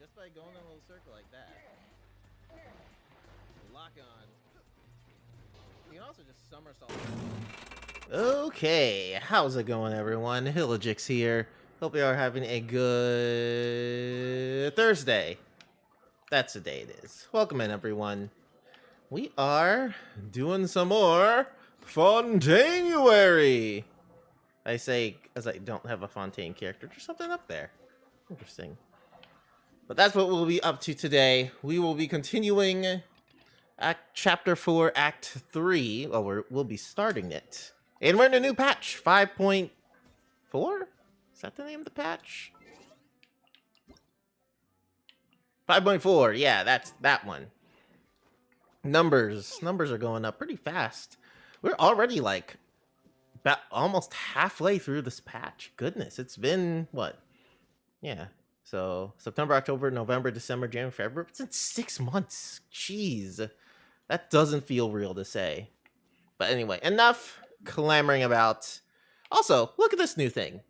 just by going in a little circle like that. Lock on. You can also just somersault. Okay, how's it going, everyone? Hillogix here. Hope you are having a good Thursday. That's the day it is. Welcome in, everyone. We are doing some more Fontaine-uary. I say as I don't have a Fontaine character. There's something up there. Interesting. But that's what we'll be up to today. We will be continuing Chapter 4, Act 3. Well, we'll be starting it. And we're in a new patch, 5.4? Is that the name of the patch? 5.4, yeah, that's that one. Numbers are going up pretty fast. We're already like about almost halfway through this patch. Goodness, it's been what? Yeah. So September, October, November, December, January, February. It's in 6 months. Jeez. That doesn't feel real to say. But anyway, enough clamoring about. Also, look at this new thing.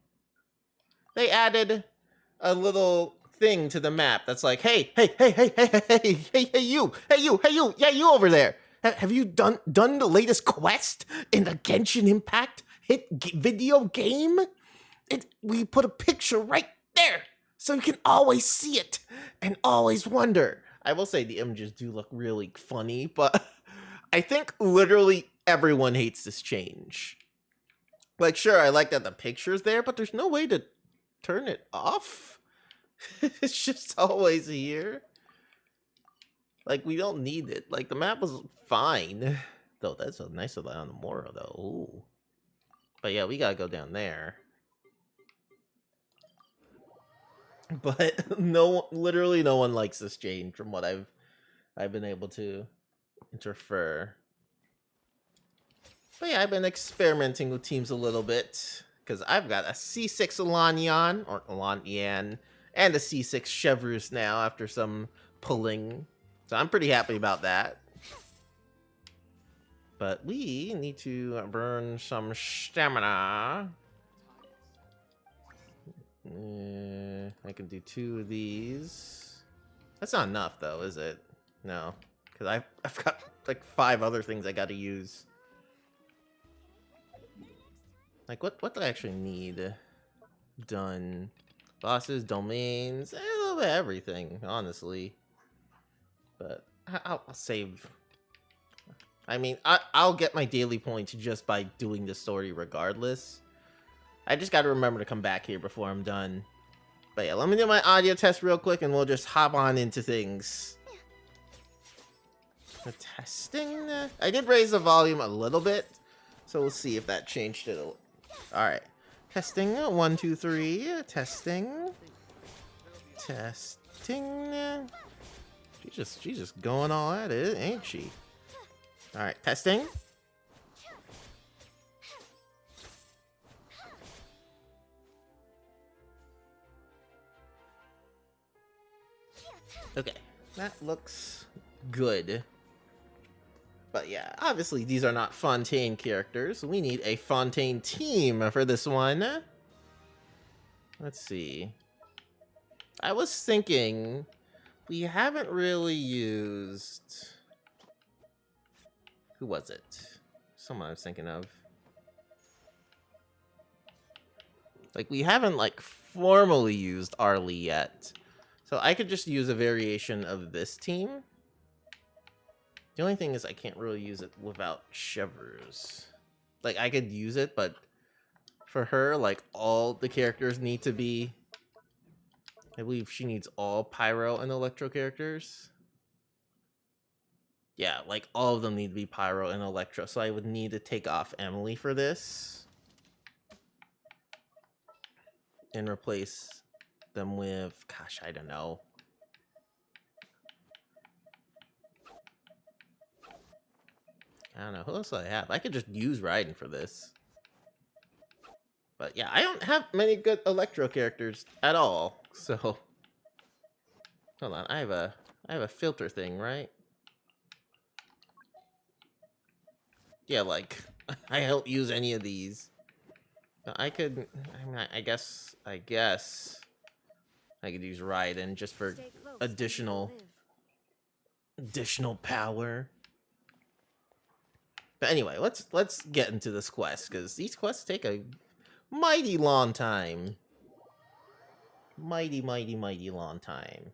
They added a little thing to the map that's like, hey, you, yeah, you over there. Have you done the latest quest in the Genshin Impact video game? We put a picture right there, so you can always see it and always wonder. I will say the images do look really funny, but I think literally everyone hates this change. Like, sure, I like that the picture's there, but there's no way to turn it off. It's just always here. Like, we don't need it. Like, the map was fine. Though, that's a nice one on the Moro, though. Ooh. But yeah, we gotta go down there. But literally no one likes this change from what I've been able to interfer. But yeah, I've been experimenting with teams a little bit because I've got a C6 Elanyan or Elanyan and a C6 Chevreuse now after some pulling. So I'm pretty happy about that. But we need to burn some stamina. I can do 2 of these. That's not enough, though, is it? No, because I've got like 5 other things I got to use. Like, what do I actually need done? Bosses, domains, a little bit of everything, honestly. But I'll save. I mean, I'll get my daily points just by doing the story regardless. I just got to remember to come back here before I'm done. But yeah, let me do my audio test real quick and we'll just hop on into things. The testing. I did raise the volume a little bit, so we'll see if that changed it. All right, testing. 1, 2, 3. Testing. She's just going all at it, ain't she? All right, testing. Okay, that looks good. But yeah, obviously these are not Fontaine characters. We need a Fontaine team for this one. Let's see. I was thinking we haven't really used... Who was it? Someone I was thinking of. Like, we haven't, like, formally used Arlie yet. So I could just use a variation of this team. The only thing is I can't really use it without Chevreuse. Like, I could use it, but for her, like, all the characters need to be... I believe she needs all Pyro and Electro characters. Yeah, like, all of them need to be Pyro and Electro, so I would need to take off Emily for this. And replace them with... Gosh, I don't know. I don't know. Who else do I have? I could just use Raiden for this. But yeah, I don't have many good Electro characters at all. So... Hold on, I have a filter thing, right? Yeah, like, I don't use any of these. I could... I guess... I could use Raiden just for Stay close, additional and power. But anyway, let's get into this quest, because these quests take a mighty long time. Mighty long time.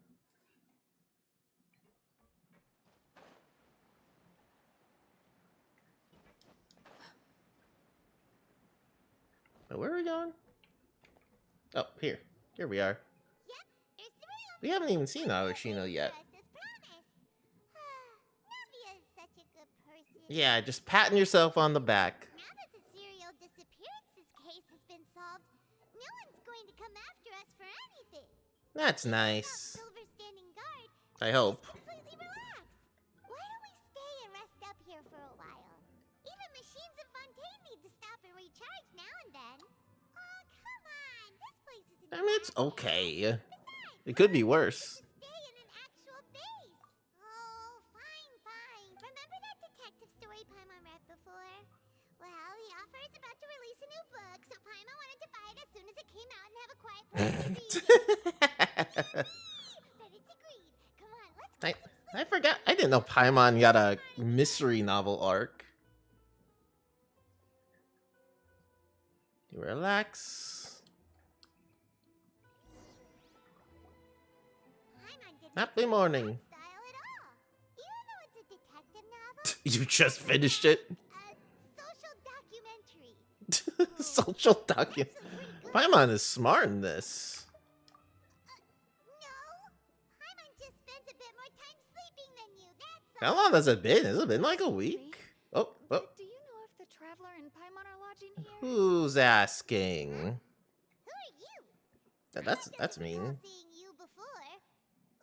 But where are we going? Oh, here. Here we are. We haven't even seen Arashino yet. Yeah, just patting yourself on the back. Now that the serial disappearances case has been solved, no one's going to come after us for anything. That's nice. Silver standing guard. I hope. Completely relax. Why don't we stay and rest up here for a while? Even machines in Fontaine need to stop and recharge now and then. Oh, come on. This place isn't I mean, it's okay. Besides, It could be worse. stay in an actual base. Oh, fine. Remember that detective story Paimon read before? Well, the author is about to release a new book, so Paimon wanted to buy it as soon as it came out and have a quiet place to read it. Then it's agreed. Come on, let's get some I forgot. I didn't know Paimon got a mystery novel arc. You relax. Paimon didn't Happy morning. style at all. Even though it's a detective novel, You just finished it? a social documentary. Social document. Some pretty good. Paimon is smart in this. No, Paimon just spends a bit more time sleeping than you. That's all. How long has it been? Has it been like a week? Oh, But do you know if the Traveler and Paimon are lodging here? who's asking? Who are you? That's Don't mean. recall seeing you before.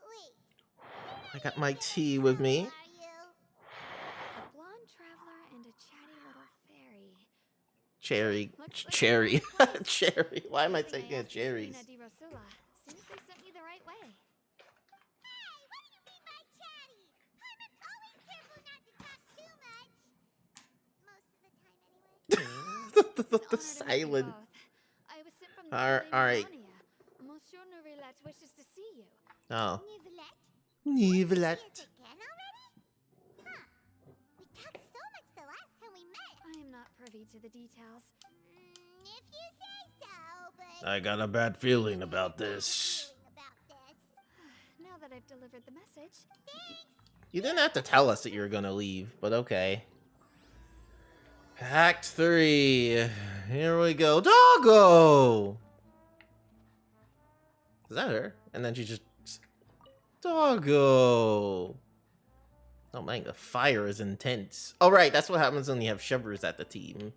Wait. I got my tea with me. Are you? A blonde traveler and a chatty little fairy. Cherry. Looks like Cherry. Paimon was- Cherry. Why am I Everything taking a asked was cherries? Nina di Rosula. Seems they sent me the right way. Hey, what do you mean by chatty? Paimon's always careful not to talk too much. Most of the time, anyway. the It's an honor to meet you silent. both. I was sent from the All right. Monsieur Nourilette wishes to see you. Oh. Nivelette? Nivelette. Yes, again already? Huh. We talked so much the last time we met. I am not privy to the details. If you say so, but... I got a bad feeling about this. Now that I've delivered the message, You didn't have to tell us that you were gonna leave, but okay. Act 3. Here we go. Doggo! Is that her? And then she just... Doggo! Oh man, the fire is intense. Oh right, that's what happens when you have shivers at the team.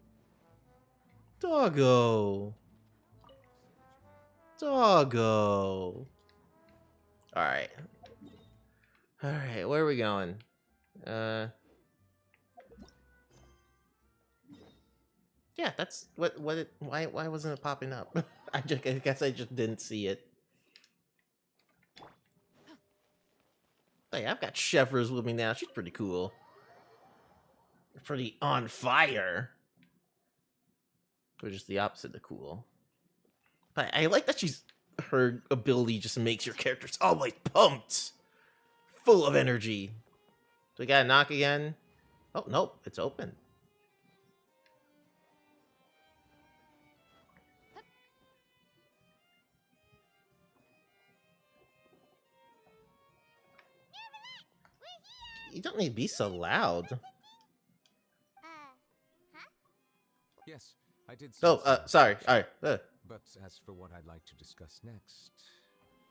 Doggo! Doggo! Alright. Alright, where are we going? Yeah, that's what it why wasn't it popping up? I guess I just didn't see it. Hey, I've got Shivers with me now. She's pretty cool. Pretty on fire. Or just the opposite of cool. But I like that her ability just makes your characters always pumped. Full of energy. Do we gotta knock again? Oh, nope, it's open. You don't need to be so loud. Huh? Yes, I did. Oh, sense that. sorry. Alright. But as for what I'd like to discuss next,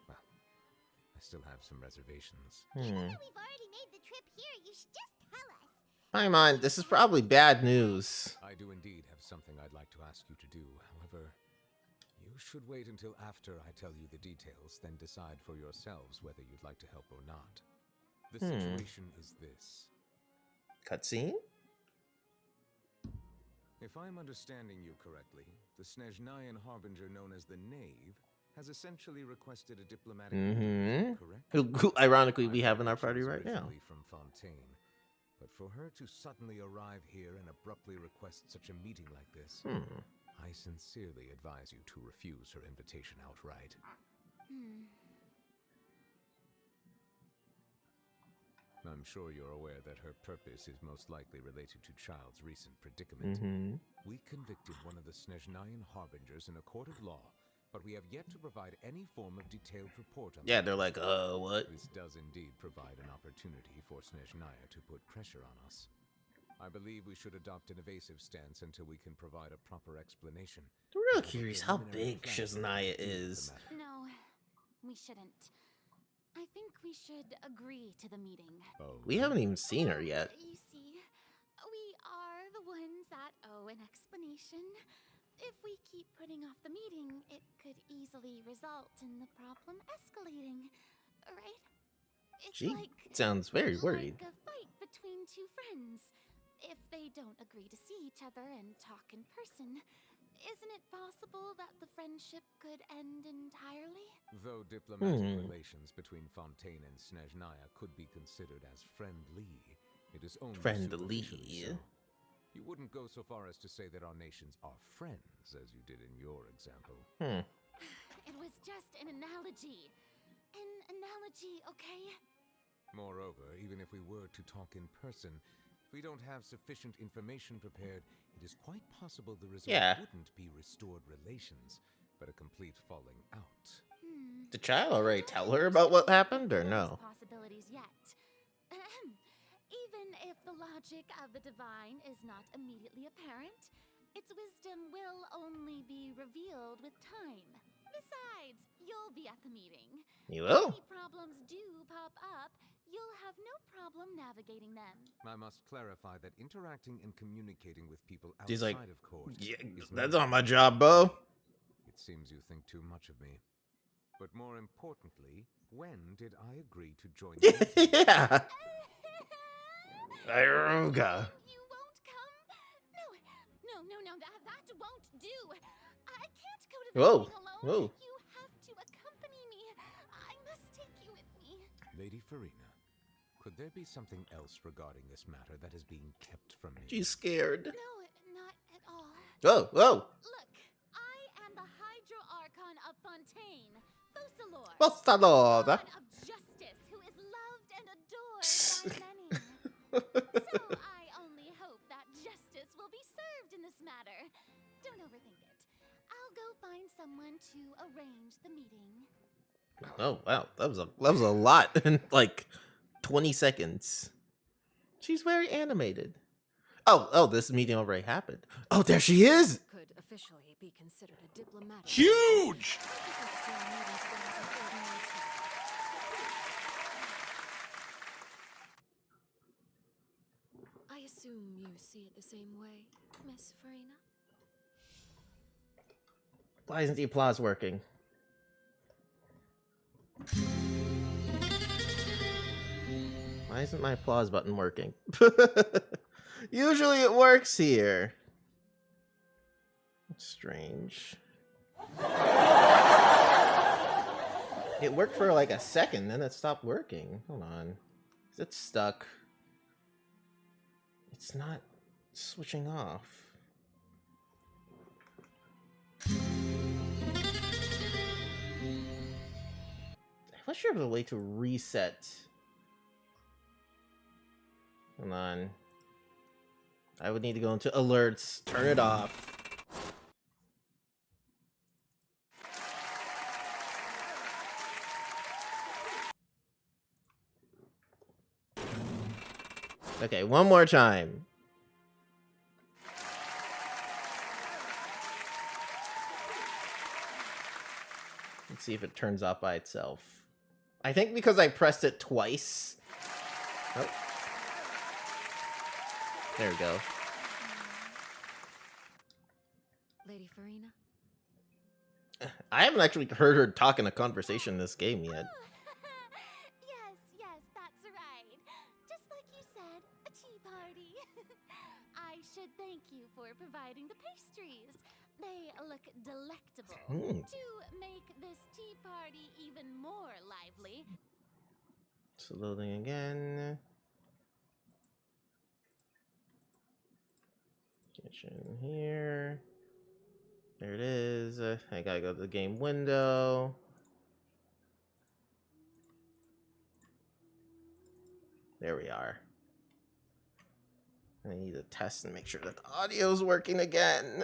well, I still have some reservations. Even though we've already made the trip here, you should just tell us. Paimon, this is probably bad news. I do indeed have something I'd like to ask you to do. However, you should wait until after I tell you the details, then decide for yourselves whether you'd like to help or not. The situation is this. Cutscene? If I'm understanding you correctly, the Snezhnayan harbinger known as the Knave has essentially requested a diplomatic interview, correct? Who ironically we I have in our thought party she was right now. originally from Fontaine, but for her to suddenly arrive here and abruptly request such a meeting like this, I sincerely advise you to refuse her invitation outright. I'm sure you're aware that her purpose is most likely related to Child's recent predicament. Mm-hmm. We convicted one of the Snezhnayan harbingers in a court of law, but we have yet to provide any form of detailed report on Yeah, the they're matter. like, what? This does indeed provide an opportunity for Snezhnaya to put pressure on us. I believe we should adopt an evasive stance until we can provide a proper explanation. I'm real curious how big Shazanaya is. No, we shouldn't. I think we should agree to the meeting. Oh, We haven't even seen her yet. You see, we are the ones that owe an explanation. If we keep putting off the meeting, it could easily result in the problem escalating, right? It's She sounds very worried. Like a fight between two friends. If they don't agree to see each other and talk in person, isn't it possible that the friendship could end entirely? Though diplomatic relations between Fontaine and Snezhnaya could be considered as friendly, it is only Friendly. superficially so. You wouldn't go so far as to say that our nations are friends, as you did in your example. It was just an analogy. An analogy, okay? Moreover, even if we were to talk in person, if we don't have sufficient information prepared, it is quite possible the result wouldn't be restored relations, but a complete falling out. Did Child already tell her about what happened, or no? Possibilities yet. Even if the logic of the divine is not immediately apparent, its wisdom will only be revealed with time. Besides, you'll be at the meeting. You will? If any problems do pop up, you'll have no problem navigating them. I must clarify that interacting and communicating with people She's like, outside of court yeah, is that's not not my job, Bo. It seems you think too much of me. But more importantly, when did I agree to join you? Yeah. Iruga. You won't come? No, that won't do. I can't go to the Whoa, meeting alone. whoa. You have to accompany me. I must take you with me. Lady Farina, could there be something else regarding this matter that is being kept from me? She's scared. No, not at all. Whoa, whoa. Look, I am the Hydro-Archon of Fontaine, Focalor, Postalor. God of justice, who is loved and adored by many. So I only hope that justice will be served in this matter. Don't overthink it. I'll go find someone to arrange the meeting. Oh, wow. That was a lot in like 20 seconds. She's very animated. Oh, this meeting already happened. Oh, there she is. Could officially be considered a diplomatic. Huge. I assume you see it the same way, Miss Farina? Why isn't the applause working? Why isn't my applause button working? Usually it works here. That's strange. It worked for like a second, then it stopped working. Hold on. Is it stuck? It's not switching off. I wish there was a way to reset. Hold on. I would need to go into alerts, turn it off. Okay, one more time. Let's see if it turns off by itself. I think because I pressed it twice. Oh. There we go. Lady Farina? I haven't actually heard her talk in a conversation in this game yet. Yes, that's right. Just like you said, a tea party. I should thank you for providing the pastries. They look delectable. To make this tea party even more lively. It's loading again. Kitchen here. There it is. I gotta go to the game window. There we are. I need to test and make sure that the audio's working again.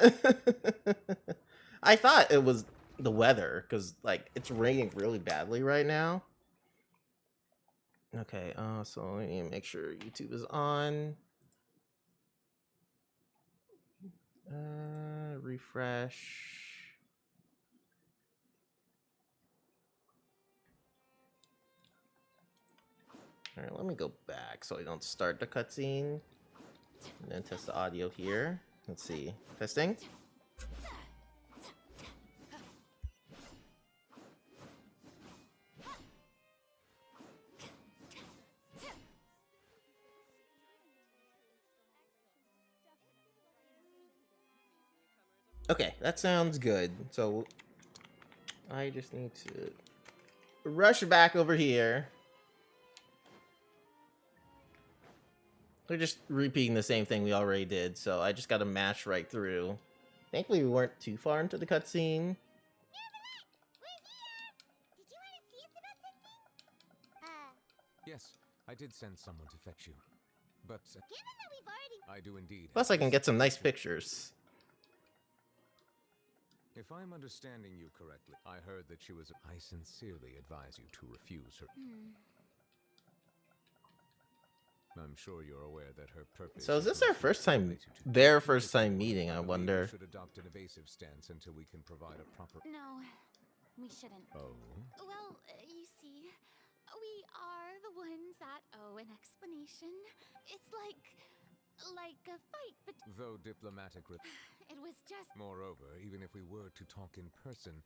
I thought it was the weather because like it's raining really badly right now. Okay, so let me make sure YouTube is on. Refresh. All right, let me go back so I don't start the cutscene. And then test the audio here. Let's see. Testing. Okay, that sounds good. So I just need to rush back over here. We're just repeating the same thing we already did, so I just gotta mash right through. Thankfully, we weren't too far into the cutscene. Yes, I did send someone to fetch you. But Given that we've already... I do indeed. Plus, I can get some nice pictures. If I'm understanding you correctly, I heard that she was... I sincerely advise you to refuse her. I'm sure you're aware that her purpose... So is this our first time, their first time meeting, I wonder? We should adopt an evasive stance until we can provide a proper... No, we shouldn't. Oh? Well, you see, we are the ones that owe an explanation. It's like a fight, but Though diplomatic... it was just... Moreover, even if we were to talk in person...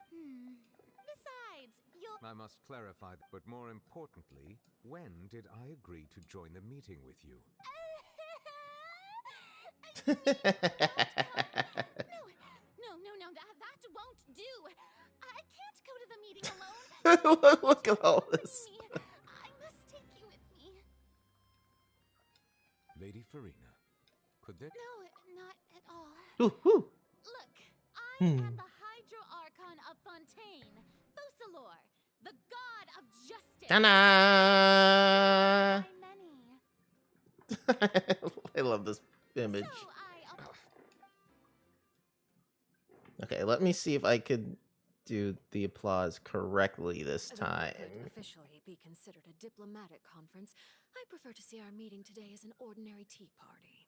Besides, you'll... I must clarify, but more importantly, when did I agree to join the meeting with you? No, that won't do. I can't go to the meeting alone. Look at all this. I must take you with me. Lady Farina, could there... No, not at all. Woo-hoo. Look, I am the Hydro-Archon of Fontaine, Focalor, the god of justice. Ta-da! By many. I love this image. So Okay, let me see if I could do the applause correctly this Though it time. could officially be considered a diplomatic conference, I prefer to see our meeting today as an ordinary tea party.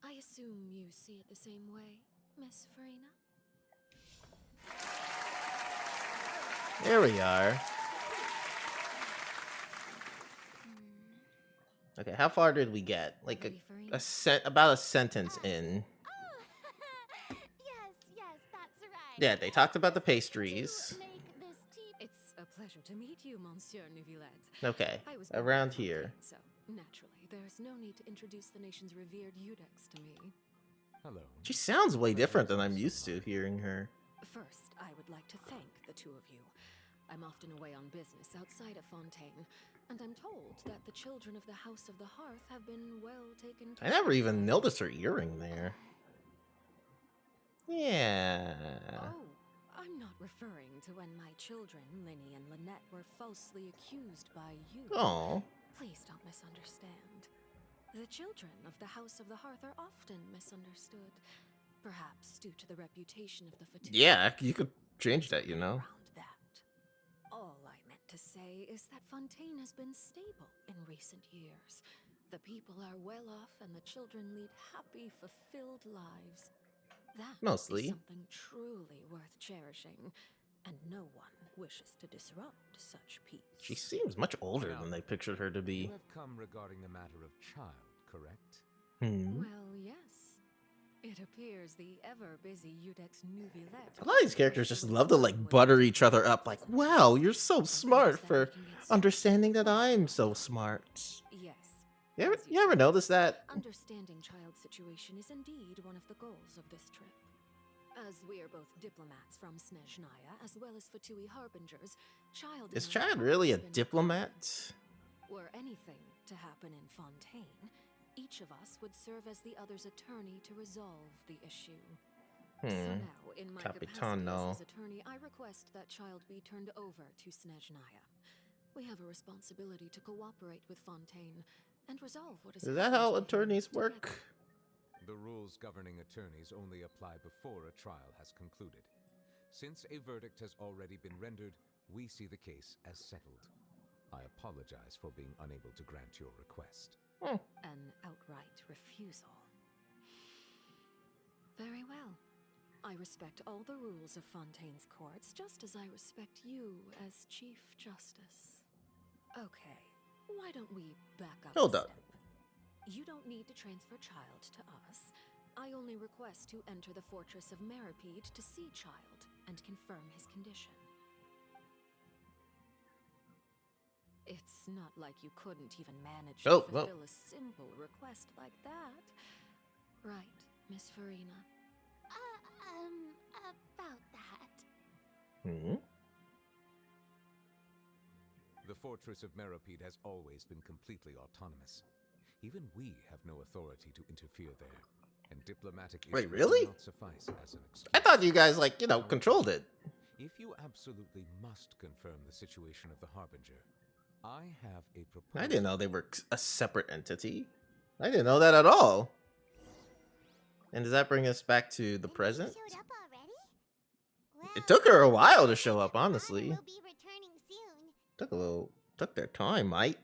I assume you see it the same way, Miss Farina? There we are. Okay, how far did we get? Like Lady Farina? about a sentence in. Oh, yes, that's right. Yeah, they talked about the pastries. To make this tea... It's a pleasure to meet you, Monsieur Neuvillette. Okay, I was born around in here. Fontaine, so naturally, there's no need to introduce the nation's revered Eudex to me. Hello. She sounds way different than I'm used to hearing her. First, I would like to thank the two of you. I'm often away on business outside of Fontaine, and I'm told that the children of the House of the Hearth have been well taken care I never of. even noticed her earring there. Yeah. Oh, I'm not referring to when my children, Linny and Lynette, were falsely accused by you. Oh. Please don't misunderstand. The children of the House of the Hearth are often misunderstood, perhaps due to the reputation of the Fatigue. Yeah, you could change that, you know. Around that. All I meant to say is that Fontaine has been stable in recent years. The people are well off and the children lead happy, fulfilled lives. That Mostly. is something truly worth cherishing, and no one wishes to disrupt such peace. She seems much older than they pictured her to You be. have come regarding the matter of child, correct? Well, yes. It appears the ever-busy Eudex Neuvillette... A lot of these characters just love to like butter each other up like, wow, you're so smart for understanding that I'm so smart. Yes. You ever notice that? Understanding child's situation is indeed one of the goals of this trip. As we are both diplomats from Snezhnaya, as well as Fatui harbingers, Child... Is and her Chad father really a has been diplomat? Were anything to happen in Fontaine, each of us would serve as the other's attorney to resolve the issue. So now, in my capacity Capitano. as his attorney, I request that Child be turned over to Snezhnaya. We have a responsibility to cooperate with Fontaine and resolve what is Is that how happened to him attorneys together. work? The rules governing attorneys only apply before a trial has concluded. Since a verdict has already been rendered, we see the case as settled. I apologize for being unable to grant your request. An outright refusal. Very well. I respect all the rules of Fontaine's courts, just as I respect you as Chief Justice. Okay, why don't we back up Hold a up. step? You don't need to transfer Child to us. I only request to enter the Fortress of Meripede to see Child and confirm his condition. It's not like you couldn't even manage to fulfill a simple request like that. Right, Miss Farina? About that. The Fortress of Meripede has always been completely autonomous. Even we have no authority to interfere there, and diplomatic Wait, issues really? do not suffice as an excuse. I thought you guys, like, you know, controlled it. If you absolutely must confirm the situation of the Harbinger, I have a proposal. I didn't know they were a separate entity. I didn't know that at all. And does that bring us back to the present? Showed up already? It took her a while to show up, Well, honestly. We'll be returning soon. Took their time, mate.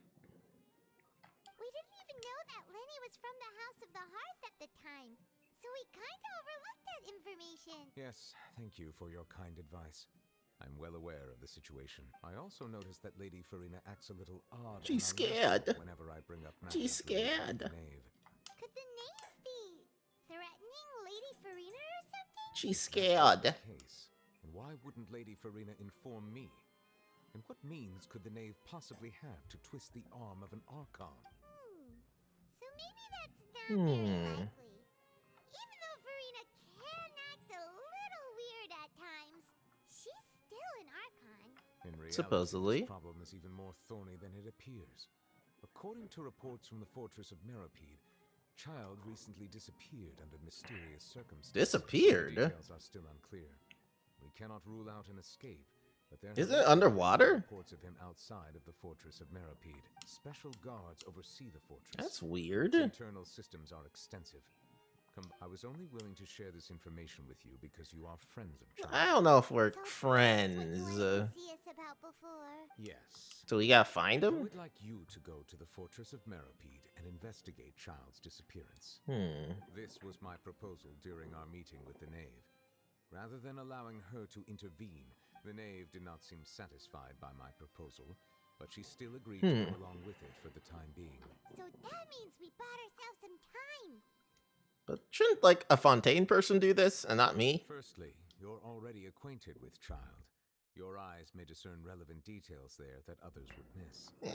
We didn't even know that Lenny was from the House of the Hearth at the time, so we kinda overlooked that information. Yes, thank you for your kind advice. I'm well aware of the situation. I also noticed that Lady Farina acts a little odd. She's and unrested scared. Whenever I bring up She's matters related to scared. the Knave. Could the knave be threatening Lady Farina or something? She's That's scared. the case. And why wouldn't Lady Farina inform me? And what means could the Knave possibly have to twist the arm of an Archon? So maybe that's not very Hmm. likely. Even though Farina can act a little weird at times, she's still an Archon. In reality, Supposedly. this problem is even more thorny than it appears. According to reports from the Fortress of Meripede, Child recently disappeared under mysterious circumstances. Disappeared? The details are still unclear. We cannot rule out an escape, but there Is have it also been underwater? reports of him outside of the Fortress of Meripede. Special guards oversee the fortress. That's weird. Its internal systems are extensive. I was only willing to share this information with you because you are friends of Child. I don't know if we're So that's what you friends. wanted to see us about before. Yes. So we gotta find I him? would like you to go to the Fortress of Meripede and investigate Child's disappearance. This was my proposal during our meeting with the Knave. Rather than allowing her to intervene, the Knave did not seem satisfied by my proposal, but she still agreed to go along with it for the time being. So that means we bought ourselves some time. But shouldn't, like, a Fontaine person do this and not me? Firstly, you're already acquainted with Child. Your eyes may discern relevant details there that others would miss. Eh.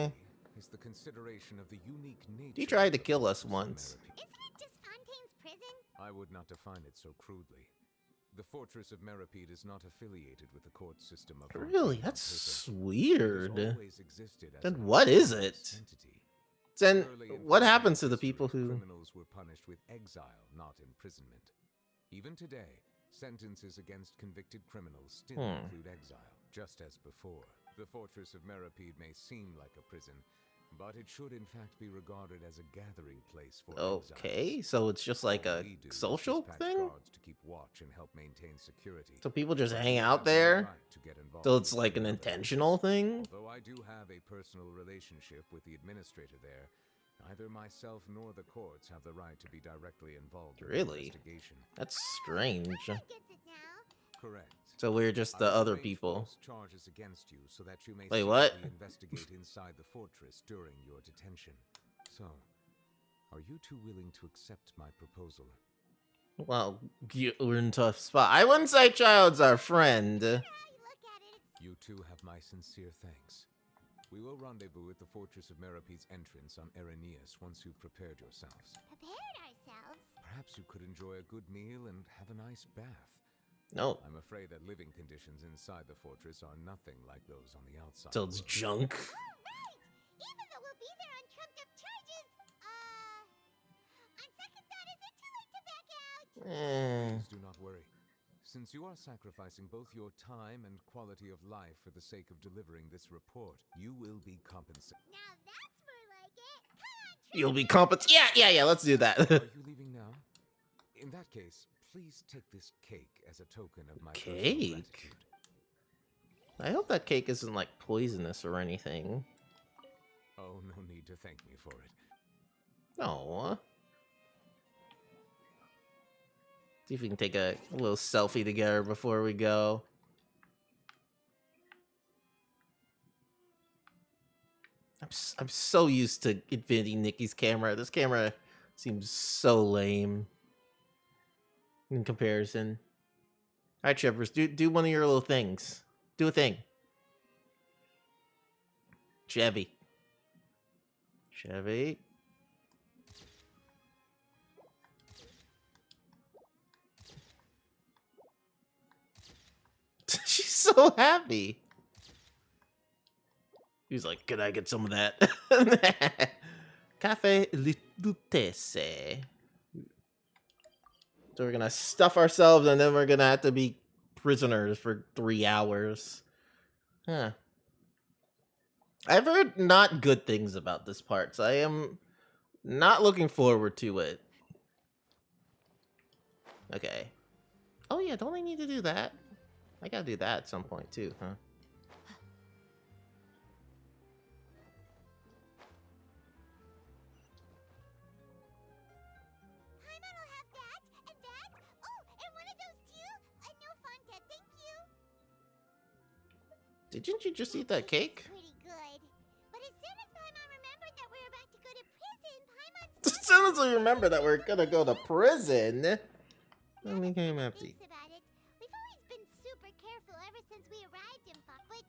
Secondly, is the consideration of the unique nature. He tried to of the kill us Fortress of once. Meripede. Isn't it just Fontaine's prison? I would not define it so crudely. The Fortress of Meripede is not affiliated with the court system of Really? Fontaine on That's paper. It weird. has always existed as Then an what is autonomous it? entity. Then Early in what Fontaine's happens to the history, people who... criminals were punished with exile, not imprisonment. Even today, sentences against convicted criminals still include exile, just as before. The Fortress of Meripede may seem like a prison, but it should in fact be regarded as a gathering place for Okay, exiles. so it's just like All a we do is social dispatch thing? guards to keep watch and help maintain security. So people just But hang we out have no there? right to get involved So in it's like an criminal intentional affairs. thing? Although I do have a personal relationship with the administrator there, neither myself nor the courts have the right to be directly involved in the Really? investigation. That's strange. I gets it now. Correct. So we're just I the will other arrange people. false charges against you so that you may Wait, what? secretly investigate inside the fortress during your detention. So, are you two willing to accept my proposal? Well, we're in a tough spot. I wouldn't say Child's our friend. How you look at it, it's You two have my sincere thanks. We will rendezvous at the Fortress of Merapede's entrance on Erenius once you've prepared yourselves. prepared ourselves. Perhaps you could enjoy a good meal and have a nice bath. No, I'm afraid that living conditions inside the fortress are nothing like those on the outside. so it's junk. All right. Even though we'll be there on trumped up charges, on second thought, is it too late to back out? Eh. Please do not worry. Since you are sacrificing both your time and quality of life for the sake of delivering this report, you will be compensated. Now that's more like it. Come on, You'll be competent. Yeah. Let's do that. Are you leaving now? In that case, please take this cake as a token of my personal Cake? gratitude. I hope that cake isn't like poisonous or anything. Oh, no need to thank me for it. No. See if we can take a little selfie together before we go. I'm so used to Infinity Nikki's camera. This camera seems so lame in comparison. All right, Shivers, do one of your little things. Do a thing. Chevy. She's so happy. He's like, "Can I get some of that?" Cafe Litutese. So we're gonna stuff ourselves, and then we're gonna have to be prisoners for 3 hours. Huh. I've heard not good things about this part, so I am not looking forward to it. Okay. Oh yeah, don't I need to do that? I gotta do that at some point too, huh? Paimon will have that, and that. Oh, and one of those too. No Fontaine, thank you. Didn't you just eat that cake? Pretty good. But as soon as Paimon remembered that we're about to go to prison, Paimon As soon as we remember that we're gonna go to prison, then we became empty. thinks about it. We've always been super careful ever since we arrived in Fok, but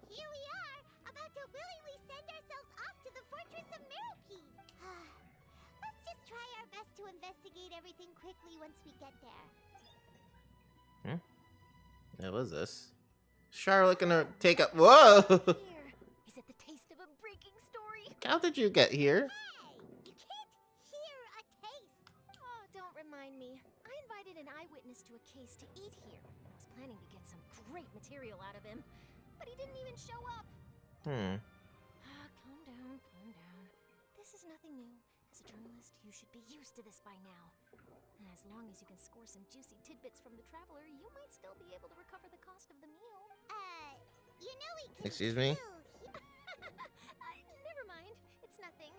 here we are, about to willingly send ourselves off to the Fortress of Mirapede. Let's just try our best to investigate everything quickly once we get there. What was this? Charlotte gonna take up. Whoa! Here, is it the taste of a breaking story? How did you get here? Hey, you can't hear a taste. Oh, don't remind me. I invited an eyewitness to a case to eat here. I was planning to get some great material out of him, but he didn't even show up. Hmm. Calm down, calm down. This is nothing new. As a journalist, you should be used to this by now. And as long as you can score some juicy tidbits from the traveler, you might still be able to recover the cost of the meal. You know we can Excuse me? Never mind. It's nothing.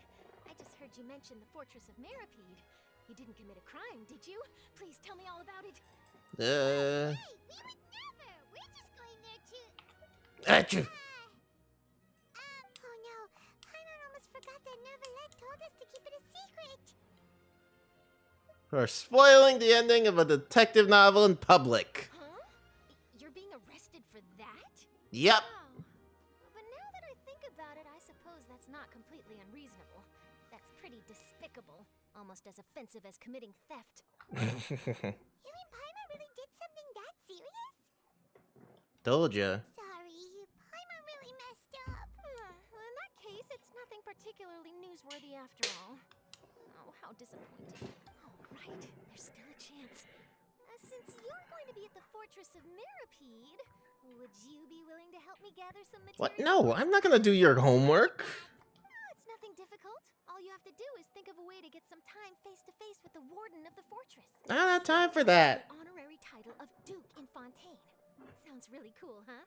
I just heard you mention the Fortress of Mirapede. You didn't commit a crime, did you? Please tell me all about it. Hey, we would never. We're just going there to... Achoo. Oh no. Paimon almost forgot that Neuvillette told us to keep it a secret. For spoiling the ending of a detective novel in public. Huh? You're being arrested for that? Yep. Wow. But now that I think about it, I suppose that's not completely unreasonable. That's pretty despicable. Almost as offensive as committing theft. You mean Paimon really did something that serious? Told ya. Sorry, Paimon really messed up. Well, in that case, it's nothing particularly newsworthy after all. Oh, how disappointing. Oh, right. There's still a chance. Since you're going to be at the Fortress of Mirapede, would you be willing to help me gather some material? What? No, I'm not gonna do your homework. It's nothing difficult. All you have to do is think of a way to get some time face to face with the warden of the fortress. I don't have time for that. The honorary title of Duke in Fontaine. Sounds really cool, huh?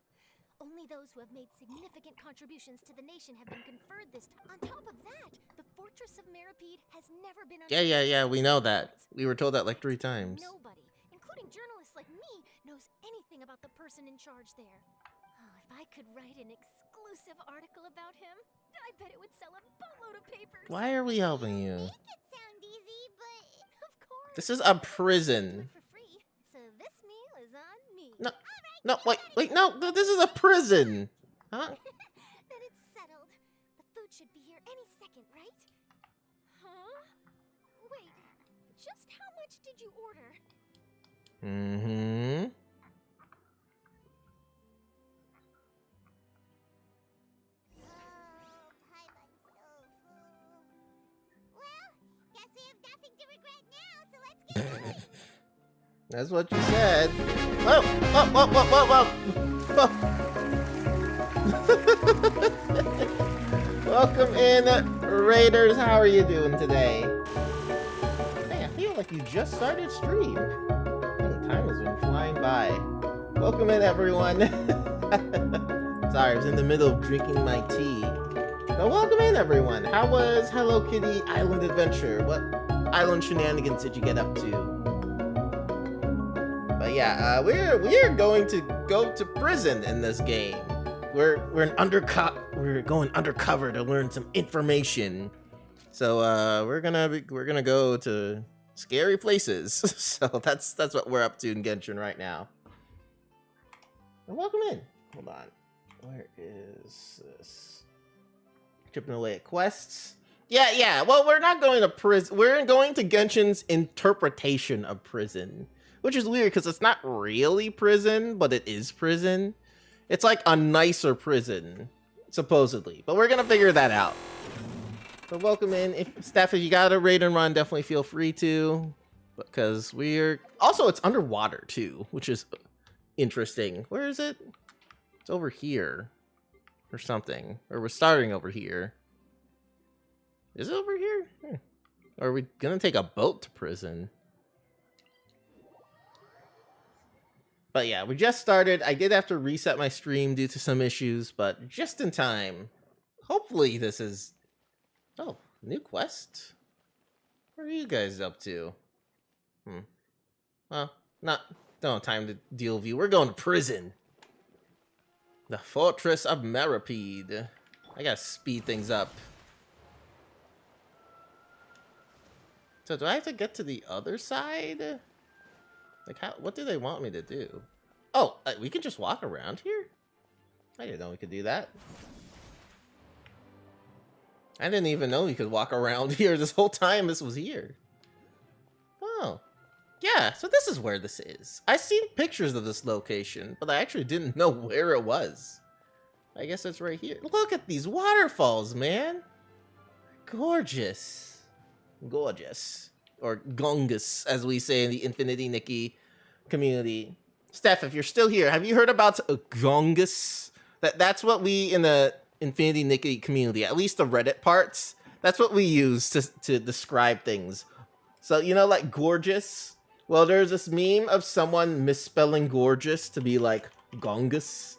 Only those who have made significant contributions to the nation have been conferred this time. On top of that, the Fortress of Mirapede has never been under Yeah, we know that. We were told that like 3 times. Nobody, including journalists like me, knows anything about the person in charge there. Oh, if I could write an exclusive article about him, I bet it would sell a boatload of papers. Why are we helping you? Make it sound easy, but... Of course. This is a Do prison. it for free. So this meal is on me. No, no, wait, no, this is a prison. Huh? Then it's settled. The food should be here any second, right? Huh? Wait, just how much did you order? Mm-hmm. Oh, Paimon's so full. Well, guess we have nothing to regret now, so let's get going. That's what you said. Whoa! Whoa! Whoa! Whoa! Whoa! Whoa! Welcome in, Raiders. How are you doing today? Hey, I feel like you just started stream. Time has been flying by. Welcome in, everyone. Sorry, I was in the middle of drinking my tea. But welcome in, everyone. How was Hello Kitty Island Adventure? What island shenanigans did you get up to? But yeah, we're going to go to prison in this game. We're going undercover to learn some information. So we're gonna go to scary places. So that's what we're up to in Genshin right now. And welcome in. Hold on. Where is this? Chipping away at quests. Yeah. Well, we're not going to prison. We're going to Genshin's interpretation of prison, which is weird because it's not really prison, but it is prison. It's like a nicer prison, supposedly. But we're gonna figure that out. So welcome in. Steph, if you got a raid and run, definitely feel free to. Because also it's underwater too, which is interesting. Where is it? It's over here. Or something. Or we're starting over here. Is it over here? Or are we gonna take a boat to prison? But yeah, we just started. I did have to reset my stream due to some issues, but just in time. Hopefully this is... Oh, new quest? What are you guys up to? Well, don't have time to deal with you. We're going to prison. The Fortress of Meripede. I gotta speed things up. So do I have to get to the other side? Like, what do they want me to do? Oh, we can just walk around here? I didn't know we could do that. I didn't even know we could walk around here this whole time this was here. Oh. Yeah, so this is where this is. I've seen pictures of this location, but I actually didn't know where it was. I guess it's right here. Look at these waterfalls, man. Gorgeous. Gorgeous. Or Gongus, as we say in the Infinity Nikki community. Steph, if you're still here, have you heard about Gongus? That's what we in the Infinity Nikki community, at least the Reddit parts, that's what we use to describe things. So, you know, like gorgeous? Well, there's this meme of someone misspelling gorgeous to be like Gongus.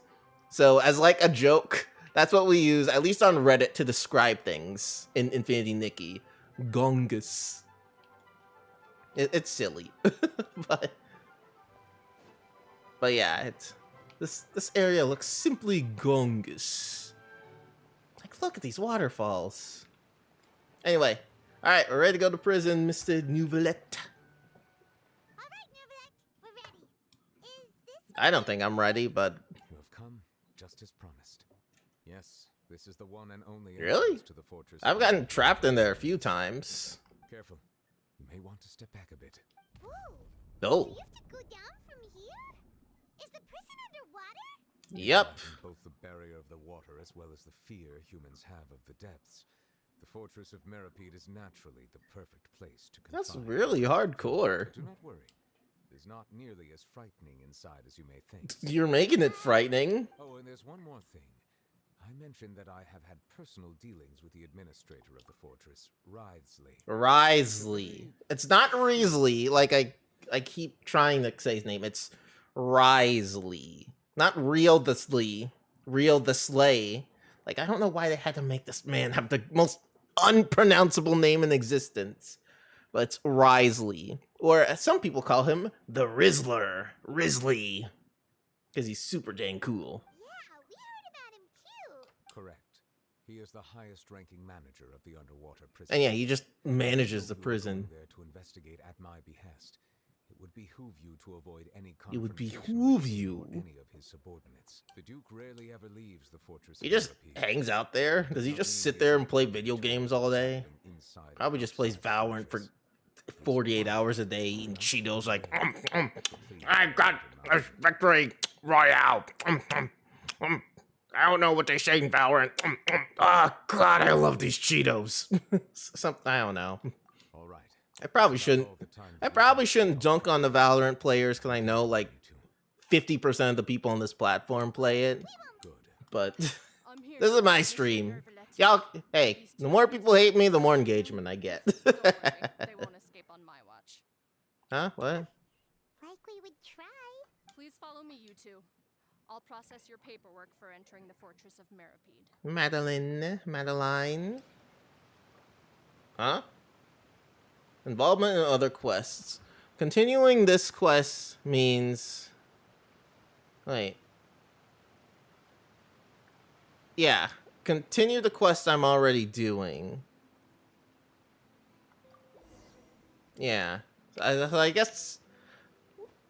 So as like a joke, that's what we use, at least on Reddit, to describe things in Infinity Nikki. Gongus. It's silly. but yeah, this area looks simply gongus. Like, look at these waterfalls. Anyway, all right, we're ready to go to prison, Mr. Nouvelette. All right, Nouvelette, we're ready. Is this... I don't think I'm ready, but... You have come just as promised. Yes, this is the one and only Really? entrance to the fortress. I've gotten trapped in there a few times. Careful. You may want to step back a bit. Ooh, Oh. we have to go down from here? Is the prison underwater? Yep. Both the barrier of the water as well as the fear humans have of the depths. The Fortress of Meripede is naturally the perfect place to confine. That's really hardcore. Do not worry. It is not nearly as frightening inside as you may think. You're making it frightening. Oh, and there's one more thing. I mentioned that I have had personal dealings with the administrator of the fortress, Risley. It's not Risley, like I keep trying to say his name. It's Risley. Not Real the Slee. Real the Slay. Like, I don't know why they had to make this man have the most unpronounceable name in existence. But it's Risley. Or as some people call him, the Rizzler. Risley. Because he's super dang cool. Yeah, we heard about him too. Correct. He is the highest ranking manager of the underwater prison. And yeah, he just manages the prison. There to investigate at my behest. It would behoove you to avoid any It would confrontation behoove with him you. or any of his subordinates. The Duke rarely ever leaves the fortress. He of just Meripede. hangs out there. Does he just sit there and play video games all day? Inside Probably and just plays outside the Valorant for fortress. 48 hours a day eating Cheetos like, I got a victory royale. I don't know what they say in Valorant. Oh, God, I love these Cheetos. Something, I don't know. All right. I probably Not shouldn't. all the time I for probably you to shouldn't talk dunk on the Valorant players because I know like you two. 50% of the people on this platform play it. Good. But I'm here this to is my help Monsieur stream. Nervalet. Y'all, hey, These the more tyrants people hate me, are the more trying to- engagement I get. Don't worry, they won't escape on my watch. Huh? What? Like we would try. Please follow me, you two. I'll process your paperwork for entering the Fortress of Meripede. Madeline. Huh? Involvement in other quests. Continuing this quest means... Wait. Yeah. Continue the quest I'm already doing. Yeah. I guess...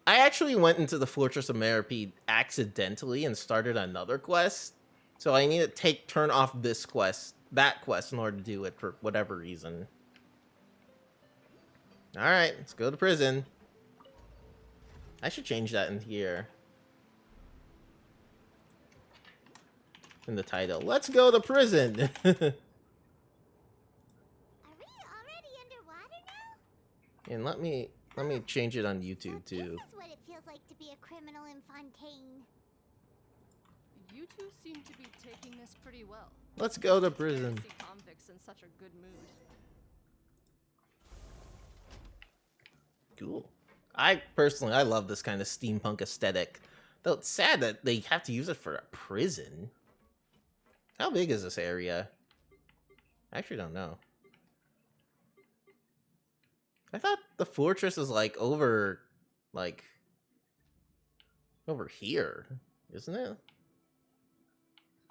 I actually went into the Fortress of Meripede accidentally and started another quest. So I need to turn off this quest, that quest, in order to do it for whatever reason. Alright, let's go to prison. I should change that in here. In the title. Let's go to prison! Are we already underwater now? And let me change it on YouTube So too. this is what it feels like to be a criminal in Fontaine. You two seem to be taking this pretty well. Let's go to It's rare prison. see convicts in such a good mood. Cool. I personally love this kind of steampunk aesthetic. Though it's sad that they have to use it for a prison. How big is this area? I actually don't know. I thought the fortress is like over here, isn't it?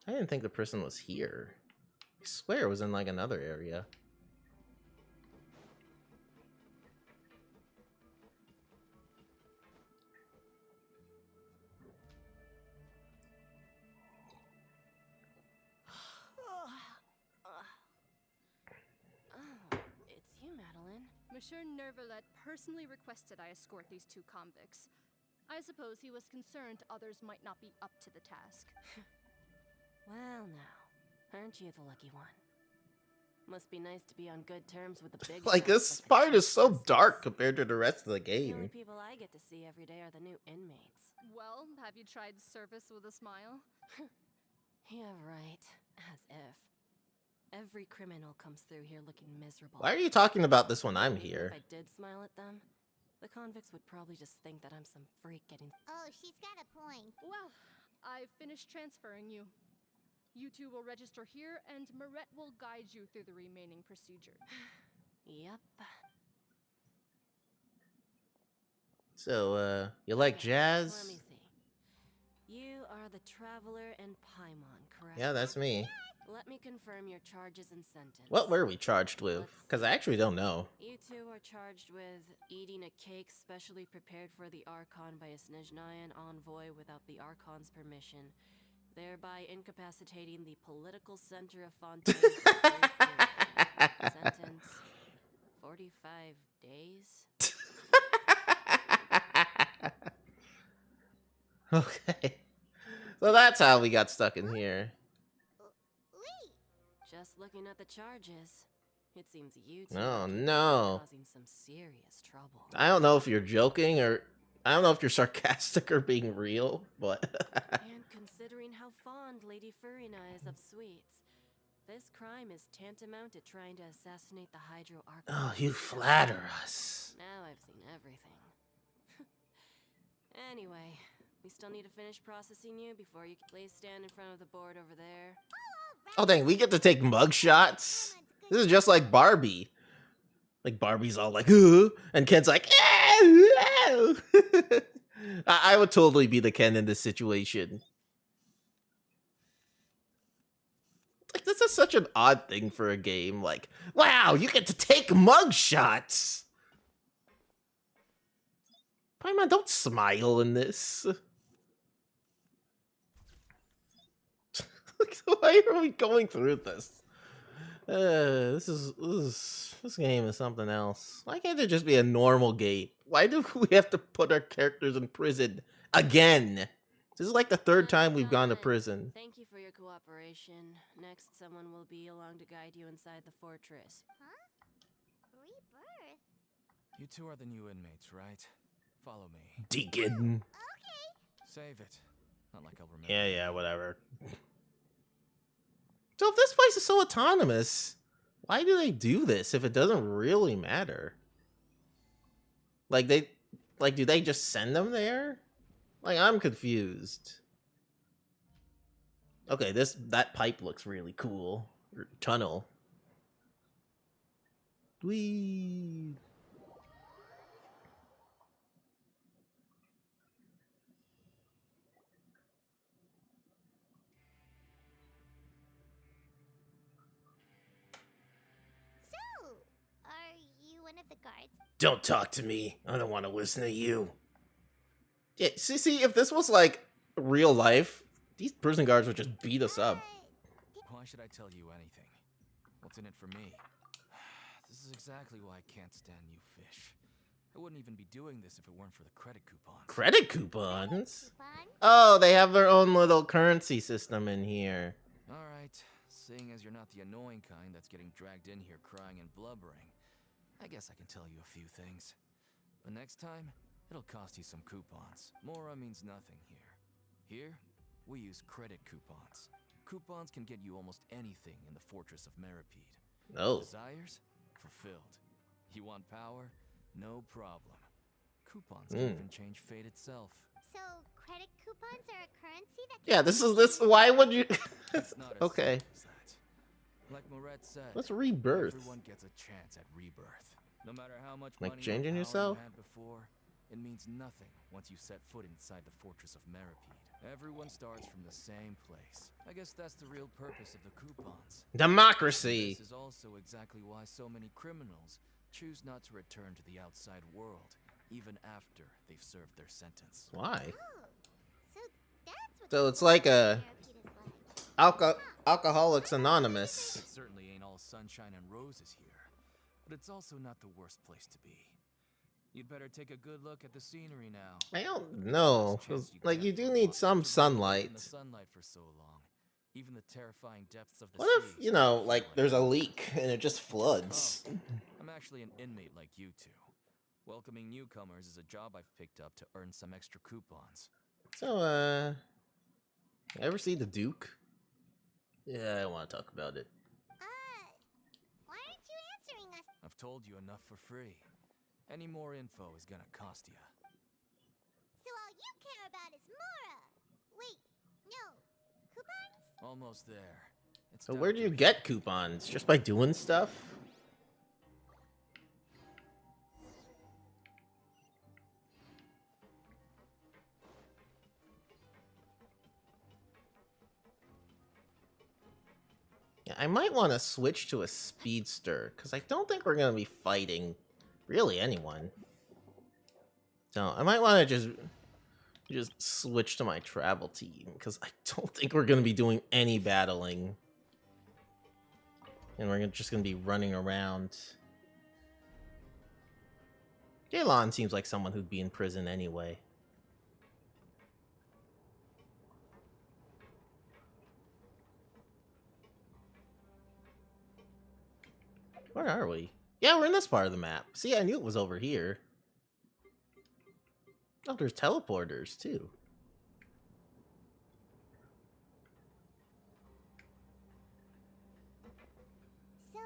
I didn't think the prison was here. I swear it was in like another area. Oh, it's you, Madeline. Monsieur Nervalet personally requested I escort these two convicts. I suppose he was concerned others might not be up to the task. Well, now, aren't you the lucky one? Must be nice to be on good terms with the big Like shots this the part is chief so justice. dark compared to the rest of the The only game. people I get to see every day are the new inmates. Well, have you tried service with a smile? Yeah, right. As if. Every criminal comes through here looking miserable. Why are you talking about this when I'm Even here? If I did smile at them, the convicts would probably just think that I'm some freak getting. Oh, she's got a point. Well, I've finished transferring you. You two will register here, and Marette will guide you through the remaining procedure. Yep. So, you like Okay, jazz? Let me see. You are the Traveler and Paimon, correct? Yeah, that's me. Let me confirm your charges and sentence. What were we charged with? Because I actually don't know. You two are charged with eating a cake specially prepared for the Archon by a Snezhnayan envoy without the Archon's permission, thereby incapacitating the political center of Fontaine for a brief period. Sentence, 45 days? Okay. So that's how we got stuck in here. Wait, Just looking at the charges, it seems you two Oh, are no. causing some serious trouble. I don't know if you're joking or... I don't know if you're sarcastic or being real, but... And considering how fond Lady Furina is of sweets, this crime is tantamount to trying to assassinate the Hydro Archon. Oh, you flatter us. Now I've seen everything. Anyway, we still need to finish processing you before you please stand in front of the board over there. Oh, dang, we get to take mug shots? This is just like Barbie. Like, Barbie's all like, ooh, and Ken's like, I would totally be the Ken in this situation. Like, this is such an odd thing for a game. Like, wow, you get to take mug shots. Paimon, don't smile in this. Why are we going through this? This game is something else. Why can't it just be a normal game? Why do we have to put our characters in prison again? This is like the third time we've gone to Done. prison. Thank you for your cooperation. Next, someone will be along to guide you inside the fortress. huh? Rebirth? You two are the new inmates, right? Follow me. Deacon. Save it. Not like I'll remember. Yeah, whatever. So if this place is so autonomous, why do they do this if it doesn't really matter? Like do they just send them there? Like, I'm confused. Okay, that pipe looks really cool. Tunnel. Whee. So, are you one of the guards? Don't talk to me. I don't want to listen to you. Yeah, see, if this was like real life, these prison guards would just beat us up. Why should I tell you anything? What's in it for me? This is exactly why I can't stand you fish. I wouldn't even be doing this if it weren't for the credit coupons. Credit coupons? Coupons? Oh, they have their own little currency system in here. Alright, seeing as you're not the annoying kind that's getting dragged in here crying and blubbering, I guess I can tell you a few things. But next time, it'll cost you some coupons. Mora means nothing here. Here, we use credit coupons. Coupons can get you almost anything in the Fortress of Meripede. Oh. Desires? Fulfilled. You want power? No problem. Coupons can even change fate itself. So, credit coupons are a currency that... Yeah, this. Why would you? It's not as Okay. simple as that. Like Moret said, Let's rebirth. everyone gets a chance at rebirth. No matter how much Like money changing or power yourself? you had before, it means nothing once you set foot inside the Fortress of Meripede. Everyone starts from the same place. I guess that's the real purpose of the coupons. Democracy. This is also exactly why so many criminals choose not to return to the outside world, even after they've served their sentence. Why? Oh, so that's what So the it's like a Fortress of Meripede is like. Alcoholics Anonymous. It certainly ain't all sunshine and roses here, but it's also not the worst place to be. You'd better take a good look at the scenery now. I don't know. Like, you do need some sunlight. In the sunlight for so long. Even the terrifying depths of the What if, sea you know, feel like there's a leak and it just floods? I'm actually an inmate like you two. Welcoming newcomers is a job I've picked up to earn some extra coupons. So, ever see the Duke? Yeah, I don't want to talk about it. Why aren't you answering us? I've told you enough for free. Any more info is gonna cost you. So all you care about is Mora. Wait, no. Coupons? Almost there. It's So down where do you to get coupons? Just by doing stuff? Yeah, I might want to switch to a speedster, because I don't think we're going to be fighting really anyone. So I might want to just switch to my travel team, because I don't think we're going to be doing any battling. And we're just going to be running around. Gaelon seems like someone who'd be in prison anyway. Where are we? Yeah, we're in this part of the map. See, I knew it was over here. Oh, there's teleporters, too. So,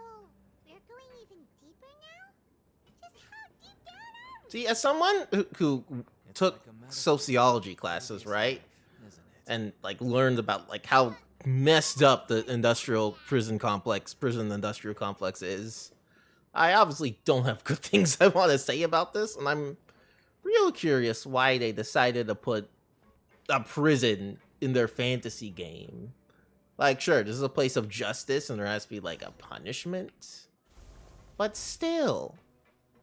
we're going even deeper now? Just how deep down are we? See, as someone who It's took like a metaphor sociology for classes, previous right? life, isn't it? And, like, learned about, like, how messed up the industrial prison industrial complex is. I obviously don't have good things I want to say about this, and I'm real curious why they decided to put a prison in their fantasy game. Like, sure, this is a place of justice, and there has to be, like, a punishment. But still,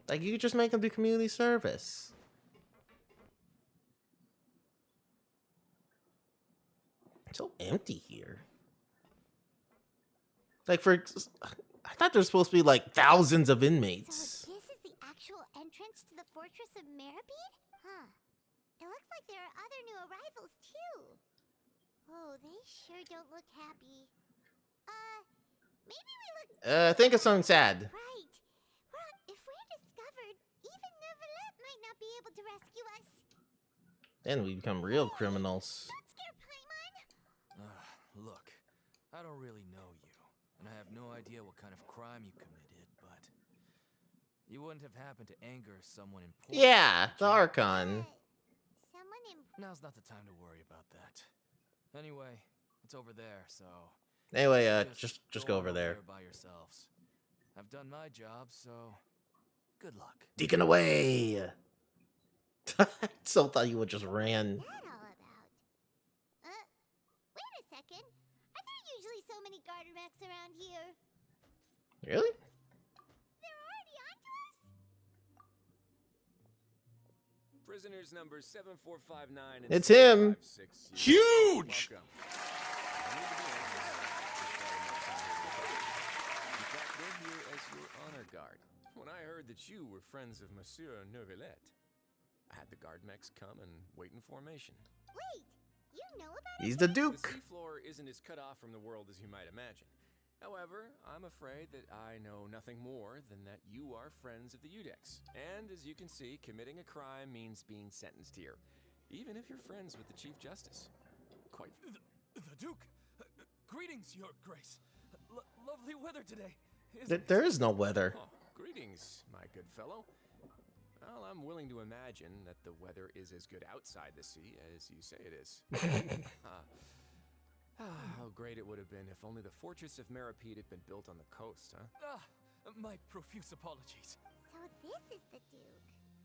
like, you could just make them do community service. It's so empty here. Like, I thought there's supposed to be, like, thousands of inmates. So this is the actual entrance to the Fortress of Meripede? Huh. It looks like there are other new arrivals, too. Oh, they sure don't look happy. Maybe we look... Think of something sad. Right. Well, if we're discovered, even Then we become real criminals. Don't scare Paimon! Look, I don't really know you, and I have no idea what kind of crime you committed, but you wouldn't have happened to anger someone important. Yeah, would the you? Archon. Someone in... Now's not the time to worry about that. Anyway, it's over there, so Anyway, just go on over there. by yourselves. I've done my job, so good luck. Deacon away! I so thought you would just ran. What's that all about? Wait a second. Are there usually so many garter mechs around here? Really? They're already onto us? Prisoners numbers 7459 and It's him. 7560. Huge! Welcome. No need to be anxious. In fact, they're here as your honor guard. When I heard that you were friends of Monsieur Neuvillette, I had the guard mechs come and wait in formation. Wait, you know about He's it? the The Duke. seafloor isn't as cut off from the world as you might imagine. However, I'm afraid that I know nothing more than that you are friends of the Udex. And as you can see, committing a crime means being sentenced here, even if you're friends with the Chief Justice. Quite. The Duke! Greetings, Your Grace. Lovely weather today. isn't it? There is no weather. Oh, greetings, my good fellow. Well, I'm willing to imagine that the weather is as good outside the sea as you say it is. How great it would have been if only the fortress of Meripede had been built on the coast, huh? My profuse apologies. So this is the Duke.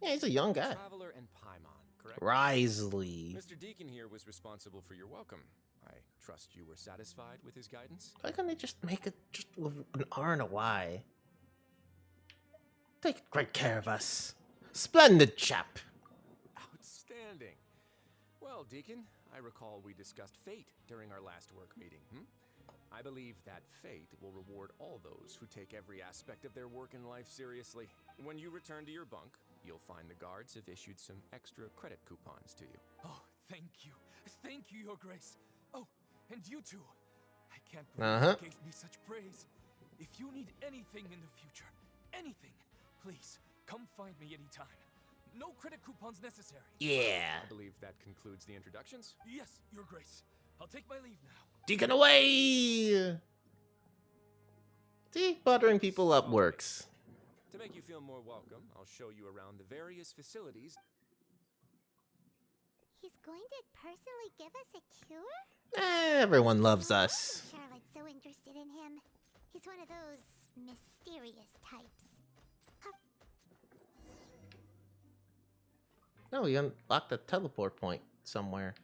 Yeah, he's a young guy. Traveler and Paimon, correct? Risley. Mr. Deacon here was responsible for your welcome. I trust you were satisfied with his guidance? Why can't they just make it just with an R and a Y? Take great care of us. Splendid chap. Outstanding. Well, Deacon, I recall we discussed fate during our last work meeting. I believe that fate will reward all those who take every aspect of their work in life seriously. When you return to your bunk, you'll find the guards have issued some extra credit coupons to you. Oh, thank you. Thank you, Your Grace. Oh, and you too. I can't believe you gave me such praise. If you need anything in the future, anything, please come find me anytime. No credit coupons necessary. Yeah. I believe that concludes the introductions. Yes, Your Grace. I'll take my leave now. Deacon away! See, buttering people up works. To make you feel more welcome, I'll show you around the various facilities. He's going to personally give us a cure? Everyone loves us. Charlotte's so interested in him. He's one of those mysterious types. No, we unlocked the teleport point somewhere.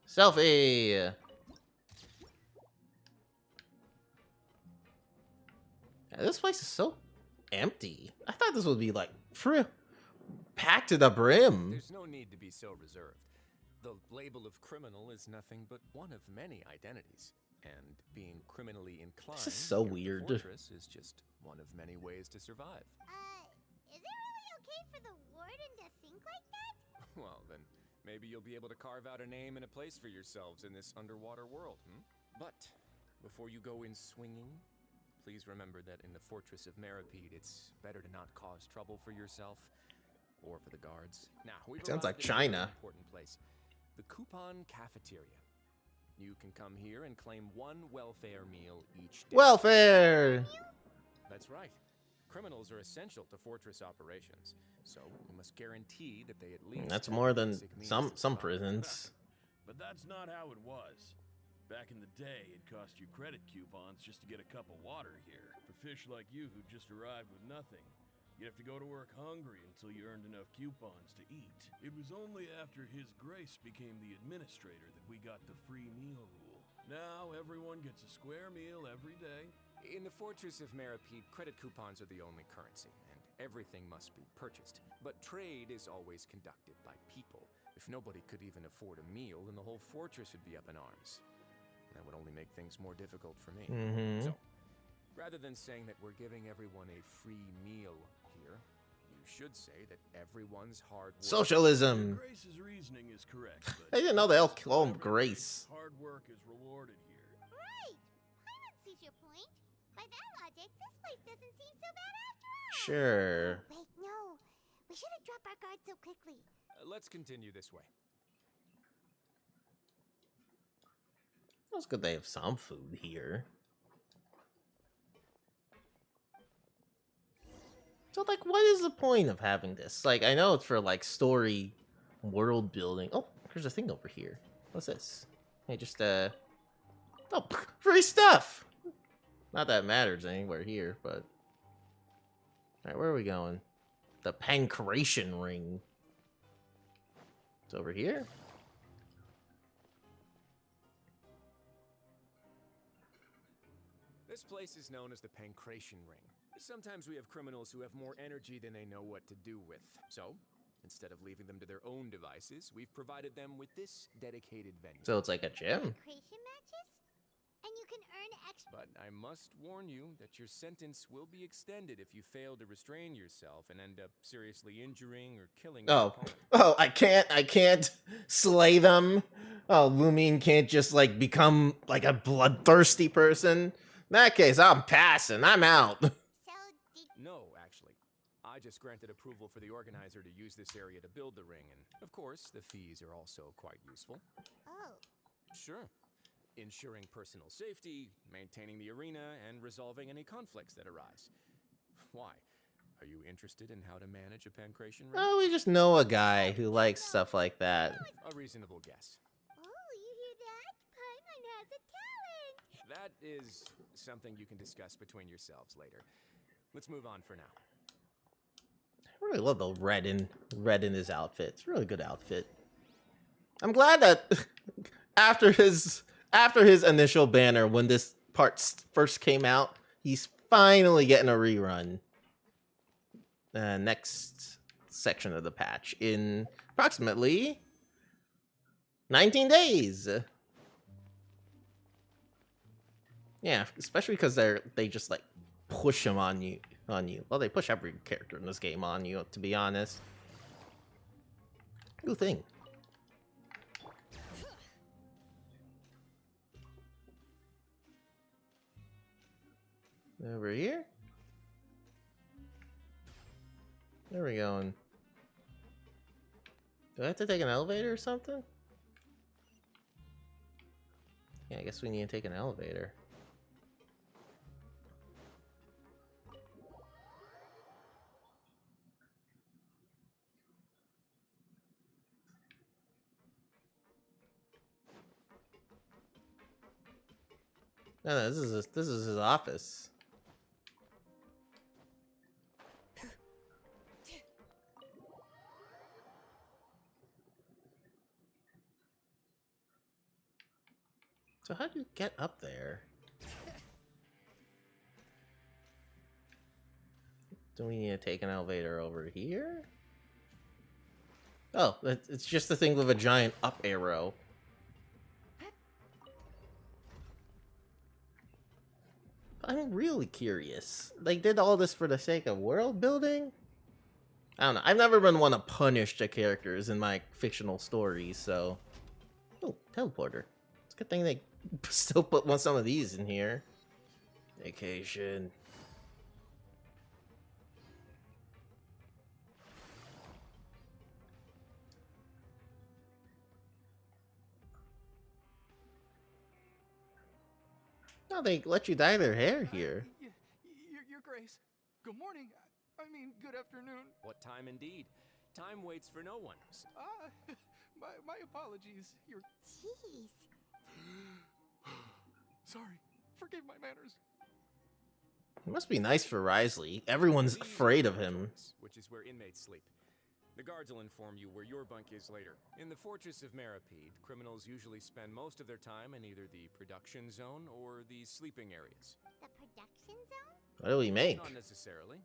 Selfie! Yeah, this place is so empty. I thought this would be like packed to the brim. There's no need to be so reserved. The label of criminal is nothing but one of many identities. And being criminally inclined This is so here at the weird. Fortress is just one of many ways to survive. Is it really okay for the warden to think like that? Well, then maybe you'll be able to carve out a name and a place for yourselves in this underwater world, But before you go in swinging, please remember that in the Fortress of Meripede, it's better to not cause trouble for yourself or for the guards. Now, we've Sounds like arrived at a very China. important place, the Coupon Cafeteria. You can come here and claim one welfare meal each day. Welfare! That's right. Criminals are essential to Fortress operations, so we must guarantee that they at least That's have more the than basic means some to survive. prisons. But that's not how it was. Back in the day, it cost you credit coupons just to get a cup of water here. For fish like you who just arrived with nothing, you'd have to go to work hungry until you earned enough coupons to eat. It was only after His Grace became the administrator that we got the free meal rule. Now everyone gets a square meal every day. In the Fortress of Meripede, credit coupons are the only currency, and everything must be purchased. But trade is always conducted by people. If nobody could even afford a meal, then the whole fortress would be up in arms. That would only make things more difficult for me. So, rather than saying that we're giving everyone a free meal here, you should say that everyone's hard work... Socialism! Grace's reasoning is correct, but I didn't know they all call him Grace. hard work is rewarded here. Right! Paimon sees your point. By that logic, this place doesn't seem so bad after all. Sure. Wait, no. We should have dropped our guard so quickly. Let's continue this way. It's good they have some food here. So, like, what is the point of having this? Like, I know it's for, like, story world building. Oh, there's a thing over here. What's this? Hey, just, oh, free stuff! Not that it matters anywhere here, but... Alright, where are we going? The Pancration Ring. It's over here? This place is known as the Pancration Ring. Sometimes we have criminals who have more energy than they know what to do with. So, instead of leaving them to their own devices, we've provided them with this dedicated venue. So it's like a gym. Creation matches? And you can earn extra. But I must warn you that your sentence will be extended if you fail to restrain yourself and end up seriously injuring or killing your opponent. Oh, I can't slay them. Oh, Lumine can't just, like, become, like, a bloodthirsty person. In that case, I'm passing. I'm out. No, actually. I just granted approval for the organizer to use this area to build the ring, and of course, the fees are also quite useful. Oh. Sure. Ensuring personal safety, maintaining the arena, and resolving any conflicts that arise. Why? Are you interested in how to manage a pancration ring? Oh, we just know a guy who likes stuff like that. A reasonable guess. Oh, you hear that? Paimon has a talent! That is something you can discuss between yourselves later. Let's move on for now. I really love the red in his outfit. It's a really good outfit. I'm glad that after his initial banner, when this part first came out, he's finally getting a rerun. Next section of the patch in approximately 19 days. Yeah, especially because they just like push him on you. Well, they push every character in this game on you, to be honest. New thing. Over here? Where are we going? Do I have to take an elevator or something? Yeah, I guess we need to take an elevator. No, this is his office. So how do you get up there? Do we need to take an elevator over here? Oh, it's just the thing with a giant up arrow. I'm really curious. They did all this for the sake of world building? I don't know. I've never been one to punish the characters in my fictional stories, so... Oh, teleporter. It's a good thing they still put some of these in here. Vacation. No, they let you dye their hair here. Your Grace. Good morning. I mean, good afternoon. What time indeed? Time waits for no one. My apologies. Your... Jeez. Sorry. Forgive my manners. It must be nice for Risley. Everyone's afraid of him. Which is where inmates sleep. The guards will inform you where your bunk is later. In the Fortress of Maripede, criminals usually spend most of their time in either the production zone or the sleeping areas. The production zone? What do we make? Not necessarily.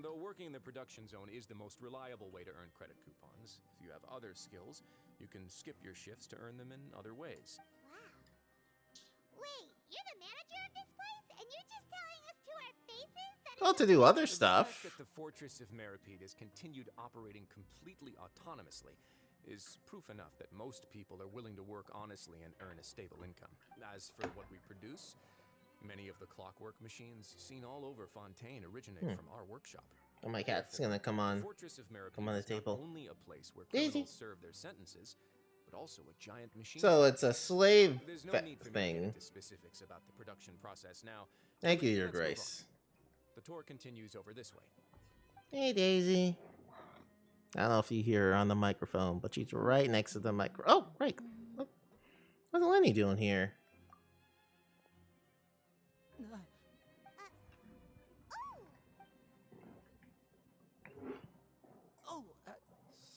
Though working in the production zone is the most reliable way to earn credit coupons. If you have other skills, you can skip your shifts to earn them in other ways. Wow. Wait, you're the manager of this place? And you're just telling us to our faces that Well, to do other The stuff. fact that the Fortress of Maripede has continued operating completely autonomously is proof enough that most people are willing to work honestly and earn a stable income. As for what we produce, many of the clockwork machines seen all over Fontaine originate from our workshop. Oh, my cat's gonna come The on. Fortress of Meripede Come on the is not table. only a place where Daisy. criminals serve their sentences, but also a giant machine. So it's a slave There's no need for me to get thing. into specifics about the production process now. Thank you, Your Let's move Grace. on. The tour continues over this way. Hey, Daisy. I don't know if you hear her on the microphone, but she's right next to the micro. Oh, right. What's Lenny doing here?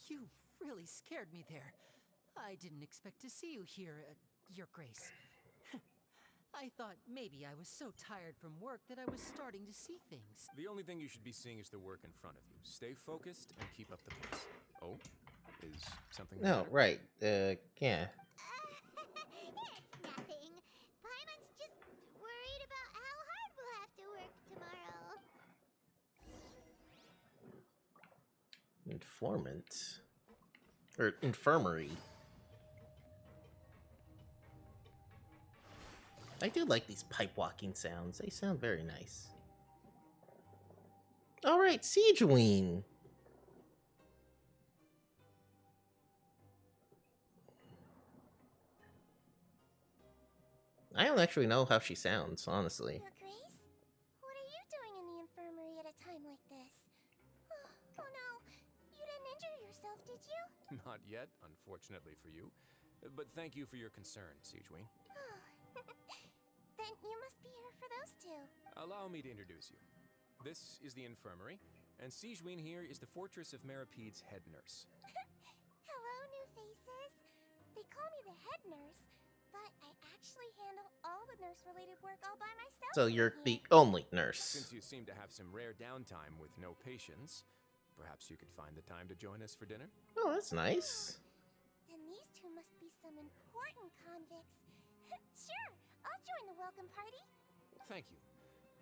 You really scared me there. I didn't expect to see you here, Your Grace. I thought maybe I was so tired from work that I was starting to see things. The only thing you should be seeing is the work in front of you. Stay focused and keep up the pace. Oh, is something the No, matter? right. Yeah. It's nothing. Paimon's just worried about how hard we'll have to work tomorrow. Informant. Or infirmary. I do like these pipe walking sounds. They sound very nice. Alright, Siegeween. I don't actually know how she sounds, honestly. Your Grace? What are you doing in the infirmary at a time like this? Oh no, you didn't injure yourself, did you? Not yet, unfortunately for you. But thank you for your concern, Siegeween. Then you must be here for those two. Allow me to introduce you. This is the infirmary, and Siegeween here is the Fortress of Meripede's head nurse. Hello, new faces. They call me the head nurse, but I actually handle all the nurse-related work all by myself. So you're here. the only nurse. Since you seem to have some rare downtime with no patients, perhaps you could find the time to join us for dinner? Oh, that's nice. Then these two must be some important convicts. Sure, I'll join the welcome party. Thank you.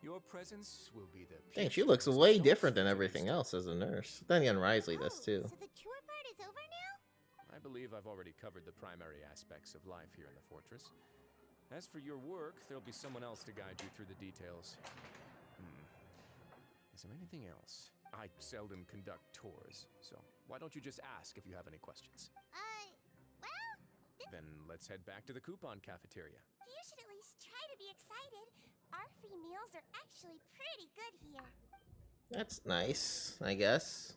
Your presence will be the... Dang, she peach looks nurse's way choice different than for everything today's else as a nurse. Then again, Risley does too. So the tour part is over now? I believe I've already covered the primary aspects of life here in the fortress. As for your work, there'll be someone else to guide you through the details. Is there anything else? I seldom conduct tours, so why don't you just ask if you have any questions? Well, Then let's head back to the coupon cafeteria. you should at least try to be excited. Our free meals are actually pretty good here. That's nice, I guess.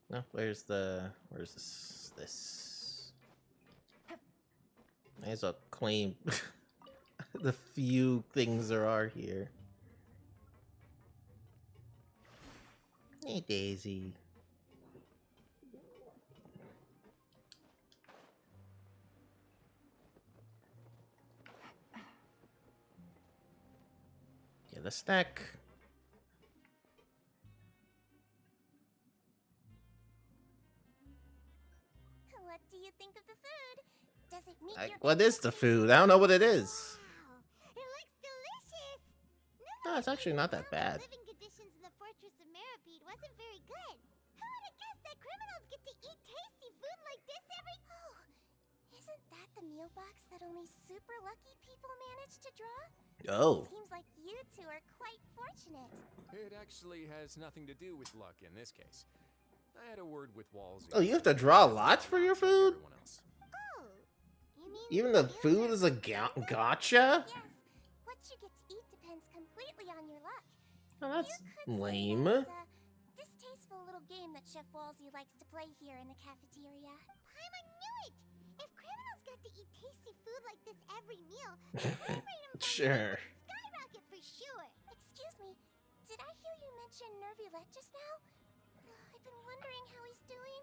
No, where's this? Might as well claim the few things there are here. Hey, Daisy. Get a snack. What do you think of the food? Does it meet your What is the food? I don't know what it is. Wow, it looks delicious. No, it's actually not that bad. Living conditions in the Fortress of Meripede wasn't very good. Who would have guessed that criminals get to eat tasty food like this every... Oh, isn't that the meal box that only super lucky people manage to draw? Oh. Seems like you two are quite fortunate. It actually has nothing to do with luck in this case. I had a word with Walls. Oh, you have to draw lots for your food? Oh, you mean Even the meals food are- is a gotcha? Yes, what you get to eat depends completely on your luck. Oh, that's You could say lame. it's a distasteful little game that Chef Walsey likes to play here in the cafeteria. Paimon knew it! If criminals got to eat tasty food like this every meal, the crime rate in Sure. would skyrocket for sure. Excuse me, did I hear you mention Nervulette just now? I've been wondering how he's doing.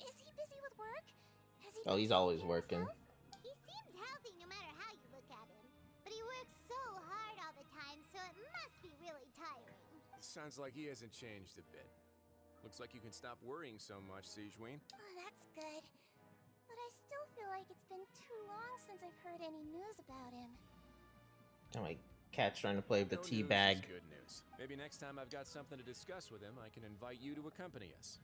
Is he busy with work? Has he Oh, been he's taking always care of working. himself? He seems healthy no matter how you look at him. But he works so hard all the time, so it must be really tiring. Sounds like he hasn't changed a bit. Looks like you can stop worrying so much, Siegeween. Oh, that's good. But I still feel like it's been too long since I've heard any news about him. Oh, my cat's trying to play with the No tea news bag. is good news. Maybe next time I've got something to discuss with him, I can invite you to accompany us.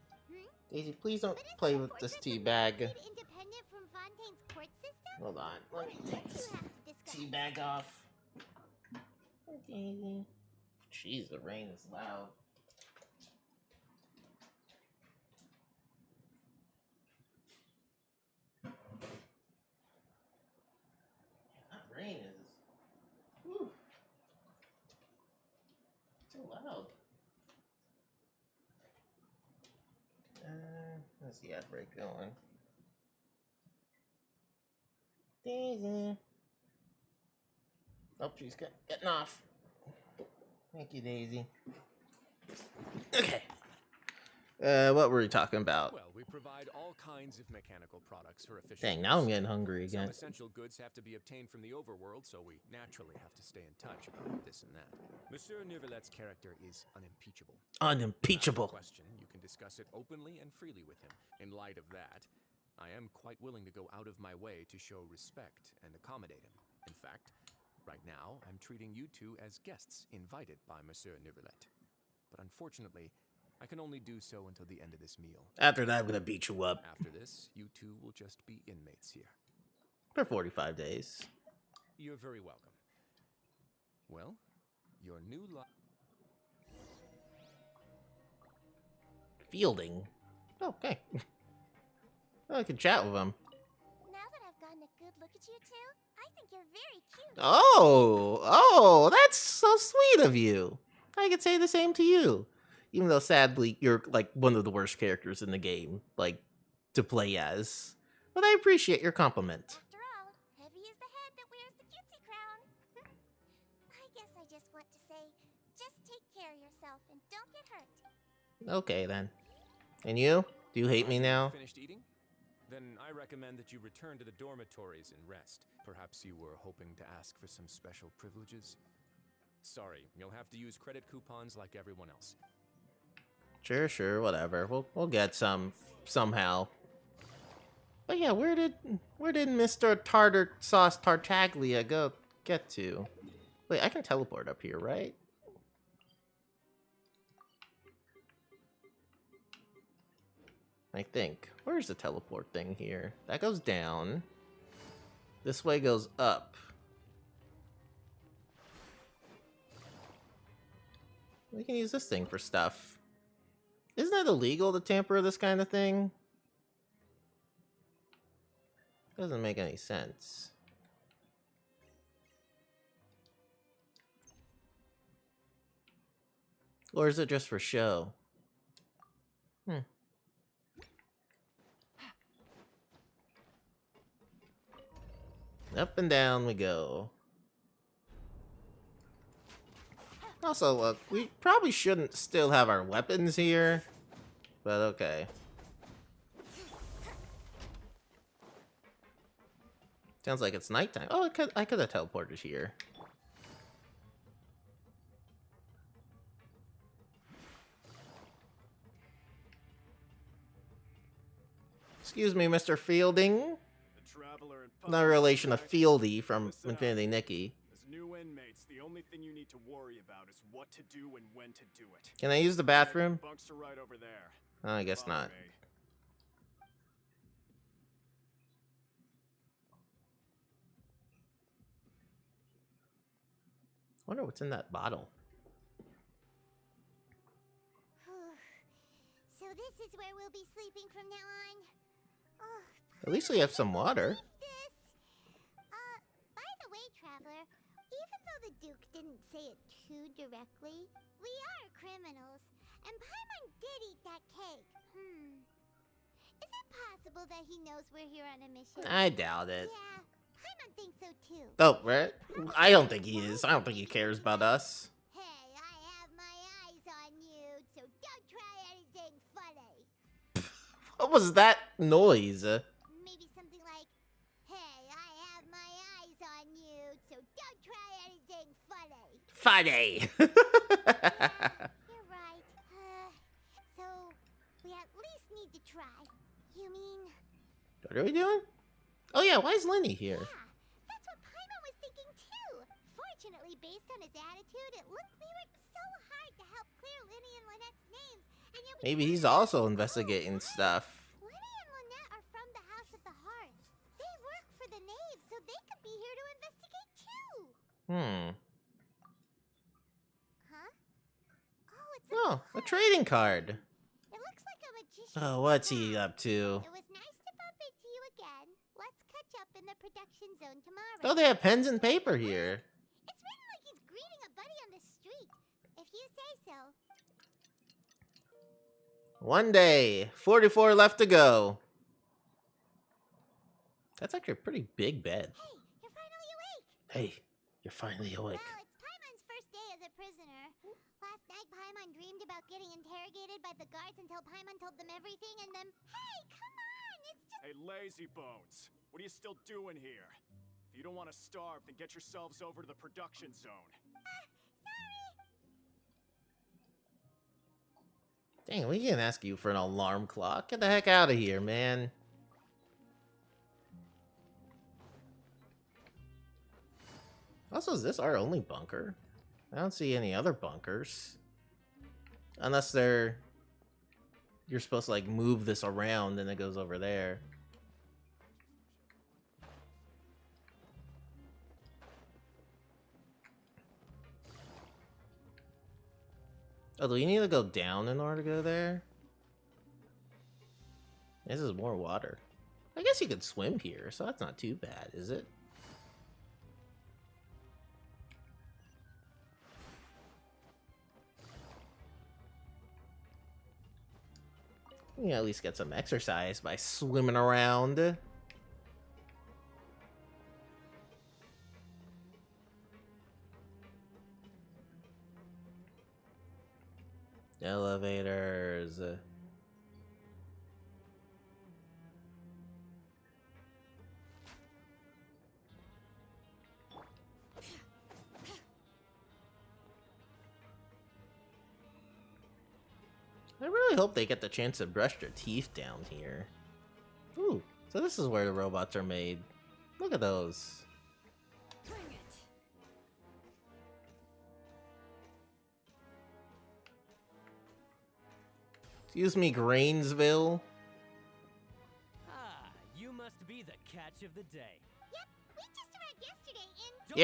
Daisy, please don't But isn't play the with this Fortress tea of bag. Meripede independent from Fontaine's court system? Hold on. Let me What do take you this two have to discuss? tea bag off. Daisy. Jeez, the rain is loud. How's the ad break going? Daisy. Oh, she's getting off. Thank you, Daisy. Okay. What were we talking about? Well, we provide all kinds of mechanical products for efficient Dang, use. now I'm getting hungry again. Some essential goods have to be obtained from the overworld, so we naturally have to stay in touch about this and that. Monsieur Neuvillett's character is unimpeachable. Unimpeachable. Without question, you can discuss it openly and freely with him. In light of that, I am quite willing to go out of my way to show respect and accommodate him. In fact, right now, I'm treating you two as guests invited by Monsieur Neuvillette. But unfortunately, I can only do so until the end of this meal. After that, I'm gonna beat you up. After this, you two will just be inmates here. For 45 days. You're very welcome. Well, your new life... Fielding. Okay. I can chat with him. Now that I've gotten a good look at you two, I think you're very cute. Oh, that's so sweet of you. I could say the same to you. Even though, sadly, you're, like, one of the worst characters in the game, like, to play as. But I appreciate your compliment. After all, heavy is the head that wears the cutesy crown. I guess I just want to say, just take care of yourself and don't get hurt. Okay, then. And you? Do you hate me now? Finished eating? Then I recommend that you return to the dormitories and rest. Perhaps you were hoping to ask for some special privileges? Sorry, you'll have to use credit coupons like everyone else. Sure, whatever. We'll get some somehow. But yeah, where did Mr. Tartar Sauce Tartaglia get to? Wait, I can teleport up here, right? I think. Where's the teleport thing here? That goes down. This way goes up. We can use this thing for stuff. Isn't that illegal to tamper with this kind of thing? Doesn't make any sense. Or is it just for show? Up and down we go. Also, look, we probably shouldn't still have our weapons here, but okay. Sounds like it's nighttime. Oh, I could have teleported here. Excuse me, Mr. Fielding. No relation to Fieldy from Infinity Nikki. As new inmates, the only thing you need to worry about is what to do and when to do it. Can I use the bathroom? Bunks are right over there. Oh, I guess not. Wonder what's in that bottle. So this is where we'll be sleeping from now on. Oh, At least we have some water. By the way, Traveler, even though the Duke didn't say it too directly, we are criminals, and Paimon did eat that cake. Is it possible that he knows we're here on a mission? I doubt it. Yeah, Paimon thinks so too. Oh, right? I don't think he is. I don't think he cares about us. Hey, I have my eyes on you, so don't try anything funny. What was that noise? Maybe something like, hey, I have my eyes on you, so don't try anything funny. Funny! You're right. So, we at least need to try. You mean... What are we doing? Oh yeah, why is Lenny here? Yeah, that's what Paimon was thinking too. Fortunately, based on his attitude, it looked we worked so hard to help clear Lenny and Lynette's names, and yet we Maybe couldn't he's even- also investigating stuff. Lenny and Lynette are from the House of the Hearth. They work for the Knave, so they could be here to investigate too. Huh? Oh, it's Oh, a trading card. It looks like a magician. Oh, what's he up to? It was nice to bump into you again. Let's catch up in the production zone tomorrow. Oh, they have pens and paper here. It's written like he's greeting a buddy on the street. If you say so. 1 day. 44 left to go. That's actually a pretty big bed. Hey, you're finally awake! Hey, you're finally awake. Well, it's Paimon's first day as a prisoner. Last night, Paimon dreamed about getting interrogated by the guards until Paimon told them everything, and then... Hey, come on! It's just... Hey, lazy bones. What are you still doing here? If you don't want to starve, then get yourselves over to the production zone. Dang, we can't ask you for an alarm clock. Get the heck out of here, man. Also, is this our only bunker? I don't see any other bunkers. Unless they're... You're supposed to, like, move this around and it goes over there. Oh, do we need to go down in order to go there? This is more water. I guess you could swim here, so that's not too bad, is it? You can at least get some exercise by swimming around. Elevators. I really hope they get the chance to brush their teeth down here. Ooh, so this is where the robots are made. Look at those. Bring it. Excuse me, Grainsville. Ah, you must be the catch of the day. Yep, we just arrived yesterday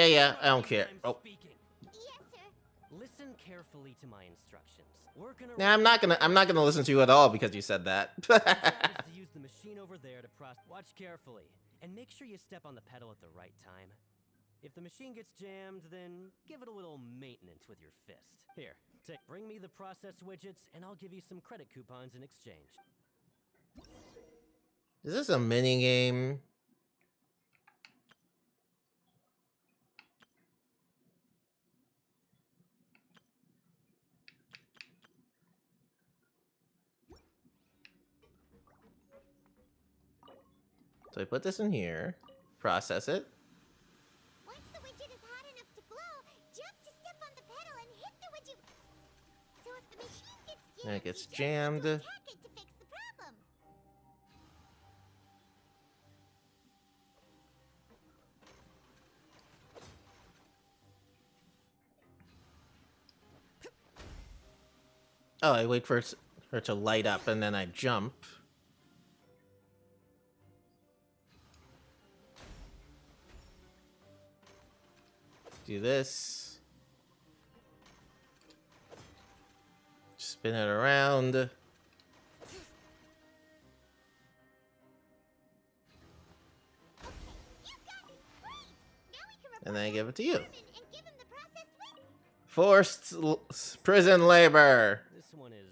in... Yeah, I don't care. Oh. Speaking. Yes, sir. Listen carefully to my instructions. Working Nah, I'm not gonna listen to you at all because you said that. to use the machine over there to process. Watch carefully and make sure you step on the pedal at the right time. If the machine gets jammed, then give it a little maintenance with your fist. Here, bring me the process widgets, and I'll give you some credit coupons in exchange. Is this a mini game? So I put this in here, process it. Once the widget is hot enough to glow, jump to step on the pedal and hit the widget. So if the machine gets jammed, And it gets you jump jammed. to attack it to fix the problem. Oh, I wait for her to light up and then I jump. Do this. Spin it around. And then I give it to you. Forced prison labor. This one is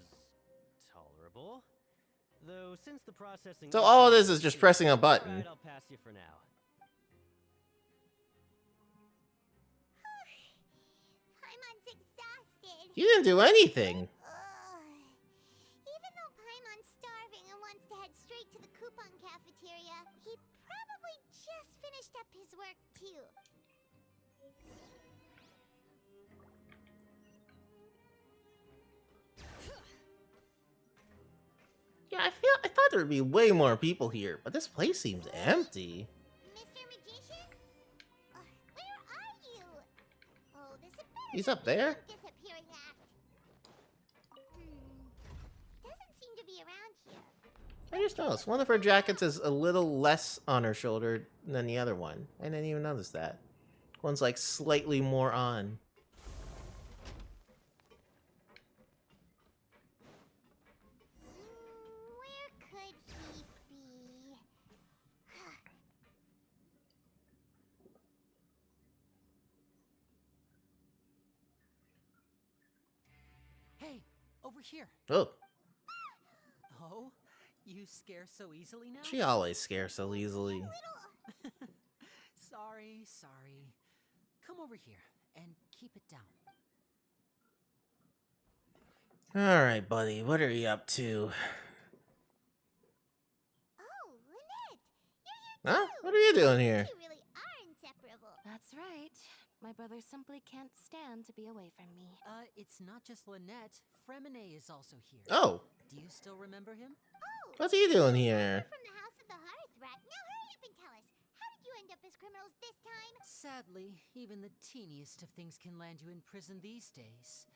tolerable. Though since the processing So all it is just pressing a button. Alright, I'll pass you for now. Paimon's exhausted. You didn't do anything. Even though Paimon's starving and wants to head straight to the coupon cafeteria, he probably just finished up his work too. Yeah, I thought there would be way more people here, but this place seems empty. Mr. Magician? Where are you? Oh, this is better He's than up there? the disappearing act. Doesn't seem to be around here. I just noticed one of her jackets is a little less on her shoulder than the other one. I didn't even notice that. One's like slightly more on. Where could he be? Hey, over here. Oh, Oh, you scare so easily now? She always scares so easily. Sorry. Come over here and keep it down. Alright, buddy, what are you up to? Oh, Lynette! You're here Huh? too! What are you doing here? You really are inseparable. That's right. My brother simply can't stand to be away from me. It's not just Lynette. Fremine is also here. Oh, Do you still remember him? Oh! what's he doing here? From the House of the Hearth, Rat. Now hurry up and tell us. How did you end up as criminals this time? Sadly, even the teeniest of things can land you in prison these days.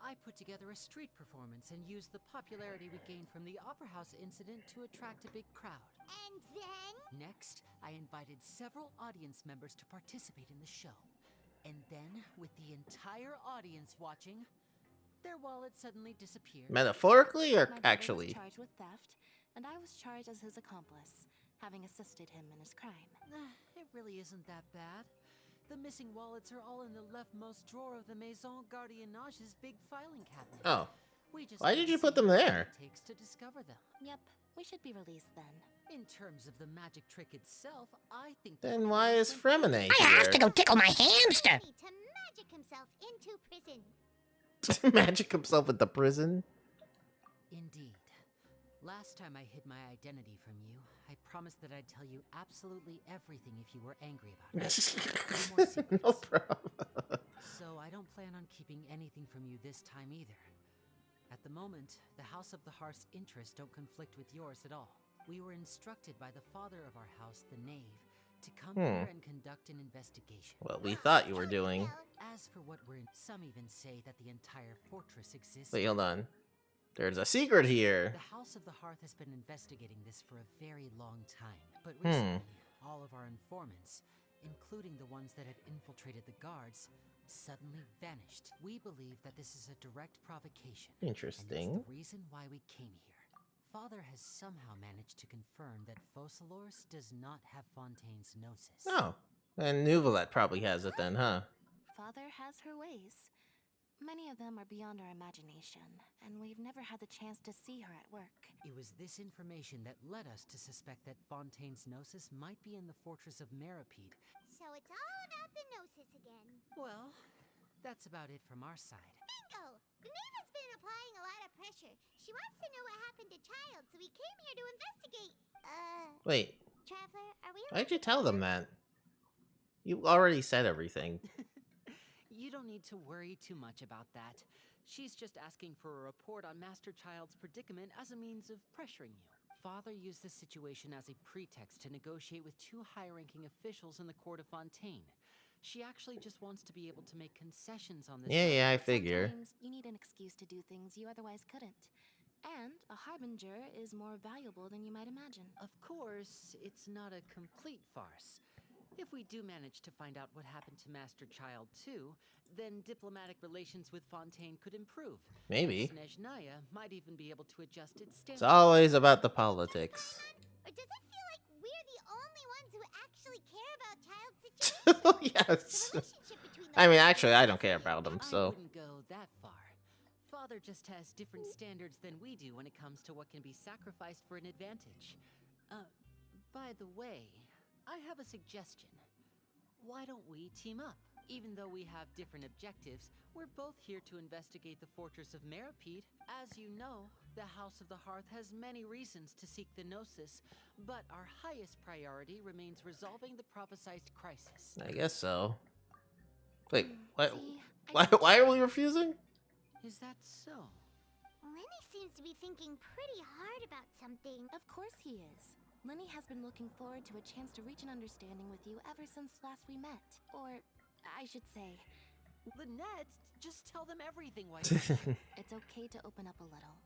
I put together a street performance and used the popularity we gained from the Opera House incident to attract a big crowd. And then? Next, I invited several audience members to participate in the show. And then, with the entire audience watching, their wallet suddenly disappeared. Metaphorically or My brother actually? was charged with theft, and I was charged as his accomplice, having assisted him in his crime. It really isn't that bad. The missing wallets are all in the leftmost drawer of the Maison Gardiennage's big filing cabinet. Oh. We just Why gotta did you see put them how long there? It takes to discover them. Yep, we should be released then. In terms of the magic trick itself, I think. Then why is Fremine I here? have to go tickle my hamster! Need to magic himself into prison. Magic himself into prison? Indeed. Last time I hid my identity from you, I promised that I'd tell you absolutely everything if you were angry about it. No more secrets. No problem. So I don't plan on keeping anything from you this time either. At the moment, the House of the Hearth's interests don't conflict with yours at all. We were instructed by the father of our house, the Knave, to come here and conduct an investigation. What we thought you were doing. As for what we're in, some even say that the entire fortress exists. Wait, hold on. There's a secret here. The House of the Hearth has been investigating this for a very long time. But recently, all of our informants, including the ones that had infiltrated the guards, suddenly vanished. We believe that this is a direct provocation. Interesting. And it's the reason why we came here. Father has somehow managed to confirm that Focalors does not have Fontaine's gnosis. Oh. And Nouvelette probably has it then, huh? Father has her ways. Many of them are beyond our imagination, and we've never had the chance to see her at work. It was this information that led us to suspect that Fontaine's gnosis might be in the fortress of Meripede. So it's all about the gnosis again. Well, that's about it from our side. Bingo! The Knave has been applying a lot of pressure. She wants to know what happened to Child, so we came here to investigate. Wait, Traveler, are we why'd you tell them that? You already said everything. You don't need to worry too much about that. She's just asking for a report on Master Child's predicament as a means of pressuring you. Father used this situation as a pretext to negotiate with two high-ranking officials in the court of Fontaine. She actually just wants to be able to make concessions on this. Yeah, I figure. Sometimes you need an excuse to do things you otherwise couldn't. And a harbinger is more valuable than you might imagine. Of course, it's not a complete farce. If we do manage to find out what happened to Master Child too, then diplomatic relations with Fontaine could improve. Maybe. Snezhnaya might even be able to adjust its It's standards. always about the politics. Or does it feel like we're the only ones who actually care about Child's situation? Yes. The relationship between I mean, the actually, I don't care about them, I so. wouldn't go that far. Father just has different standards than we do when it comes to what can be sacrificed for an advantage. By the way, I have a suggestion. Why don't we team up? Even though we have different objectives, we're both here to investigate the fortress of Meripede. As you know, the House of the Hearth has many reasons to seek the Gnosis, but our highest priority remains resolving the prophesized crisis. I guess so. Wait, what? See, Why are we refusing? Is that so? Lenny seems to be thinking pretty hard about something. Of course he is. Lenny has been looking forward to a chance to reach an understanding with you ever since last we met. Or, I should say, Lynette, just tell them everything, why it's okay to open up a little.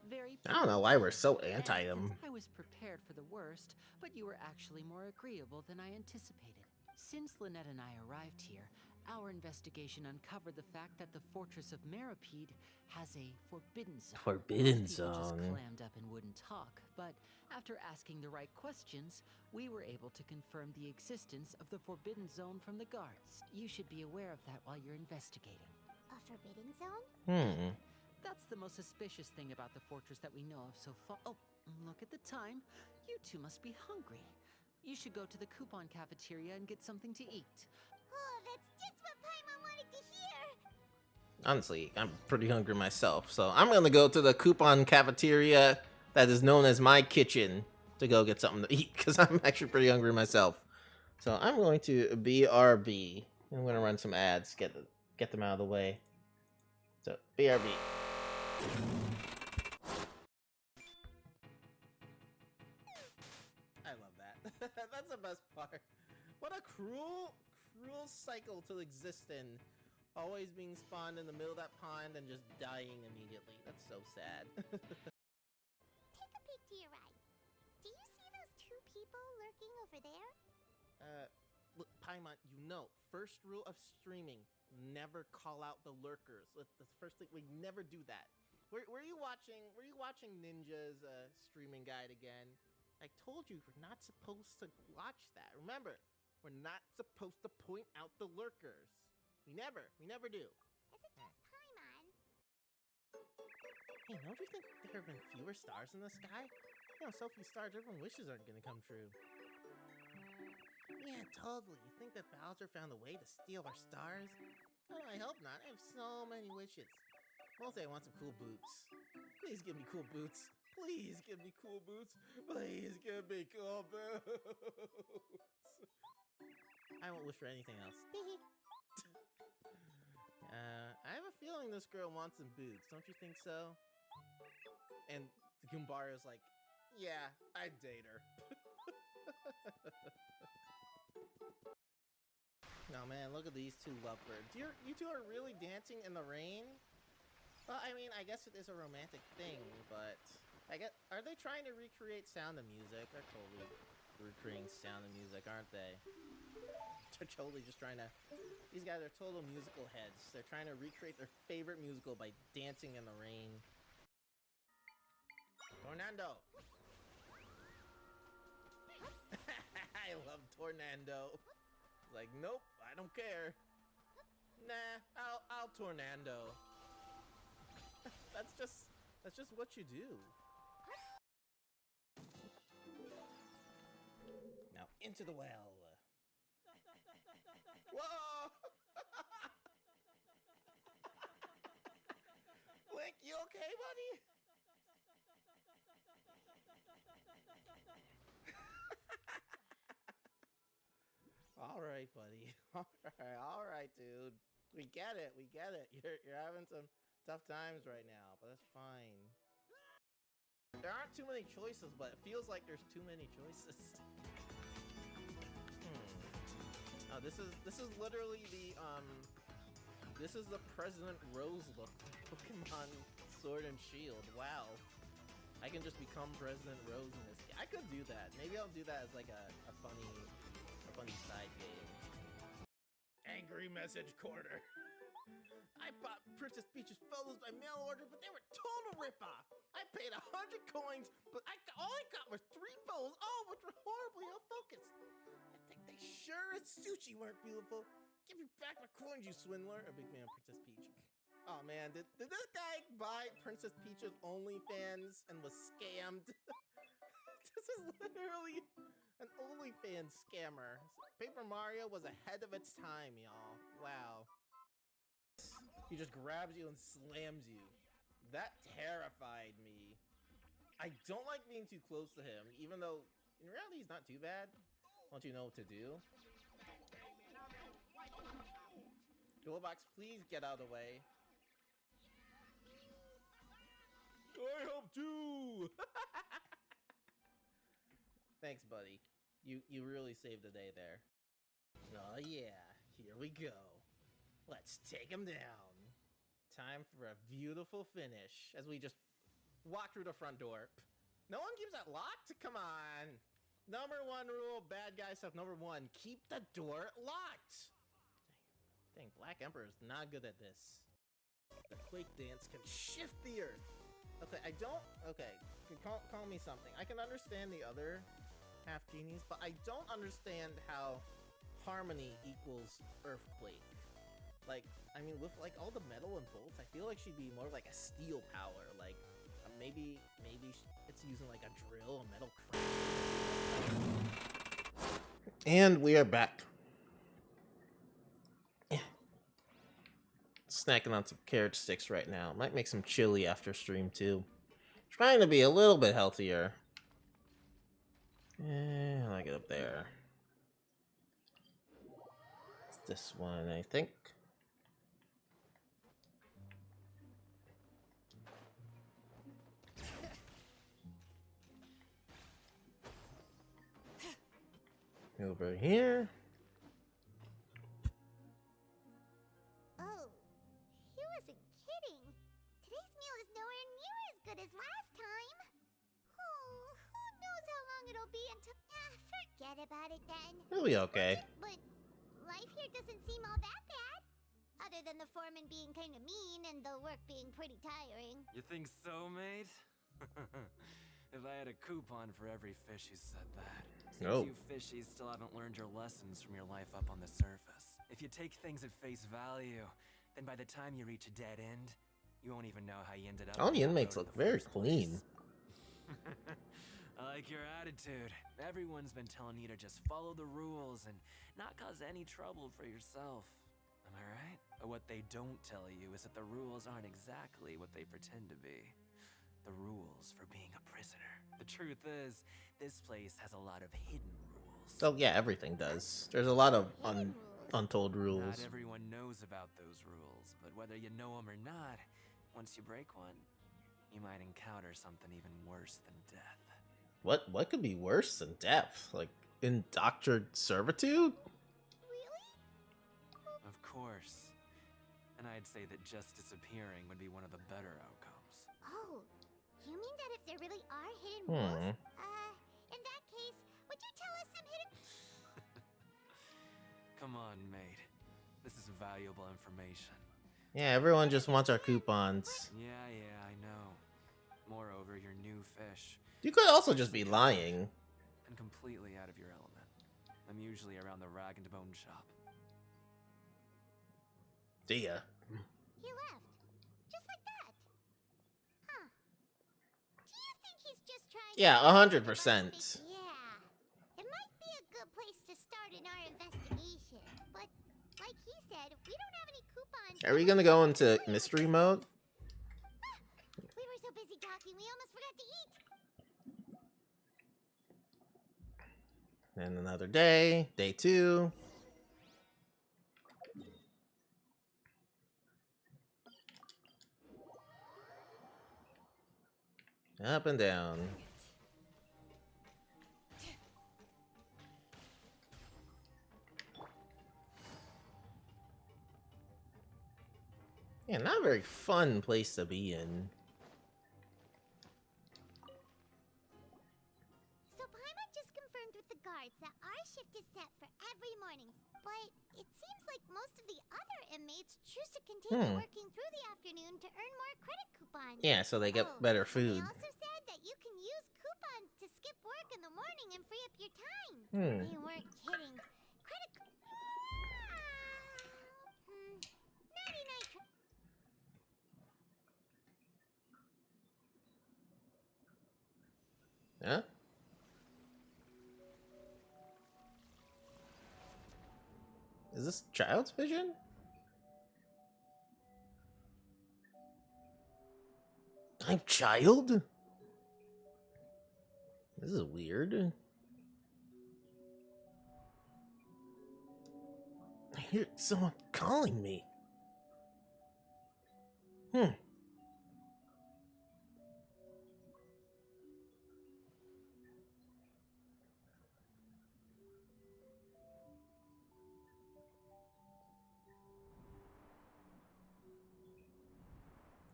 Very I don't know why we're so anti him. I was prepared for the worst, but you were actually more agreeable than I anticipated. Since Lynette and I arrived here, our investigation uncovered the fact that the fortress of Meripede has a forbidden zone. Forbidden Most people just zone. clammed up and wouldn't talk, but after asking the right questions, we were able to confirm the existence of the forbidden zone from the guards. You should be aware of that while you're investigating. A forbidden zone? That's the most suspicious thing about the fortress that we know of so far. Oh, look at the time. You two must be hungry. You should go to the coupon cafeteria and get something to eat. Oh, that's just what Paimon wanted to hear. Honestly, I'm pretty hungry myself, so I'm gonna go to the coupon cafeteria that is known as my kitchen to go get something to eat, because I'm actually pretty hungry myself. So I'm going to BRB. I'm gonna run some ads, get them out of the way. So BRB. I love that. That's the best part. What a cruel cycle to exist in. Always being spawned in the middle of that pond and just dying immediately. That's so sad. Take a peek to your right. Do you see those two people lurking over there? Look, Paimon, you know, first rule of streaming, never call out the lurkers. That's the first thing, we never do that. Were you watching Ninja's streaming guide again? I told you we're not supposed to watch that. Remember, we're not supposed to point out the lurkers. We never do. Is it just Paimon? Hey, don't you think there have been fewer stars in the sky? You know, so few stars, everyone wishes aren't gonna come true. Yeah, totally. You think that Bowser found a way to steal our stars? Oh, I hope not. I have so many wishes. Mostly I want some cool boots. Please give me cool boots. Please give me cool boots. Please give me cool boots. I won't wish for anything else. I have a feeling this girl wants some boots. Don't you think so? And Goombara's like, yeah, I'd date her. No, man, look at these two lovebirds. You two are really dancing in the rain? Well, I mean, I guess it is a romantic thing, but are they trying to recreate Sound of Music? They're totally recreating Sound of Music, aren't they? They're totally just trying to... These guys are total musical heads. They're trying to recreate their favorite musical by dancing in the rain. Tornado! I love Tornado. Like, nope, I don't care. Nah, I'll Tornado. That's just what you do. Now into the well. Whoa! Link, you okay, buddy? All right, buddy. All right, dude. We get it. You're having some tough times right now, but that's fine. There aren't too many choices, but it feels like there's too many choices. Oh, this is literally the this is the President Rose look Pokemon Sword and Shield. Wow. I can just become President Rose in this game. I could do that. Maybe I'll do that as like a funny side game. Angry message corner. I bought Princess Peach's photos by mail order, but they were total ripoff. I paid 100 coins, but all I got was 3 photos, all which were horribly out-focused. I think they sure as sushi weren't beautiful. Give me back my coins, you swindler. A big fan of Princess Peach. Oh man, did this guy buy Princess Peach's OnlyFans and was scammed? This is literally an OnlyFans scammer. Paper Mario was ahead of its time, y'all. Wow. He just grabs you and slams you. That terrified me. I don't like being too close to him, even though in reality he's not too bad. Once you know what to do. Toolbox, please get out of the way. I help too! Thanks, buddy. You really saved the day there. Oh yeah, here we go. Let's take him down. Time for a beautiful finish as we just walk through the front door. No one keeps that locked? Come on. Number 1 rule, bad guy stuff. Number 1, keep the door locked. Dang, Black Emperor is not good at this. The Quake Dance can shift the earth. Okay, call me something. I can understand the other half genies, but I don't understand how harmony equals earthquake. Like, I mean, with like all the metal and bolts, I feel like she'd be more like a steel power. Like, maybe it's using like a drill, a metal crank. And we are back. Snacking on some carrot sticks right now. Might make some chili after stream too. Trying to be a little bit healthier. And I get up there. It's this one, I think. Over here. Oh, he wasn't kidding. Today's meal is nowhere near as good as last time. Oh, who knows how long it'll be until... forget about it then. We'll be okay. But life here doesn't seem all that bad. Other than the foreman being kind of mean and the work being pretty tiring. You think so, mate? If I had a coupon for every fish who said that. Seems Oh. you fishies still haven't learned your lessons from your life up on the surface. If you take things at face value, then by the time you reach a dead end, you won't even know how you ended up. All the inmates look very clean. I like your attitude. Everyone's been telling you to just follow the rules and not cause any trouble for yourself. Am I right? But what they don't tell you is that the rules aren't exactly what they pretend to be. The rules for being a prisoner. The truth is, this place has a lot of hidden rules. Oh yeah, everything does. There's a lot of untold rules. Not everyone knows about those rules, but whether you know them or not, once you break one, you might encounter something even worse than death. What could be worse than death? Like indoctored servitude? Of course. And I'd say that just disappearing would be one of the better outcomes. Oh, you mean that if there really are hidden rules? In that case, would you tell us some hidden... Come on, mate. This is valuable information. Yeah, everyone just wants our coupons. Yeah, I know. Moreover, your new fish. You could also just be lying. And completely out of your element. I'm usually around the rag and bone shop. See ya. He left. Just like that. Huh. Do you think he's just trying Yeah, to... 100%. Yeah. It might be a good place to start in our investigation. But, like he said, we don't have any coupons... Are we gonna go into mystery mode? We were so busy talking, we almost forgot to eat. And another day. Day 2. Up and down. Yeah, not a very fun place to be in. So Paimon just confirmed with the guards that our shift is set for every morning. But it seems like most of the other inmates choose to continue working through the afternoon to earn more credit coupons. Yeah, so they get better food. They also said that you can use coupons to skip work in the morning and free up your time. They weren't kidding. Credit... Naughty night... Huh? Is this child's vision? I'm child? This is weird. I hear someone calling me.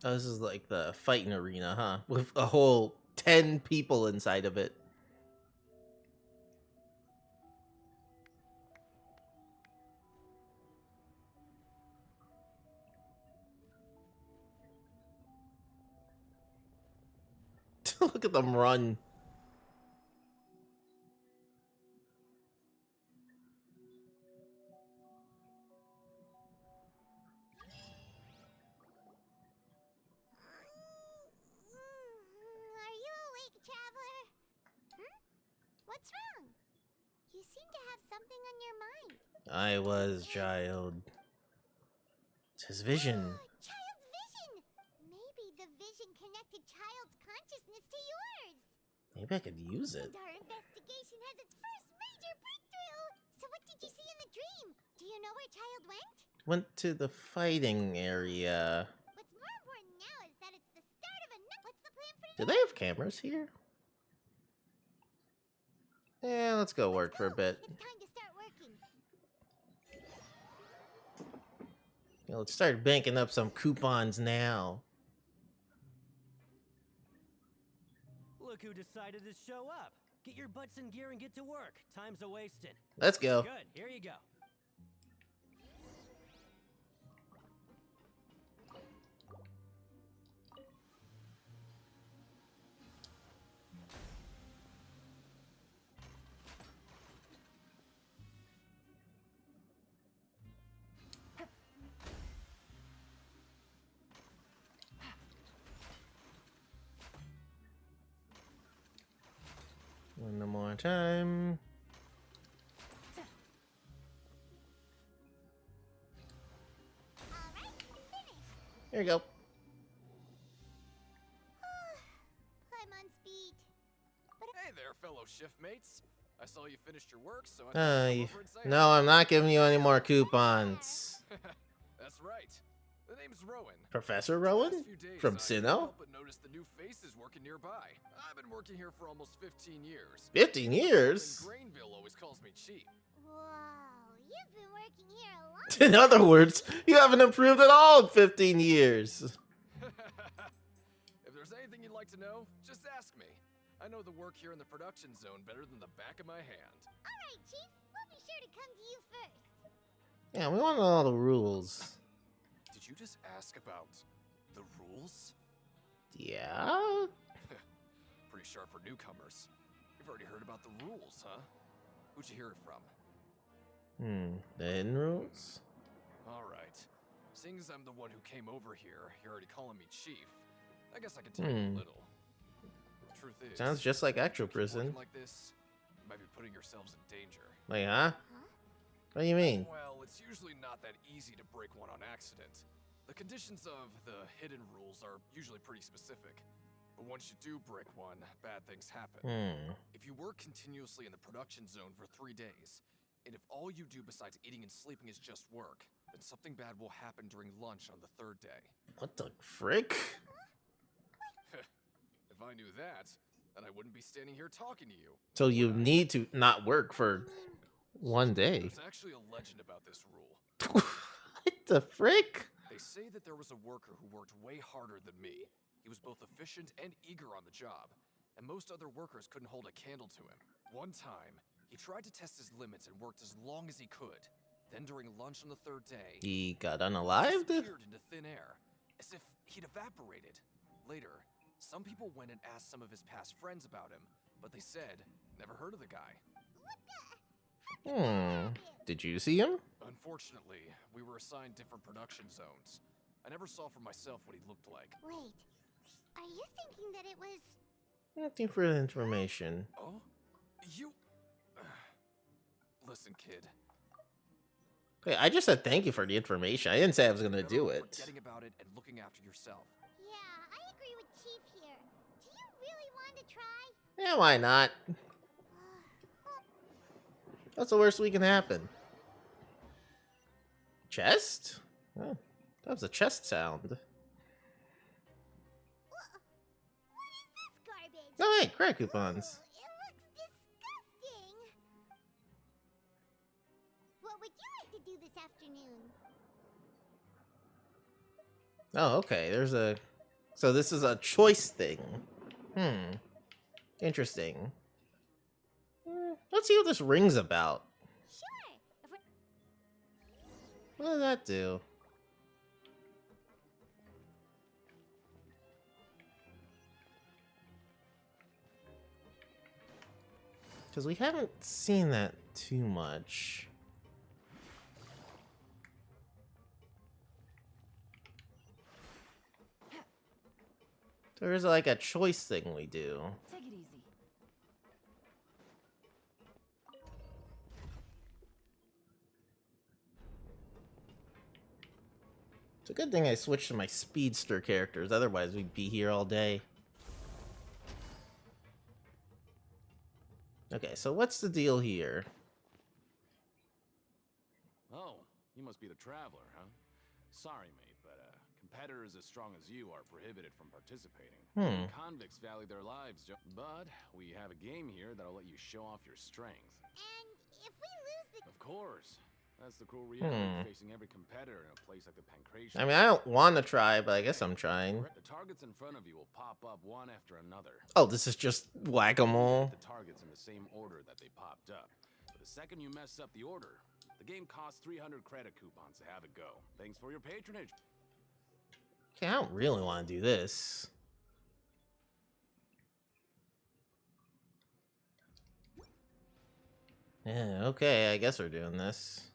Oh, this is like the fighting arena, huh? With a whole 10 people inside of it. Look at them run. What's wrong? You seem to have something on your mind. I was child. It's his vision. Child's vision! Maybe the vision connected Child's consciousness to yours. Maybe I could use it. And our investigation has its first major breakthrough! So what did you see in the dream? Do you know where Child went? Went to the fighting area. What's more important now is that it's the start of a... What's the plan for Do they have cameras here? Yeah, let's go work for a bit. It's time to start working. Yeah, let's start banking up some coupons now. Look who decided to show up. Get your butts in gear and get to work. Time's a-wasting. Let's go. Good, here you go. One more time. There you go. I'm on speed. Hey there, fellow shiftmates. I saw you finished your work, so I thought I'd come over and say No, I'm not giving you any more coupons. That's right. The name's Rowan. Professor These Rowan? past few days, From I couldn't Sinnoh? help but notice the new faces working nearby. I've been working here for almost 15 years. 15 years? Grainville always calls me Chief. Whoa, you've been working here a long In other words, you haven't improved at all in 15 years. If there's anything you'd like to know, just ask me. I know the work here in the production zone better than the back of my hand. Alright, Chief. We'll be sure to come to you first. Yeah, we want all the rules. Did you just ask about the rules? Yeah? Pretty sharp for newcomers. You've already heard about the rules, huh? Who'd you hear it from? The hidden rules? Alright. Seeing as I'm the one who came over here, you're already calling me Chief. I guess I can tell you a little. Truth is, Sounds just like actual keep prison. working like this, you might be putting yourselves in danger. Like, huh? What do you mean? Well, it's usually not that easy to break one on accident. The conditions of the hidden rules are usually pretty specific. But once you do break one, bad things happen. If you work continuously in the production zone for 3 days, and if all you do besides eating and sleeping is just work, then something bad will happen during lunch on the 3rd day. What the frick? If I knew that, then I wouldn't be standing here talking to you. So you need to not work for 1 day. There's actually a legend about this rule. What the frick? They say that there was a worker who worked way harder than me. He was both efficient and eager on the job, and most other workers couldn't hold a candle to him. One time, he tried to test his limits and worked as long as he could. Then during lunch on the 3rd day, He got unalived? disappeared into thin air, as if he'd evaporated. Later, some people went and asked some of his past friends about him, but they said, never heard of the guy. Did you see him? Unfortunately, we were assigned different production zones. I never saw for myself what he looked like. Wait, are you thinking that it was... Looking for information. Oh? You... Listen, kid. Hey, I just said thank you for the information. I didn't say I was gonna do it. Forgetting about it and looking after yourself. Yeah, I agree with Chief here. Do you really want to try? Yeah, why not? What's the worst we can happen? Chest? Oh, that was a chest sound. What is this garbage? Oh, hey, crack coupons. It looks disgusting. What would you like to do this afternoon? Oh, okay. There's a... So this is a choice thing. Interesting. Let's see what this ring's about. Sure. If we're... What does that do? Because we haven't seen that too much. There is like a choice thing we do. Take it easy. a good thing I switched to my speedster characters, otherwise we'd be here all day. Okay, so what's the deal here? Oh, you must be the traveler, huh? Sorry, mate, but competitors as strong as you are prohibited from participating. Convicts value their lives, but we have a game here that'll let you show off your strength. And if we lose the... Of course. That's the cruel reality facing every competitor in a place like the Pancration. I mean, I don't want to try, but I guess I'm trying. The targets in front of you will pop up one after another. Oh, this is just whack-a-mole. The targets in the same order that they popped up. But the second you mess up the order, the game costs 300 credit coupons to have it go. Thanks for your patronage. Okay, I don't really want to do this. Yeah, okay, I guess we're doing this.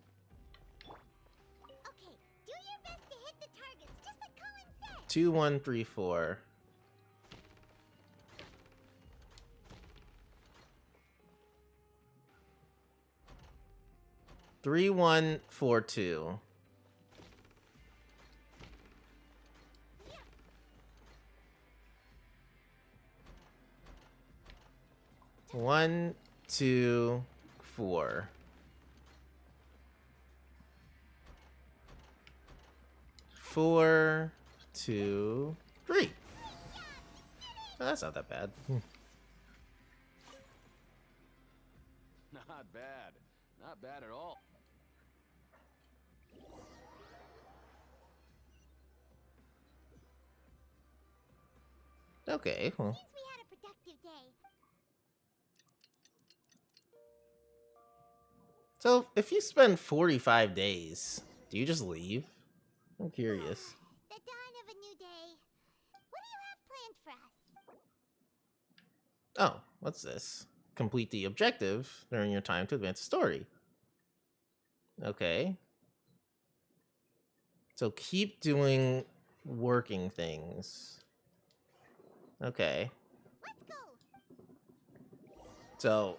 Okay, do your best to hit the targets, just like Colin said. 2, 1, 3, 4. Three, 1, 4, 2. One, 2, 4. 4, 2, 3. Oh, that's not that bad. Not bad. Not bad at all. Okay, well. Seems we had a productive day. So, if you spend 45 days, do you just leave? I'm curious. The dawn of a new day. What do you have planned for us? Oh, what's this? Complete the objective during your time to advance the story. Okay. So keep doing working things. Okay. Let's go. So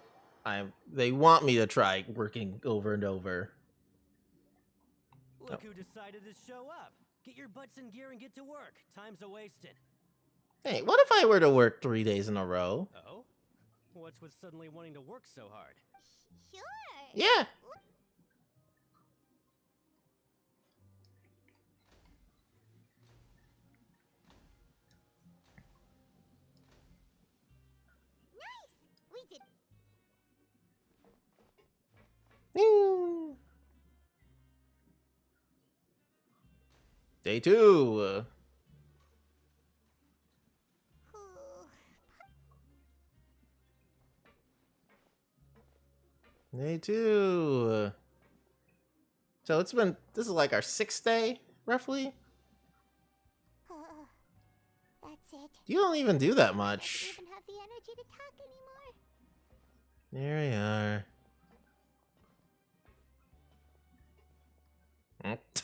they want me to try working over and over. Look who decided to show up. Get your butts in gear and get to work. Time's a-wasted. Hey, what if I were to work 3 days in a row? Oh? What's with suddenly wanting to work so hard? Sure. Yeah. Nice. We did. Day 2. Day 2. So this is like our 6th day, roughly? That's it. You don't even do that I much. don't even have the energy to talk anymore. There we are.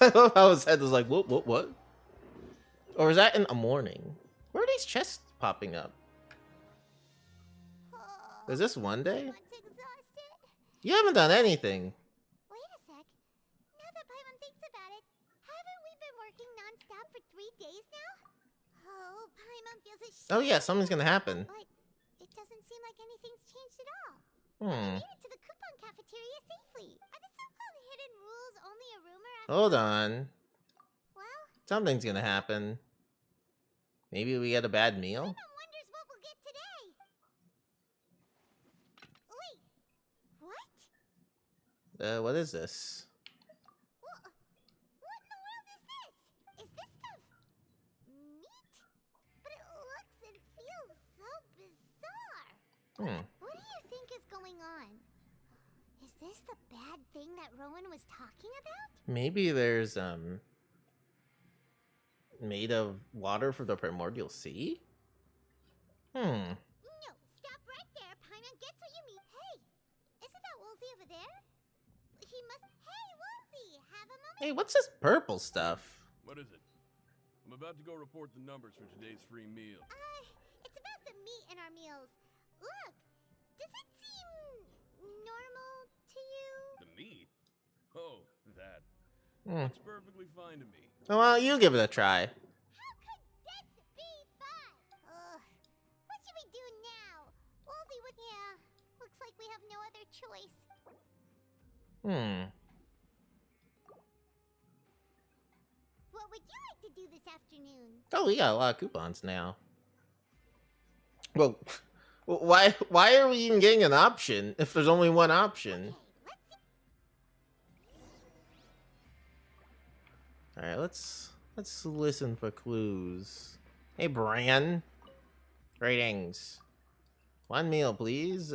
I love how his head was like, what? Or is that in the morning? Where are these chests popping up? Is this one day? You haven't done anything. Wait a sec. Now that Paimon thinks about it, haven't we been working non-stop for 3 days now? Oh, Paimon feels ashamed. Oh yeah, something's gonna happen. But it doesn't seem like anything's changed at all. Hmm. We made it to the coupon cafeteria safely. Are the so-called hidden rules only a rumor? Hold on. Well, Something's gonna happen. Maybe we get a bad meal? Paimon wonders what we'll get today. Wait, what? What is this? What in the world is this? Is this stuff meat? But it looks and feels so bizarre. What do you think is going on? Is this the bad thing that Rowan was talking about? Maybe there's made of water for the primordial sea? No, stop right there. Paimon gets what you mean. Hey, isn't that Woolsey over there? He must... Hey, Woolsey, have a moment? Hey, what's this purple stuff? What is it? I'm about to go report the numbers for today's free meal. It's about the meat in our meals. Look, does it seem normal to you? The meat? Oh, that. It's perfectly fine to me. Well, you give it a try. How could this be fun? What should we do now? Wolsey would... Yeah, looks like we have no other choice. What would you like to do this afternoon? Oh, we got a lot of coupons now. Well, why are we even getting an option if there's only one option? All right, let's listen for clues. Hey, Bran. Greetings. One meal, please.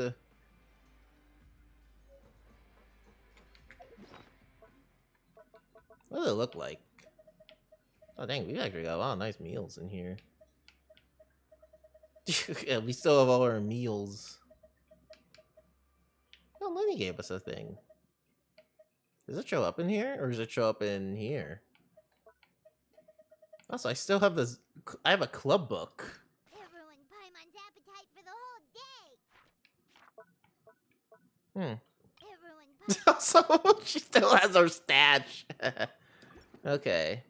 What does it look like? Oh, dang, we actually got a lot of nice meals in here. Yeah, we still have all our meals. Oh, Lenny gave us a thing. Does it show up in here, or does it show up in here? Also, I still have this. I have a club book. It ruined Paimon's appetite for the whole day. It ruined Paimon's... Also, she still has our stash. Okay.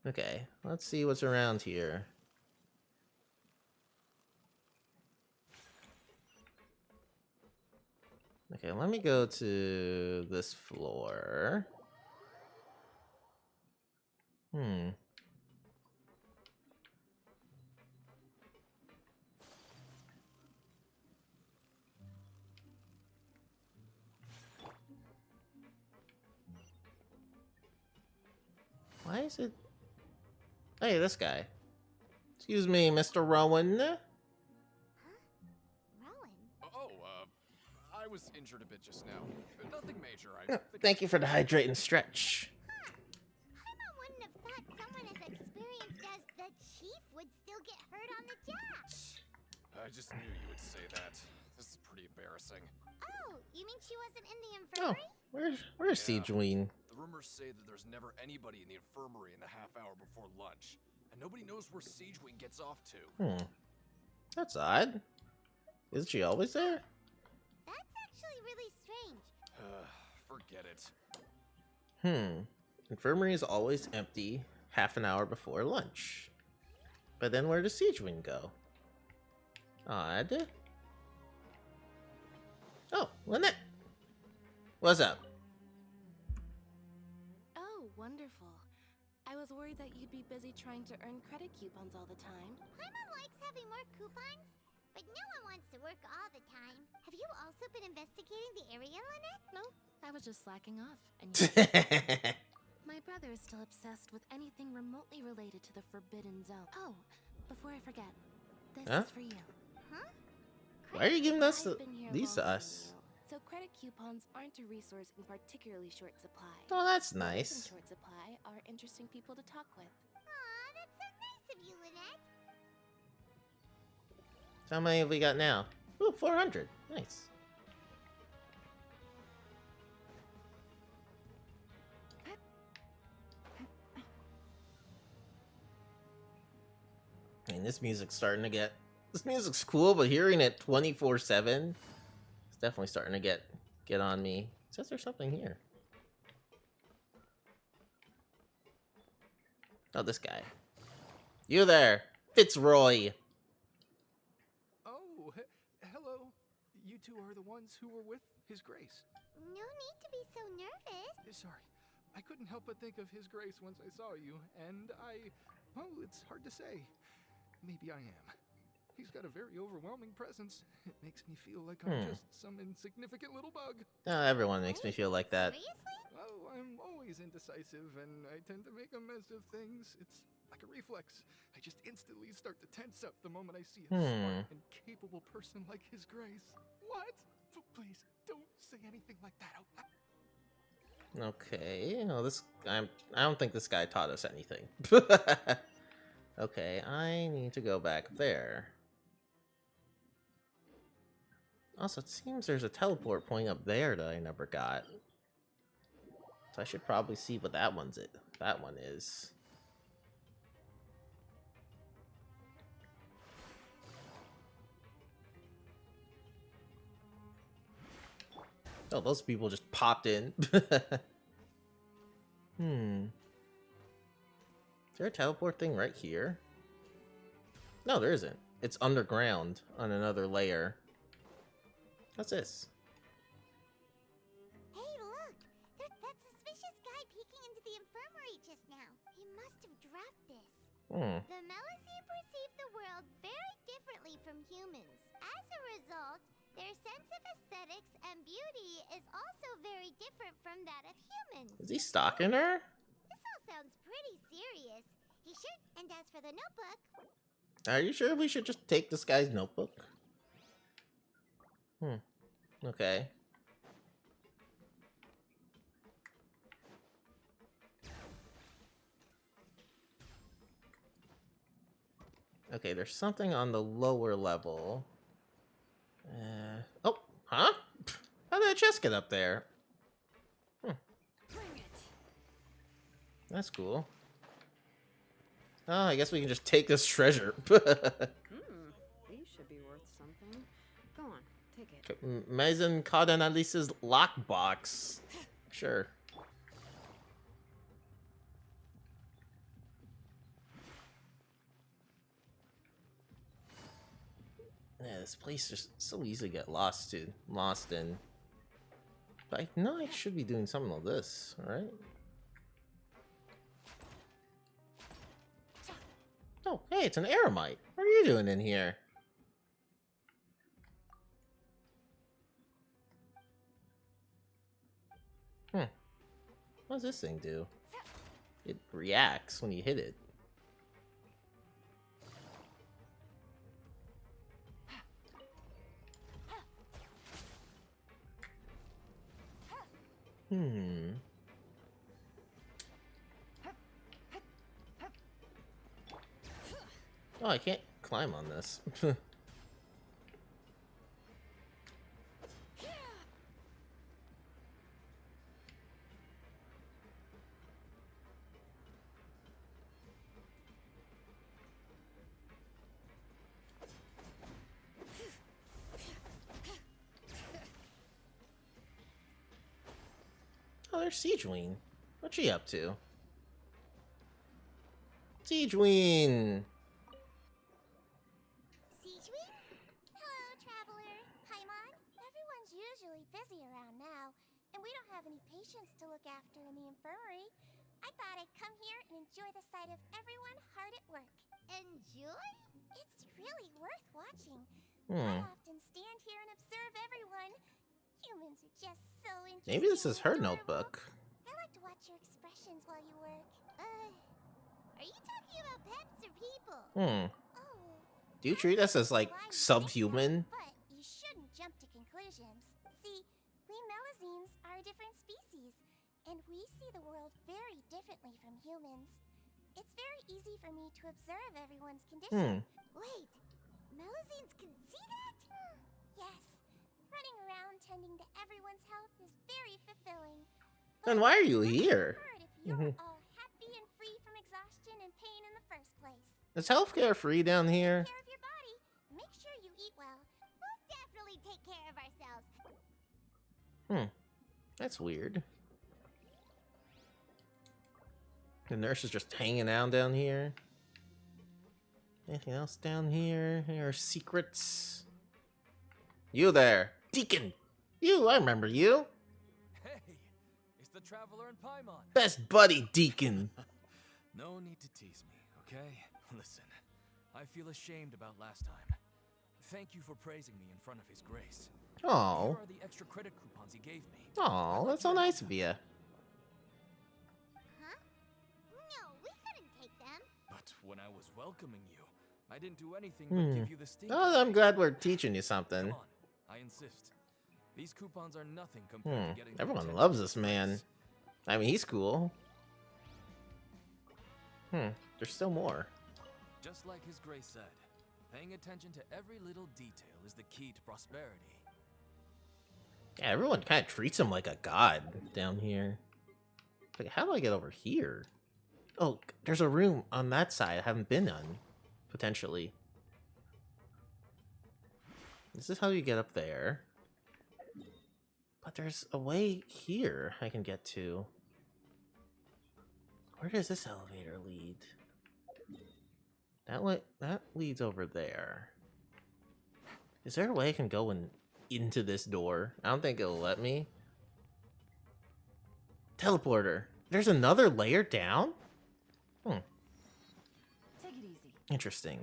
Okay, let's see what's around here. Okay, let me go to this floor. Why is it... Hey, this guy. Excuse me, Mr. Rowan. Rowan? Oh, I was injured a bit just now. Nothing major. Thank you for the hydrate and stretch. Paimon wouldn't have thought someone as experienced as the chief would still get hurt on the job. I just knew you would say that. This is pretty embarrassing. Oh, you mean she wasn't in the infirmary? Where's Siegeween? The rumors say that there's never anybody in the infirmary in the half hour before lunch. And nobody knows where Siegeween gets off to. That's odd. Isn't she always there? That's actually really strange. Forget it. Infirmary is always empty half an hour before lunch. But then where does Siegeween go? Odd. Oh, Lynette. What's up? Oh, wonderful. I was worried that you'd be busy trying to earn credit coupons all the time. Paimon likes having more coupons, but no one wants to work all the time. Have you also been investigating the area, Lynette? No, I was just slacking off. And my brother is still obsessed with anything remotely related to the Forbidden Zone. Oh, before I forget, this is for you. Huh? Why are you giving us I've been here these to longer us? than you, so credit coupons aren't a resource in particularly short supply. Oh, that's Those in nice. short supply are interesting people to talk with. Aw, that's so nice of you, Lynette. How many have we got now? Ooh, 400. Nice. I mean, this music's starting to get... This music's cool, but hearing it 24/7, it's definitely starting to get on me. It says there's something here. Oh, this guy. You there, Fitzroy. Oh, hello. You two are the ones who were with His Grace. No need to be so nervous. Sorry. I couldn't help but think of His Grace once I saw you, and well, it's hard to say. Maybe I am. He's got a very overwhelming presence. It makes me feel like I'm just some insignificant little bug. Everyone makes me feel like that. Seriously? Oh, I'm always indecisive, and I tend to make a mess of things. It's like a reflex. I just instantly start to tense up the moment I see a smart and capable person like His Grace. What? Please, don't say anything like that out loud. Okay, well, I don't think this guy taught us anything. Okay, I need to go back there. Also, it seems there's a teleport point up there that I never got. So I should probably see what that one is. Oh, those people just popped in. Is there a teleport thing right here? No, there isn't. It's underground on another layer. What's this? Hey, look! That suspicious guy peeking into the infirmary just now. He must have dropped this. The Melusine perceive the world very differently from humans. As a result, their sense of aesthetics and beauty is also very different from that of humans. Is he stalking her? This all sounds pretty serious. He should. And as for the notebook... Are you sure we should just take this guy's notebook? Okay. Okay, there's something on the lower level. Oh, huh? How did the chest get up there? That's cool. Oh, I guess we can just take this treasure. These should be worth something. Go on, take it. Maison Cardinalis's lockbox. Sure. Yeah, this place is so easy to get lost in. But I know I should be doing something like this, right? Oh, hey, it's an eremite. What are you doing in here? What does this thing do? It reacts when you hit it. Oh, I can't climb on this. Oh, there's Siegeween. What's she up to? Siegeween! Siegeween? Hello, traveler. Paimon. Everyone's usually busy around now, and we don't have any patients to look after in the infirmary. I thought I'd come here and enjoy the sight of everyone hard at work. Enjoy? It's really worth watching. I often stand here and observe everyone. Humans are just so interesting. Maybe this is her notebook. I like to watch your expressions while you work. Are you talking about pets or people? Oh. Do you treat us as, like, subhuman? But you shouldn't jump to conclusions. See, we Melusines are a different species, and we see the world very differently from humans. It's very easy for me to observe everyone's condition. Wait, Melusines can see that? Yes. Running around tending to everyone's health is very fulfilling. Then why are you here? If you're all happy and free from exhaustion and pain in the first place. Is healthcare free down here? Take care of your body. Make sure you eat well. We'll definitely take care of ourselves. That's weird. The nurse is just hanging out down here. Anything else down here? Any secrets? You there, Deacon! You, I remember you. Hey, it's the traveler and Paimon. Best buddy, Deacon. No need to tease me, okay? Listen, I feel ashamed about last time. Thank you for praising me in front of His Grace. Oh. Here are the extra credit coupons he gave me. Oh, that's so nice of you. Huh? No, we couldn't take them. But when I was welcoming you, I didn't do anything but give you the stink. Oh, I'm glad we're teaching you something. Come on, I insist. These coupons are nothing compared to getting the Everyone attention loves of this His man. Grace. I mean, he's cool. There's still more. Just like His Grace said, paying attention to every little detail is the key to prosperity. Yeah, everyone kind of treats him like a god down here. Like, how do I get over here? Oh, there's a room on that side I haven't been on, potentially. This is how you get up there. But there's a way here I can get to. Where does this elevator lead? That leads over there. Is there a way I can go into this door? I don't think it'll let me. Teleporter. There's another layer down? Take it easy. Interesting.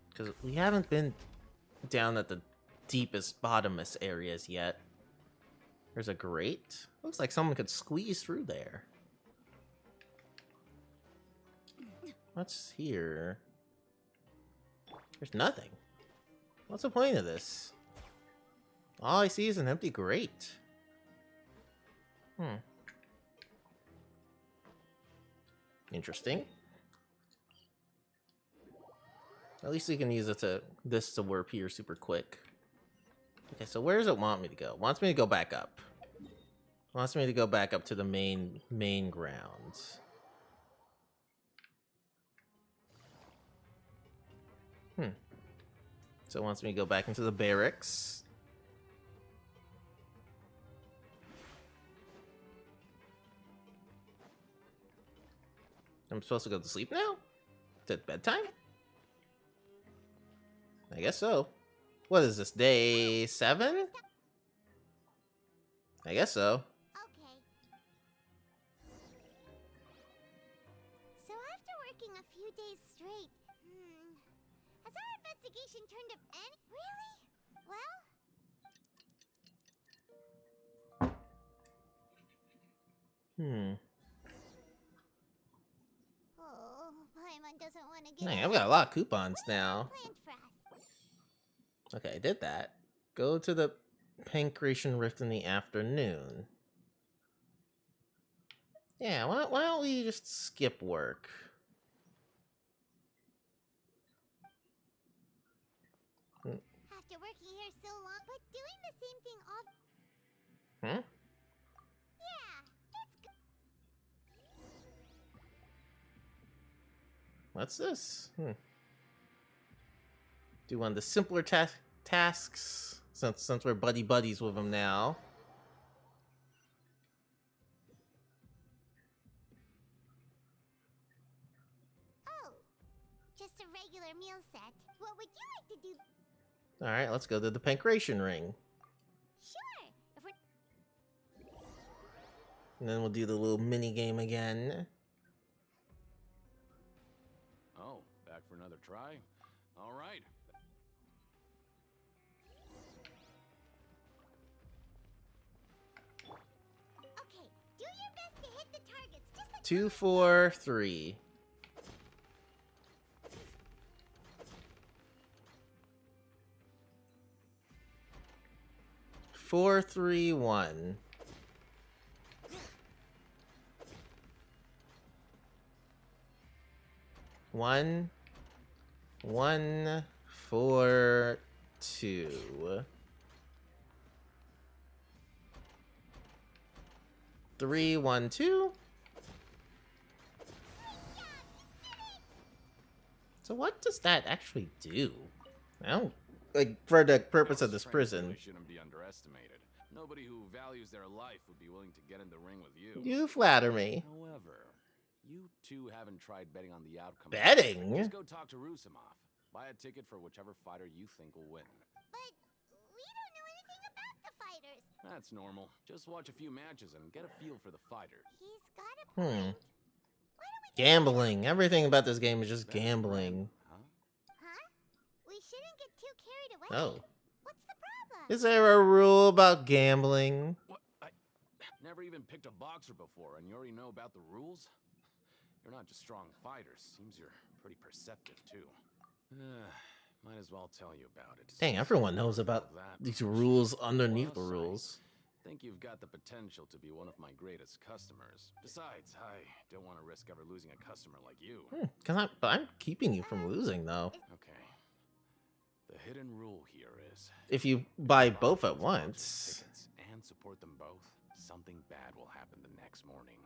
Because we haven't been down at the deepest, bottomest areas yet. There's a grate. Looks like someone could squeeze through there. What's here? There's nothing. What's the point of this? All I see is an empty grate. Interesting. At least we can use it this to warp here super quick. Okay, so where does it want me to go? It wants me to go back up. It wants me to go back up to the main grounds. So it wants me to go back into the barracks. I'm supposed to go to sleep now? Is it bedtime? I guess so. What is this, day 7? I guess so. Okay. So after working a few days straight, has our investigation turned up any? Really? Well? Oh, Paimon doesn't want to get. Dang, I've got a lot of coupons now. Okay, I did that. Go to the Pancration Rift in the afternoon. Yeah, why don't we just skip work? After working here so long, but doing the same thing all. Yeah, it's good. What's this? Do one of the simpler tasks since we're buddies with him now. Oh, just a regular meal set. What would you like to do? All right, let's go to the Pancration Ring, Sure. If we're... and then we'll do the little mini game again. Oh, back for another try? All right. Okay, do your best to hit the targets. Just like 2, 4, 3. 4, 3, 1. 1, 1, 4, 2. 3, 1, 2. So what does that actually do? I don't, like, for the purpose of this prison. Shouldn't be underestimated. Nobody who values their life would be willing to get in the ring with you. You flatter me. However, you two haven't tried betting on the outcome. Betting? Just go talk to Rusimov. Buy a ticket for whichever fighter you think will win. But we don't know anything about the fighters. That's normal. Just watch a few matches and get a feel for the fighters. He's got a point. Gambling. Everything about this game is just gambling. Huh? We shouldn't get too carried away. Oh. What's the problem? Is there a rule about gambling? What? I never even picked a boxer before, and you already know about the rules? You're not just strong fighters. Seems you're pretty perceptive, too. Might as well tell you about it. Dang, everyone knows about these rules underneath the rules. Think you've got the potential to be one of my greatest customers. Besides, I don't want to risk ever losing a customer like you. But I'm keeping you from losing, though. Okay. The hidden rule here is... If you buy both at once. Tickets something bad will happen the next morning.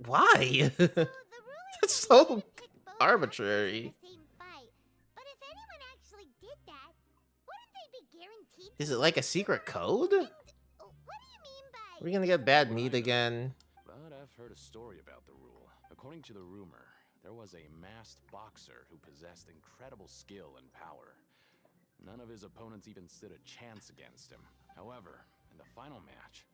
Why? So the rulers That's say so you shouldn't pick both arbitrary. boxers in the same fight. But if anyone actually did that, wouldn't they be guaranteed? Is it like a secret code? And, what do you mean by? We're gonna get bad meat again. But I've heard a story about the rule. According to the rumor, there was a masked boxer who possessed incredible skill and power. None of his opponents even stood a chance against him. However, in the final match,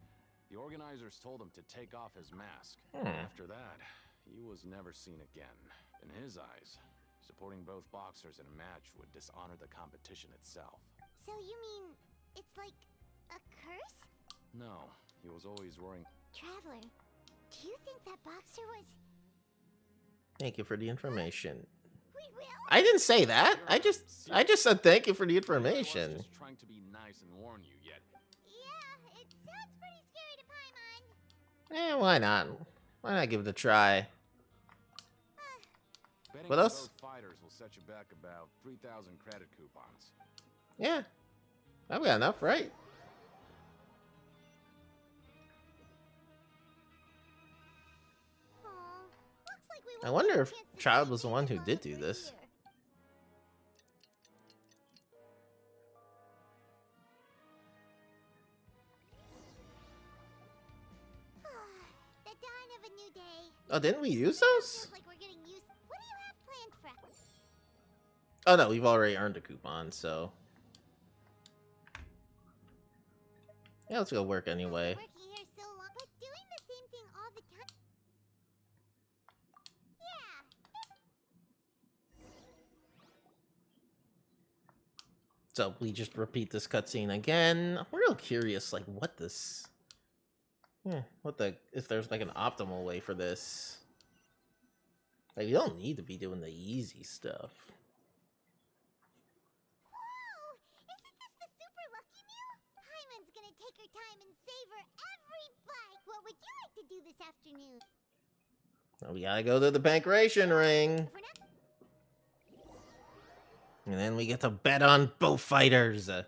the organizers told him to take off his mask. After that, he was never seen again. In his eyes, supporting both boxers in a match would dishonor the competition itself. So you mean it's like a curse? No, he was always worrying. Traveler, do you think that boxer was? Thank you for the information. We will. I didn't say that. I just said thank you for the I was information. just trying to be nice and warn you, yet Yeah, it sounds pretty scary to Paimon. Why not? Why not give it a try? betting What on else? both fighters will set you back about 3,000 credit coupons. Yeah. I've got enough, right? Aw, looks like we I won't wonder get a if chance to Child see was the Paimon one who while did do we're this. here. The dawn of a new day. Oh, didn't we use Now it those? feels like we're getting used. What do you have planned for us? Oh no, we've already earned a coupon, so yeah, let's go work anyway. Working here so long, but doing the same thing all the time. Yeah. So we just repeat this cutscene again. I'm real curious, like what this, if there's like an optimal way for this. Like you don't need to be doing the easy stuff. Whoa! Isn't this the super lucky meal? Paimon's gonna take her time and savor every bite. What would you like to do this afternoon? Well, we gotta go to the Pancration ring, For now, and then we get to bet on both fighters. Are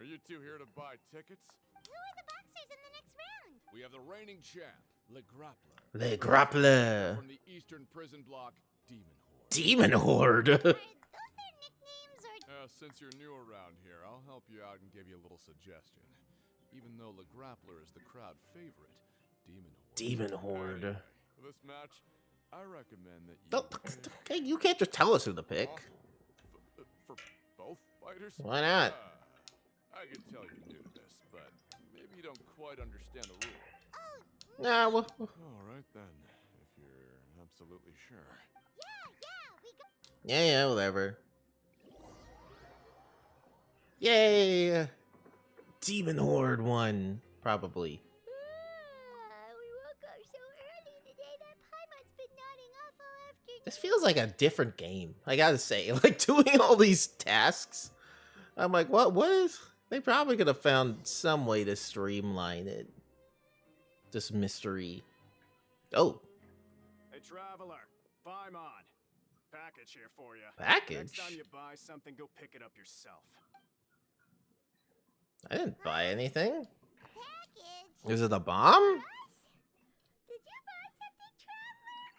you two here to buy tickets? who are the boxers in the next round? We have the reigning champ, Le Grappler. Le Grappler. From the Eastern Prison Block, Demon Horde. Demon Horde. Are those their nicknames or? Since you're new around here, I'll help you out and give you a little suggestion. Even though Le Grappler is the crowd favorite, Demon Horde. Demon Horde. Anyway, for this match, I recommend that you. Oh, okay, you can't just tell us who to pick. For both fighters? Why not? I can tell you're new to this, but maybe you don't quite understand the rules. Nah, well, All right then, if you're absolutely sure. Yeah, we go. yeah, whatever. Yay! Demon Horde won, probably. We woke up so early today that Paimon's been nodding off all afternoon. This feels like a different game. I gotta say, like doing all these tasks. I'm like, what is? They probably could have found some way to streamline it. This mystery. Oh, Hey, traveler, Paimon. Package here for you. package? Next time you buy something, go pick it up yourself. I didn't buy anything. Package. Is it a bomb? Did you buy something, traveler?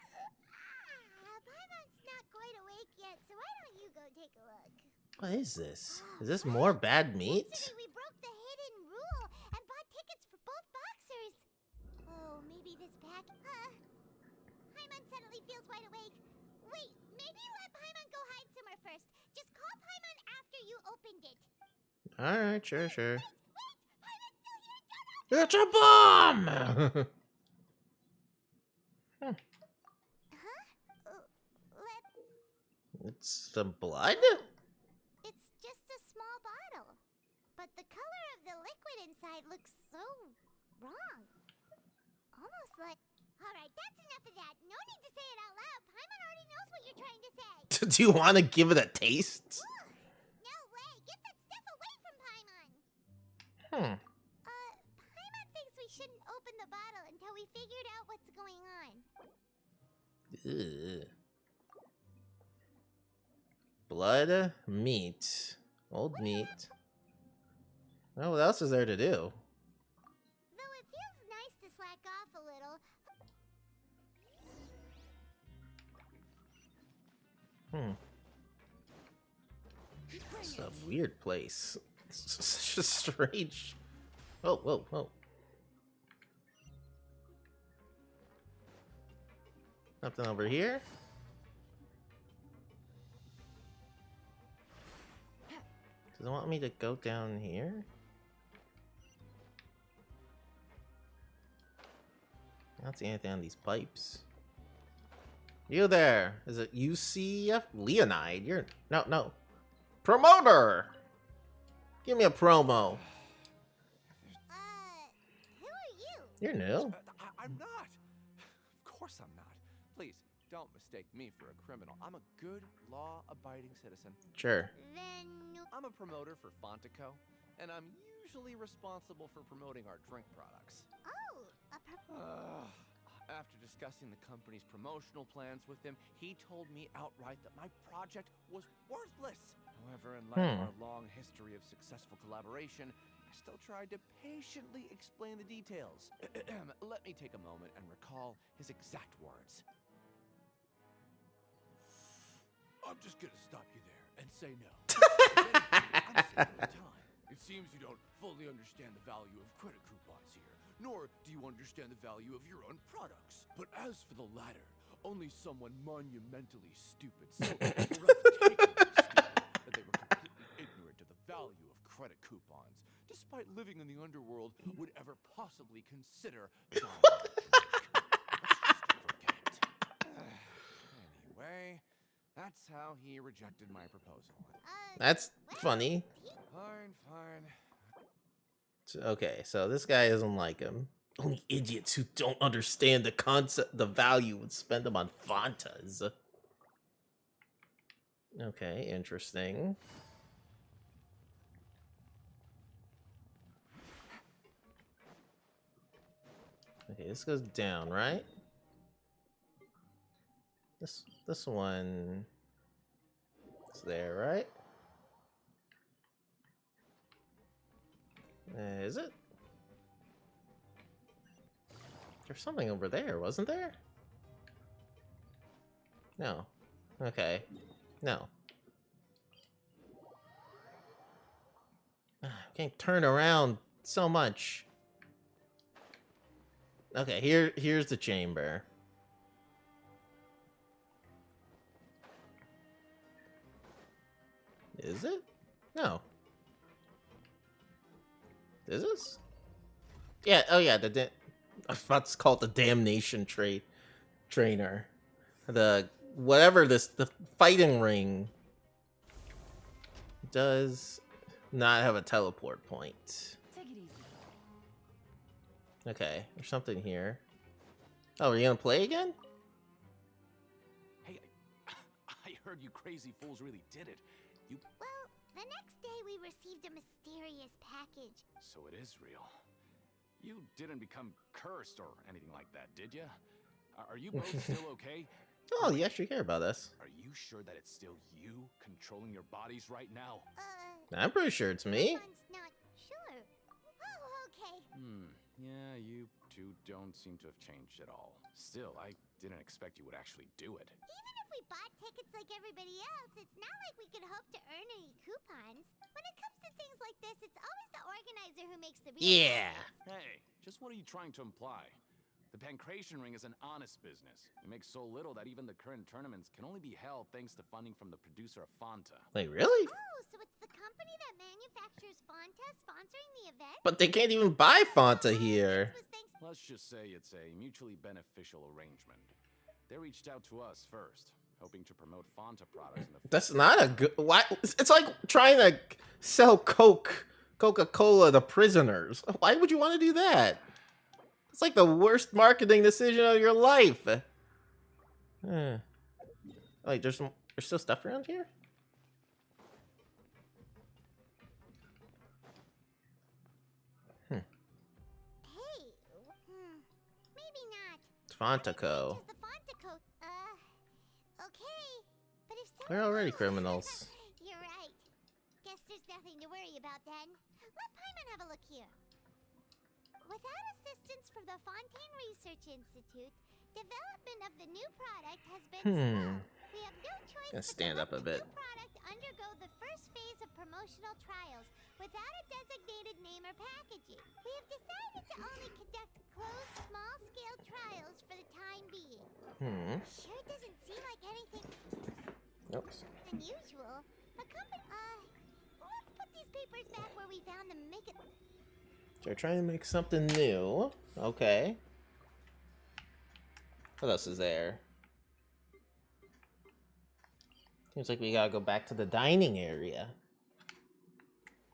Paimon's not quite awake yet, so why don't you go take a look? What is this? Is this more bad meat? Yesterday we broke the hidden rule and bought tickets for both boxers. Oh, maybe this pack. Paimon suddenly feels wide awake. Wait, maybe let Paimon go hide somewhere first. Just call Paimon after you opened it. Alright, sure. Paimon's still here. It's a bomb! It's some blood? It's just a small bottle. But the color of the liquid inside looks so wrong. Almost like... Alright, that's enough of that. No need to say it out loud. Paimon already knows what you're trying to say. Do you want to give it a taste? Ugh, no way. Get that stuff away from Paimon. Paimon thinks we shouldn't open the bottle until we figured out what's going on. Ugh. Blood, meat. Old meat. Oh, what else is there to do? Though it feels nice to slack off a little. It's a weird place. It's such a strange. Oh, whoa, whoa. Nothing over here. Does it want me to go down here? I don't see anything on these pipes. You there? Is it UCF? Leonide? You're no. Promoter! Give me a promo. Who are you? You're new. I'm not. Of course I'm not. Please, don't mistake me for a criminal. I'm a good, law-abiding citizen. Sure. Then I'm a promoter for Fontaine, and I'm usually responsible for promoting our drink products. After discussing the company's promotional plans with him, he told me outright that my project was worthless. However, in light of our long history of successful collaboration, I still tried to patiently explain the details. Let me take a moment and recall his exact words. I'm just gonna stop you there and say no. I'm saving time. It seems you don't fully understand the value of credit coupons here, nor do you understand the value of your own products. But as for the latter, only someone monumentally stupid so breathtakingly stupid that they were completely ignorant of the value of credit coupons, despite living in the underworld, would ever possibly consider buying them. Let's just forget it. Anyway, that's how he rejected my proposal. That's funny. Fine. Okay, so this guy doesn't like him. Only idiots who don't understand the concept, the value, would spend them on Fantas. Okay, interesting. Okay, this goes down, right? This one is there, right? Is it? There's something over there, wasn't there? No. Okay. No. I can't turn around so much. Okay, here's the chamber. Is it? No. Is this? Yeah, oh yeah, I was about to call it the damnation trainer. The whatever the fighting ring does not have a teleport point. Take it easy. Okay, there's something here. Oh, are you gonna play again? Hey, I heard you crazy fools really did it. Well, the next day we received a mysterious package. So it is real. You didn't become cursed or anything like that, did you? Are you both still okay? Oh, you actually care about us. Are you sure that it's still you controlling your bodies right now? I'm pretty sure it's me. One's not sure. Oh, okay. Yeah, you two don't seem to have changed at all. Still, I didn't expect you would actually do it. Even if we bought tickets like everybody else, it's not like we could hope to earn any coupons. When it comes to things like this, it's always the organizer who makes the real profits. Hey, just what are you trying to imply? The Pancration Ring is an honest business. It makes so little that even the current tournaments can only be held thanks to funding from the producer of Fanta. Wait, really? Oh, so it's the company that manufactures Fanta sponsoring the event? But they can't even buy Fanta here. Let's just say it's a mutually beneficial arrangement. They reached out to us first, hoping to promote Fanta products in the That's not a good. Why? It's like trying to sell Coca-Cola to prisoners. Why would you want to do that? It's like the worst marketing decision of your life. Wait, there's still stuff around here? Hey, maybe not. It's Fontaco. The Fontaco. Okay. But if We're already criminals. You're right. Guess there's nothing to worry about then. Let Paimon have a look here. Without assistance from the Fontaine Research Institute, development of the new product has been slow. We have no choice Gonna but stand to up let a the bit. new product undergo the first phase of promotional trials without a designated name or packaging. We have decided to only conduct closed, small-scale trials for the time being. Sure doesn't seem like anything Oops. unusual. A company, let's put these papers back where we found them and make it... They're trying to make something new. Okay. What else is there? Seems like we gotta go back to the dining area.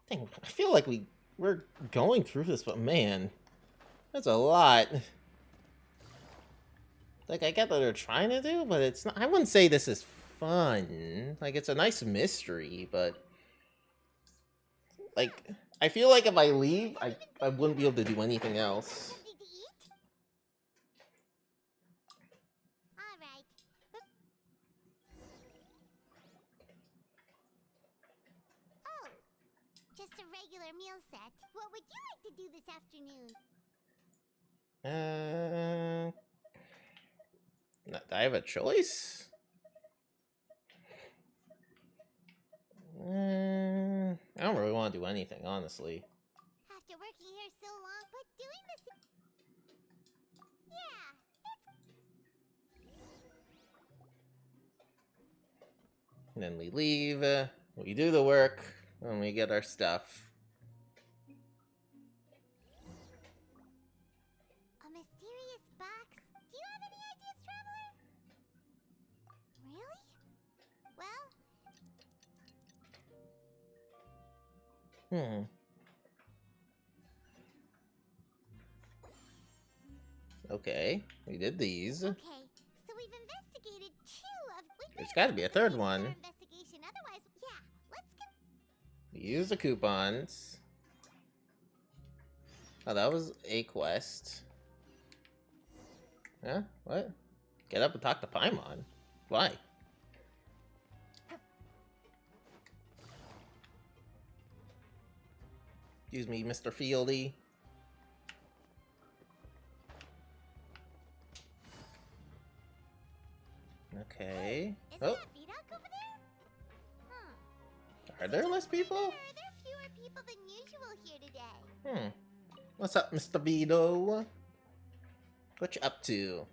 Dang, I feel like we're going through this, but man, that's a lot. Like, I get what they're trying to do, but it's not. I wouldn't say this is fun. Like, it's a nice mystery, but like, I feel like if I leave, I wouldn't be able to do anything else. Alright. Oh, just a regular meal set. What would you like to do this afternoon? I have a choice? I don't really want to do anything, honestly. After working here so long, but doing this... Yeah. And then we leave, we do the work, and we get our stuff. A mysterious box? Do you have any ideas, Traveler? Really? Well... Okay, we did these. Okay, so we've investigated two of... There's gotta be a third one. Investigation. Otherwise, yeah, let's Use the coupons. Oh, that was a quest. Huh? What? Get up and talk to Paimon. Why? Excuse me, Mr. Fieldy. Okay. Oh. Are there less people? There are fewer people than usual here today. What's up, Mr. Vito? What you up to?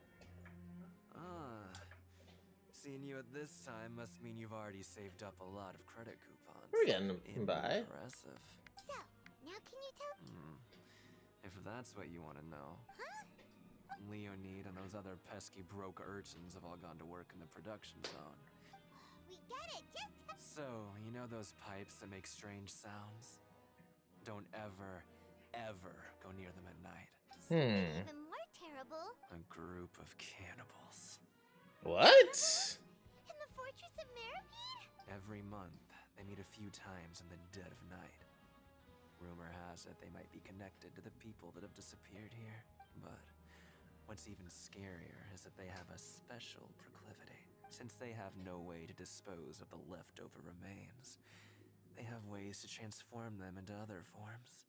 Seeing you at this time must mean you've already saved up a lot of credit coupons. We're getting by. Impressive. So, now can you tell... If that's what you want to know. Leonid and those other pesky broke urchins have all gone to work in the production zone. We get it, just... So, you know those pipes that make strange sounds? Don't ever, ever go near them at night. Even more terrible. A group of cannibals. What? In the Fortress of Meripede? Every month, they meet a few times in the dead of night. Rumor has it they might be connected to the people that have disappeared here, but what's even scarier is that they have a special proclivity. Since they have no way to dispose of the leftover remains, they have ways to transform them into other forms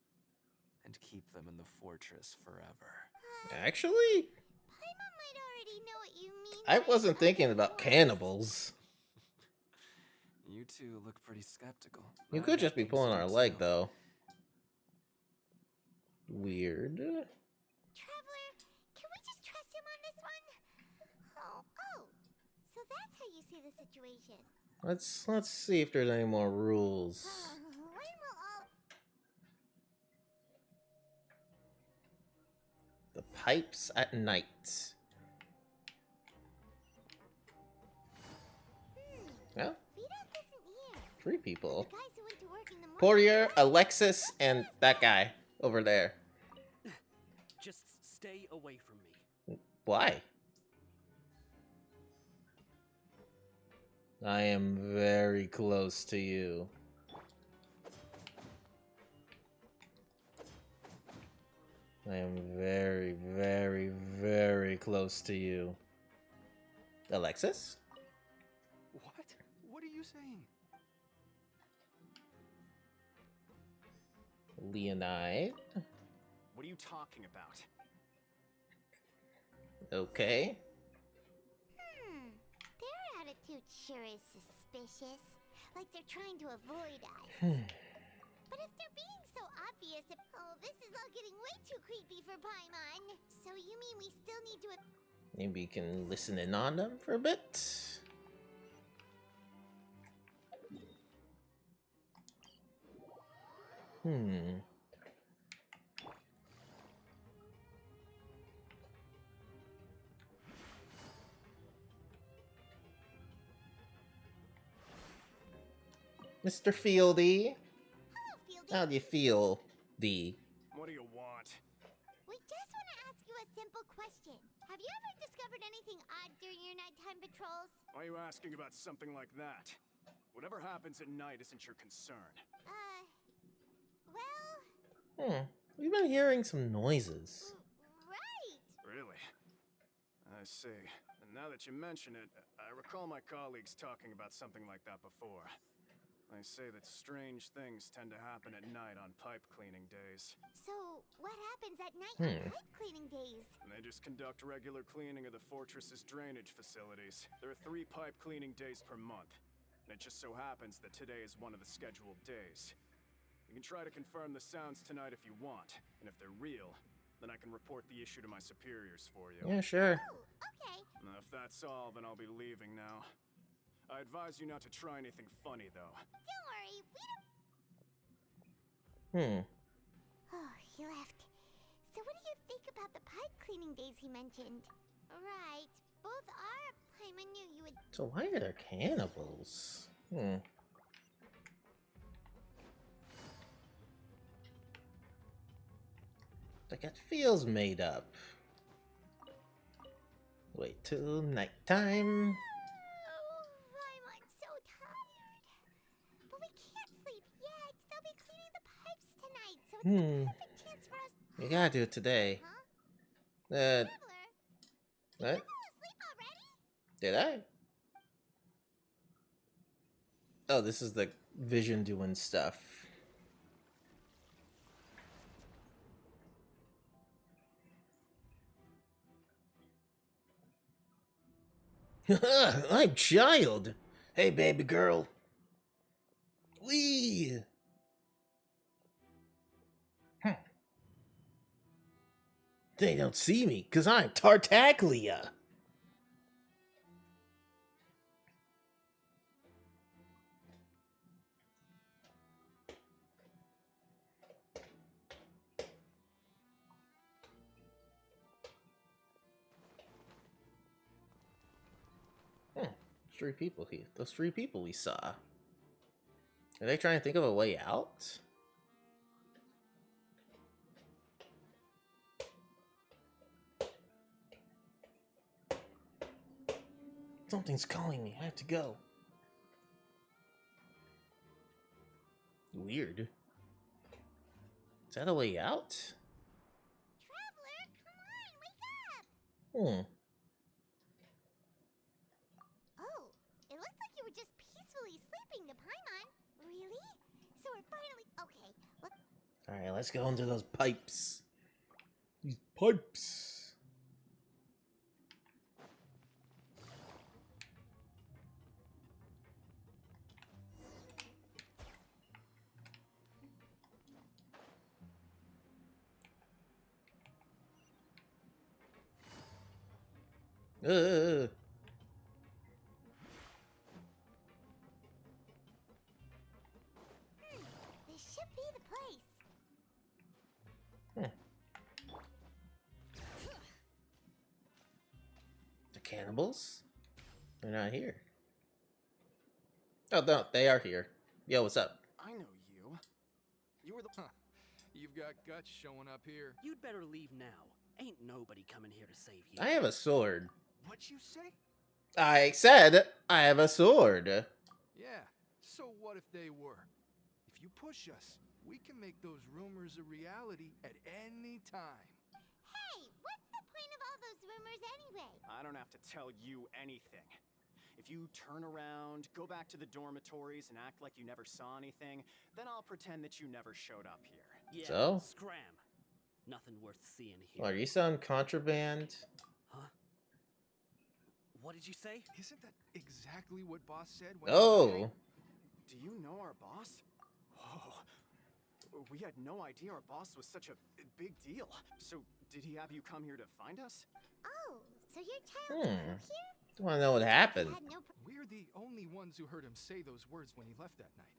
and keep them in the fortress forever. Actually? Paimon might already know what you mean. I wasn't thinking about cannibals. You two look pretty skeptical. You could just be pulling our leg, though. Weird. Traveler, can we just trust him on this one? Oh, so that's how you see the situation. Let's see if there's any more rules. When will all... The pipes at night. Well, Vito isn't here. 3 people. The guys who went to work in the morning... Poirier, Alexis, and that guy over there. Just stay away from me. Why? I am very close to you. I am very, very, very close to you. Alexis? What? What are you saying? Leonide. What are you talking about? Okay. Their attitude sure is suspicious. Like they're trying to avoid us. But if they're being so obvious, oh, this is all getting way too creepy for Paimon. So you mean we still need to... Maybe you can listen in on them for a bit. Mr. Fieldy. Hello, Fieldy. How do you feel, D? What do you want? We just want to ask you a simple question. Have you ever discovered anything odd during your nighttime patrols? Why are you asking about something like that? Whatever happens at night isn't your concern. Well... We've been hearing some noises. Right! Really? I see. And now that you mention it, I recall my colleagues talking about something like that before. They say that strange things tend to happen at night on pipe cleaning days. So, what happens at night on pipe cleaning days? And they just conduct regular cleaning of the fortress's drainage facilities. There are 3 pipe cleaning days per month. And it just so happens that today is one of the scheduled days. You can try to confirm the sounds tonight if you want. And if they're real, then I can report the issue to my superiors for you. Yeah, sure. Oh, okay. Now, if that's all, then I'll be leaving now. I advise you not to try anything funny, though. Don't worry, we don't... Oh, he left. So what do you think about the pipe cleaning days he mentioned? Right, both are... Paimon knew you would... So why are there cannibals? Like it feels made up. Wait till nighttime. Oh, Paimon's so tired. But we can't sleep yet. They'll be cleaning the pipes tonight, so it's the perfect chance for us... You gotta do it today. Traveler, What? you fell asleep already? Did I? Oh, this is the vision doing stuff. I'm Child. Hey, baby girl. Wee. They don't see me, 'cause I'm Tartaglia. Three people here. Those 3 people we saw. Are they trying to think of a way out? Something's calling me. I have to go. Weird. Is that a way out? Traveler, come on, wake up! Oh, it looks like you were just peacefully sleeping to Paimon. Really? So we're finally... Okay, look... Alright, let's go into those pipes. These pipes. This should be the place. The cannibals? They're not here. Oh, no, they are here. Yo, what's up? I know you. You were the... You've got guts showing up here. You'd better leave now. Ain't nobody coming here to save you. I have a sword. What'd you say? I said I have a sword. Yeah, so what if they were? If you push us, we can make those rumors a reality at any time. Hey, what's the point of all those rumors anyway? I don't have to tell you anything. If you turn around, go back to the dormitories, and act like you never saw anything, then I'll pretend that you never showed up here. Yeah, So? scram. Nothing worth seeing here. Are you selling contraband? Huh? What did you say? Isn't that exactly what Boss said when Oh. Do you know our boss? Oh, we had no idea our boss was such a big deal. So, did he have you come here to find us? Oh, so your child's crew here? I want to know what happened. We're the only ones who heard him say those words when he left that night.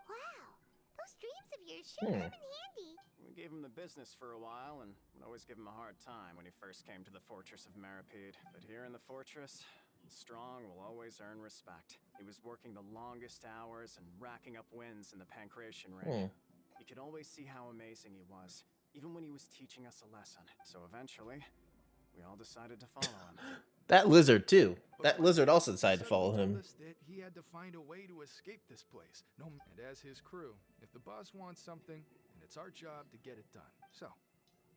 Wow, those dreams of yours sure come in handy. We gave him the business for a while and would always give him a hard time when he first came to the fortress of Maripede. But here in the fortress, the strong will always earn respect. He was working the longest hours and racking up wins in the pancreation ring. You could always see how amazing he was, even when he was teaching us a lesson. So eventually, we all decided to follow him. That lizard too. That lizard also decided to follow him. That he had to find a way to escape this place. And as his crew, if the boss wants something, then it's our job to get it done. So,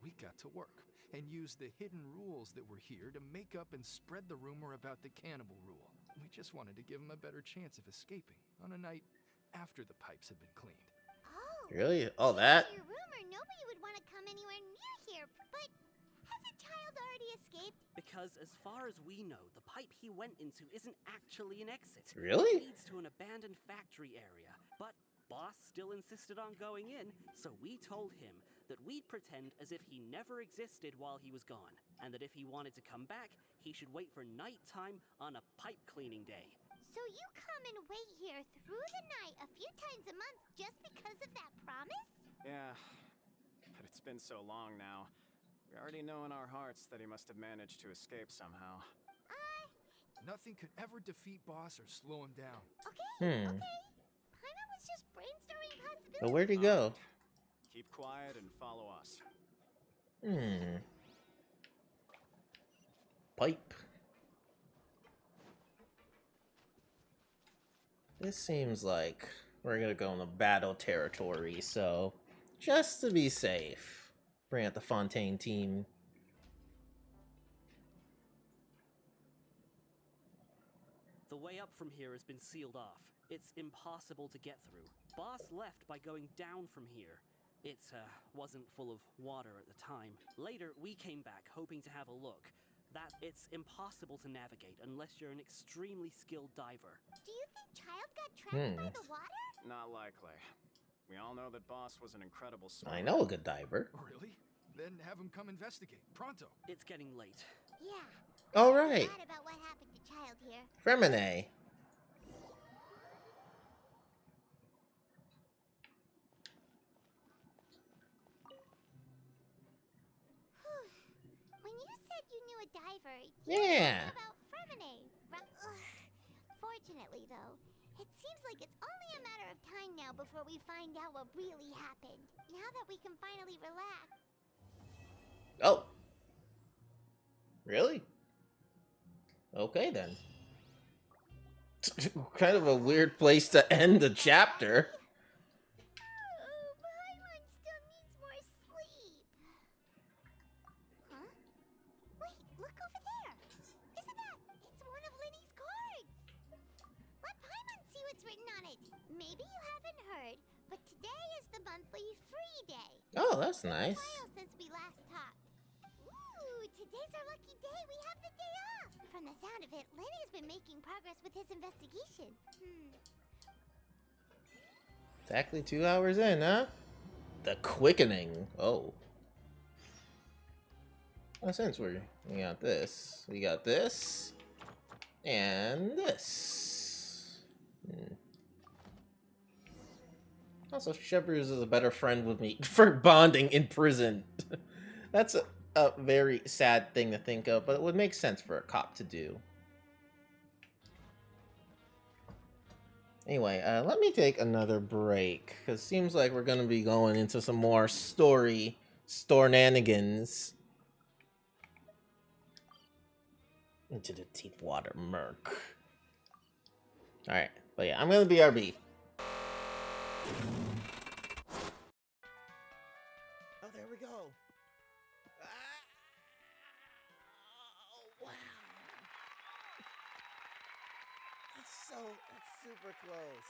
we got to work and use the hidden rules that were here to make up and spread the rumor about the cannibal rule. We just wanted to give him a better chance of escaping on a night after the pipes had been cleaned. Really? All that? Your rumor, nobody would want to come anywhere near here, but has a child already escaped? Because as far as we know, the pipe he went into isn't actually an exit. Really? It leads to an abandoned factory area. But Boss still insisted on going in, so we told him that we'd pretend as if he never existed while he was gone, and that if he wanted to come back, he should wait for nighttime on a pipe cleaning day. So you come and wait here through the night a few times a month just because of that promise? Yeah, but it's been so long now. We already know in our hearts that he must have managed to escape somehow. Nothing could ever defeat Boss or slow him down. Okay. Paimon was just brainstorming possibilities. But where'd he go? Keep quiet and follow us. Pipe. This seems like we're gonna go into battle territory, so just to be safe, bring out the Fontaine team. The way up from here has been sealed off. It's impossible to get through. Boss left by going down from here. It wasn't full of water at the time. Later, we came back hoping to have a look. That it's impossible to navigate unless you're an extremely skilled diver. Do you think Child got trapped by the water? Not likely. We all know that Boss was an incredible swimmer. I know a good diver. Really? Then have him come investigate. Pronto. It's getting late. Yeah. All right. Bad about what happened to Child here. Fremine. When you said you knew a diver, Yeah. you about Fremine. Fortunately, though, it seems like it's only a matter of time now before we find out what really happened. Now that we can finally relax. Oh. Really? Okay then. Kind of a weird place to end the chapter. Paimon still needs more sleep. Huh? Wait, look over there. Isn't that? It's one of Linny's cards. Let Paimon see what's written on it. Maybe you haven't heard, but today is the monthly free day. Oh, that's nice. While since we last talked. Ooh, today's our lucky day. We have the day off. From the sound of it, Lenny's been making progress with his investigation. Exactly 2 hours in, huh? The quickening. Oh. Well, since we got this, we got this, and this. Also, Shepherds is a better friend with me for bonding in prison. That's a very sad thing to think of, but it would make sense for a cop to do. Anyway, let me take another break, because it seems like we're going to be going into some more stornanigans. Into the deep water murk. Alright, but yeah, I'm going to BRB. Oh, there we go. Oh, wow. super close.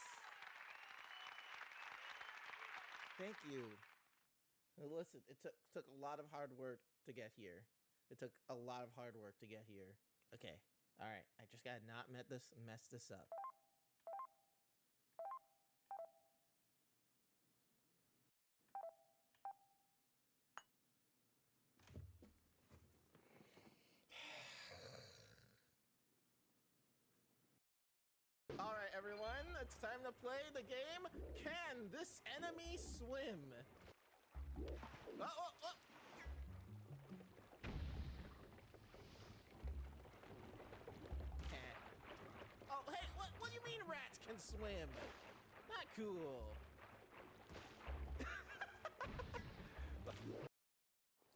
Thank you. Listen, it took a lot of hard work to get here. It took a lot of hard work to get here. Okay. All right. I just gotta not mess this up. All right, everyone. It's time to play the game. Can this enemy swim? Oh. Oh, hey, what do you mean rats can swim? Not cool.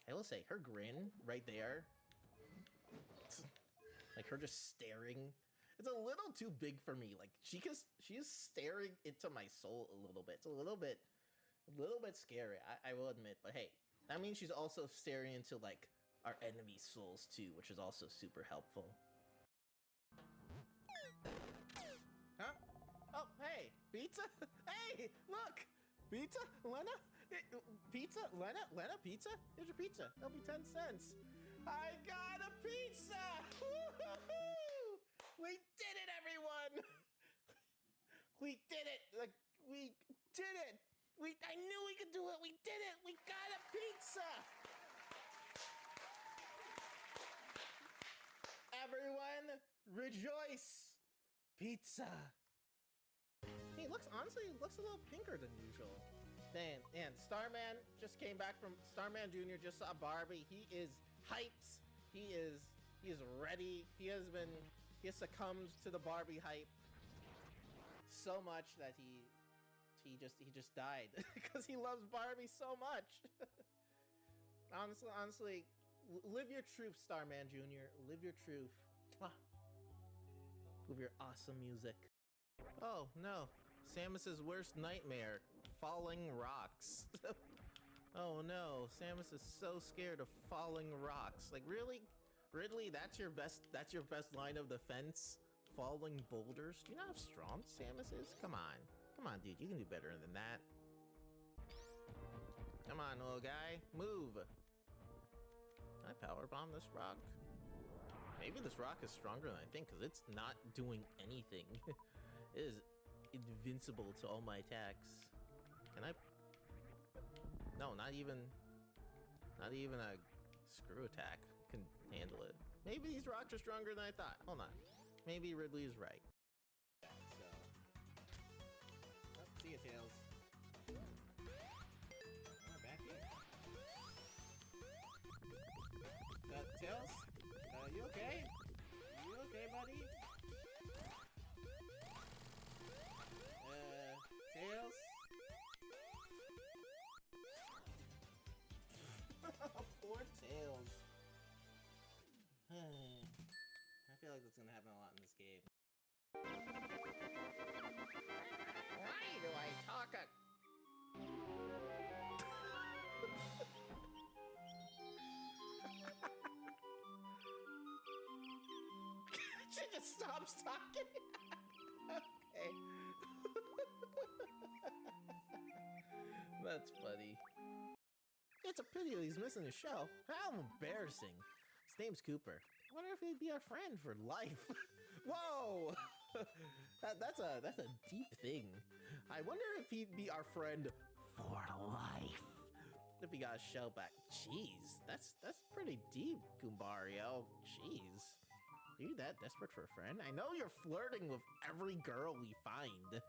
I will say, her grin right there, like her just staring, it's a little too big for me. Like she is staring into my soul a little bit. It's a little bit scary, I will admit. But hey, that means she's also staring into like our enemy souls too, which is also super helpful. Huh? Oh, hey, pizza? Hey, look! Pizza? Lena? Pizza? Lena, pizza? Here's your pizza. That'll be 10 cents. I got a pizza! Woo-hoo-hoo! We did it, everyone! We did it! Like, we did it! I knew we could do it! We did it! We got a pizza! Everyone, rejoice! Pizza! He honestly looks a little pinker than usual. And Starman just came back from Starman Jr. just saw Barbie. He is hyped. He is ready. He has succumbed to the Barbie hype so much that he just died because he loves Barbie so much. honestly, live your truth, Starman Jr. Live your truth. With your awesome music. Oh no, Samus's worst nightmare, falling rocks. Oh no, Samus is so scared of falling rocks. Like really? Ridley, that's your best line of defense? Falling boulders? Do you know how strong Samus is? Come on, dude, you can do better than that. Come on, little guy, move. Can I powerbomb this rock? Maybe this rock is stronger than I think, because it's not doing anything. It is invincible to all my attacks. Can I? No, not even a screw attack can handle it. Maybe these rocks are stronger than I thought. Hold on. Maybe Ridley is right. So, see ya, Tails. Oh, back here. Tails? You okay? You okay, buddy? Tails? Poor Tails. I feel like that's gonna happen a lot in this game. Why do I talk She just stops talking. Okay. That's funny. It's a pity that he's missing a show. How embarrassing. His name's Cooper. I wonder if he'd be our friend for life. Whoa! That's a deep thing. I wonder if he'd be our friend for life. If he got a show back. Jeez, that's pretty deep, Goombario. Jeez. Are you that desperate for a friend? I know you're flirting with every girl we find,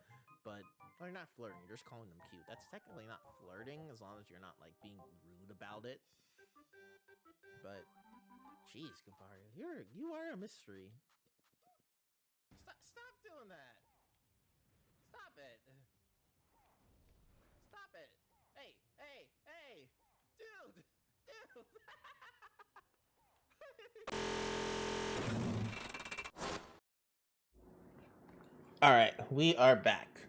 but you're not flirting, you're just calling them cute. That's technically not flirting as long as you're not like being rude about it. But jeez, Goombario, you are a mystery. Stop doing that. Stop it. Stop it. Hey. Dude. All right, we are back.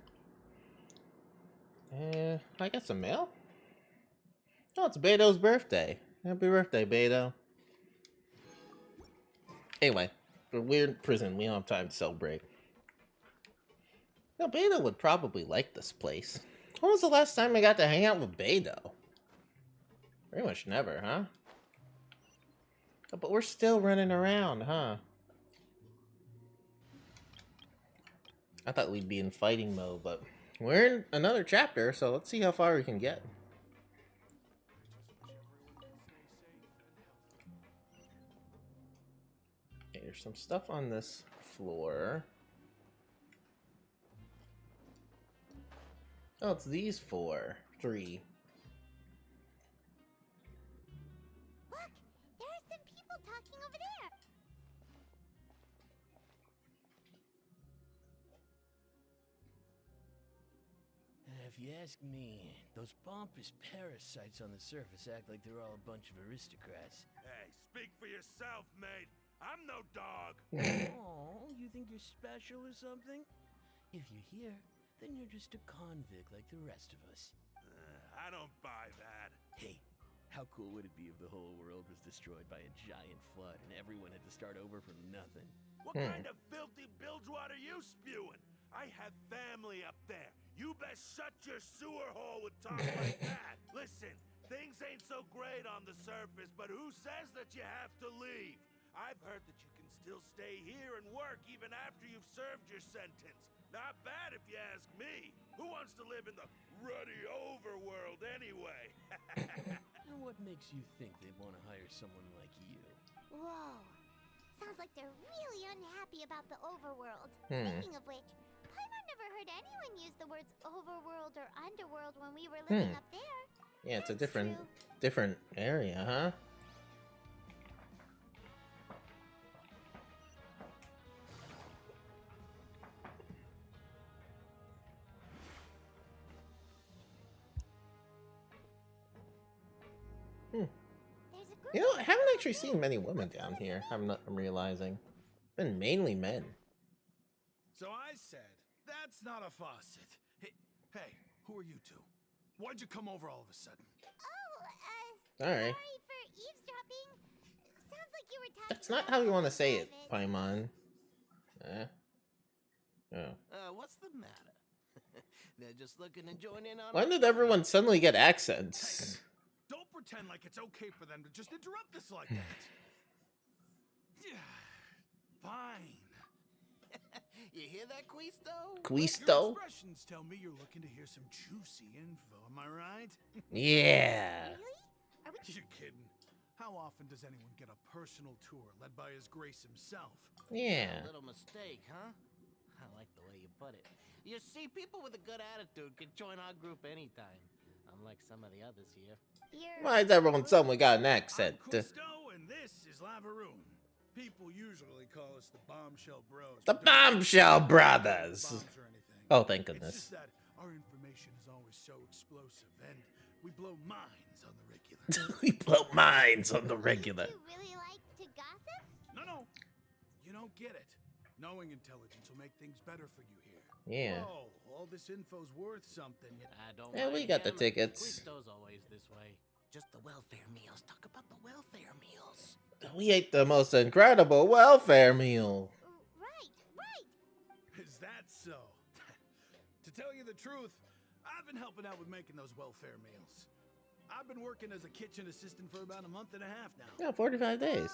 I got some mail. Oh, it's Beto's birthday. Happy birthday, Beto. Anyway, we're in prison. We don't have time to celebrate. No, Beto would probably like this place. When was the last time I got to hang out with Beto? Pretty much never, huh? Oh, but we're still running around, huh? I thought we'd be in fighting mode, but we're in another chapter, so let's see how far we can get. Okay, there's some stuff on this floor. Oh, it's these three. Look, there are some people talking over there. If you ask me, those pompous parasites on the surface act like they're all a bunch of aristocrats. Hey, speak for yourself, mate. I'm no dog. Oh, you think you're special or something? If you're here, then you're just a convict like the rest of us. I don't buy that. Hey, how cool would it be if the whole world was destroyed by a giant flood and everyone had to start over from nothing? What kind of filthy bilgewater are you spewing? I have family up there. You best shut your sewer hole with talk like that. Listen, things ain't so great on the surface, but who says that you have to leave? I've heard that you can still stay here and work even after you've served your sentence. Not bad if you ask me. Who wants to live in the ruddy overworld anyway? And what makes you think they'd want to hire someone like you? Whoa. Sounds like they're really unhappy about the overworld. Hmm. Speaking of which, Paimon never heard anyone use the words overworld or underworld when we were living up there. Yeah, it's a different area, huh? You know, I haven't actually seen many women down here. I'm realizing. Been mainly men. So I said, that's not a faucet. Hey, who are you two? Why'd you come over all of a sudden? Oh, Alright. sorry for eavesdropping. Sounds like you were talking That's not about how you want to something say it, private. Paimon. Oh. What's the matter? They're just looking to join in on. When did everyone suddenly get accents? Don't pretend like it's okay for them to just interrupt us like that. Fine. You hear that, Quisto? Your expressions tell me you're looking to hear some juicy info, am I right? Yeah. You're kidding. How often does anyone get a personal tour led by His Grace himself? Yeah. A little mistake, huh? I like the way you put it. You see, people with a good attitude can join our group anytime, unlike some of the others here. Why is everyone suddenly got an accent? Cousteau, and this is Lavaroon. People usually call us the Bombshell Bros. The Bombshell Brothers. Oh, thank goodness. It's just that our information is always so explosive, and we blow minds on the regular. We blow minds on the regular. You really like to gossip? No. You don't get it. Knowing intelligence will make things better for you here. Yeah. Oh, all this info's worth something. Yeah, we got the tickets. Quisto's always this way. Just the welfare meals. Talk about the welfare meals. We ate the most incredible welfare meal. Right. Is that so? To tell you the truth, I've been helping out with making those welfare meals. I've been working as a kitchen assistant for about a month and a half now. Yeah, 45 days.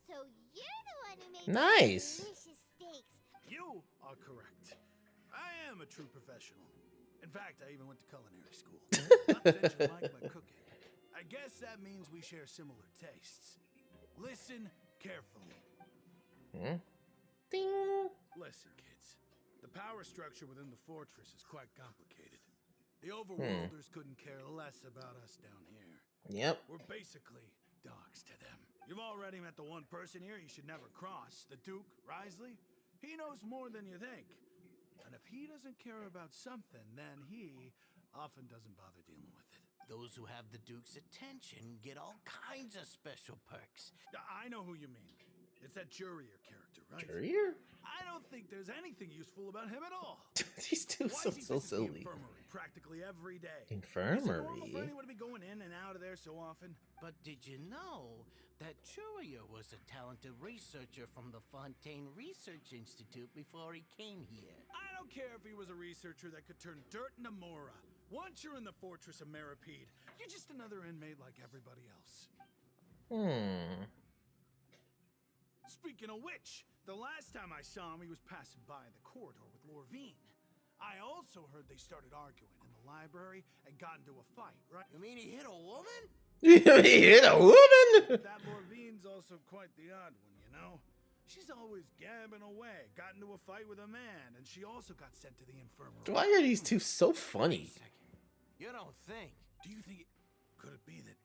So you're the one who made Nice. those delicious steaks. You are correct. I am a true professional. In fact, I even went to culinary school. Not that you like my cooking. I guess that means we share similar tastes. Listen carefully. Ding. Listen, kids. The power structure within the fortress is quite complicated. The overworlders couldn't care less about us down here. Yep. We're basically dogs to them. You've already met the one person here you should never cross, the Duke, Risley. He knows more than you think. And if he doesn't care about something, then he often doesn't bother dealing with it. Those who have the Duke's attention get all kinds of special perks. I know who you mean. It's that Jurier character, right? Jurier? I don't think there's anything useful about him at all. These two so silly. Infirmary practically every day. Infirmary? Is it normal for anyone to be going in and out of there so often? But did you know that Jurier was a talented researcher from the Fontaine Research Institute before he came here? I don't care if he was a researcher that could turn dirt into Mora. Once you're in the fortress of Maripede, you're just another inmate like everybody else. Speaking of which, the last time I saw him, he was passing by the corridor with Lorvine. I also heard they started arguing in the library and got into a fight, right? You mean he hit a woman? He hit a woman? That Lorvine's also quite the odd one, you know? She's always gabbing away, got into a fight with a man, and she also got sent to the infirmary. Why are these two so funny? You don't think? Do you think could it be that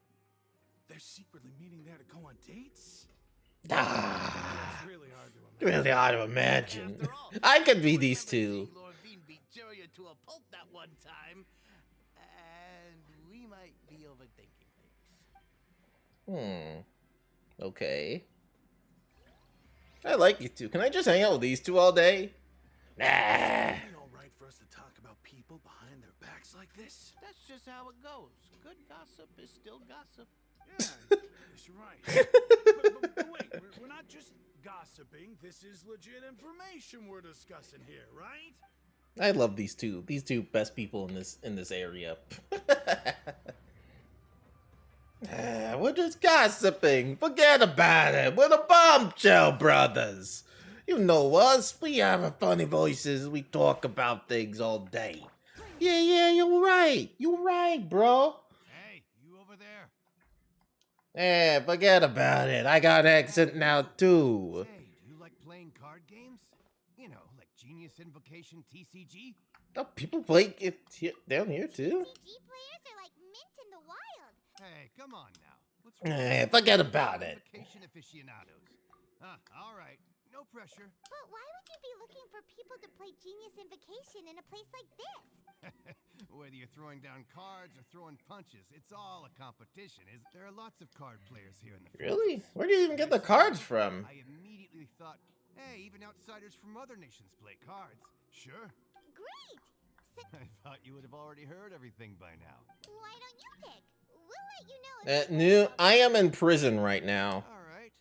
they're secretly meeting there to go on dates? Ah, It's really hard to imagine. really hard to imagine. I could be these two. Lorvine beat Julia to a pulp that one time, and we might be overthinking things. Okay. I like you two. Can I just hang out with these two all day? Nah. Is it all right for us to talk about people behind their backs like this? That's just how it goes. Good gossip is still gossip. Yeah, that's right. but wait, we're not just gossiping. This is legit information we're discussing here, right? I love these two. These two best people in this area. We're just gossiping. Forget about it. We're the Bombshell Brothers. You know us. We have funny voices. We talk about things all day. Yeah, you're right. You're right, bro. Hey, you over there? Forget about it. I got an accent now, too. Hey, do you like playing card games? You know, like Genius Invocation TCG? Oh, people play it down here, too? TCG players are like mint in the wild. Hey, come on now. What's forget about it. Invocation aficionados. All right. No pressure. But why would you be looking for people to play Genius Invocation in a place like this? Whether you're throwing down cards or throwing punches, it's all a competition. There are lots of card players here in the Really? Where do you even get the cards from? I immediately thought, hey, even outsiders from other nations play cards. Sure. Great! I thought you would have already heard everything by now. Why don't you pick? We'll let you know. I am in prison right now. All right.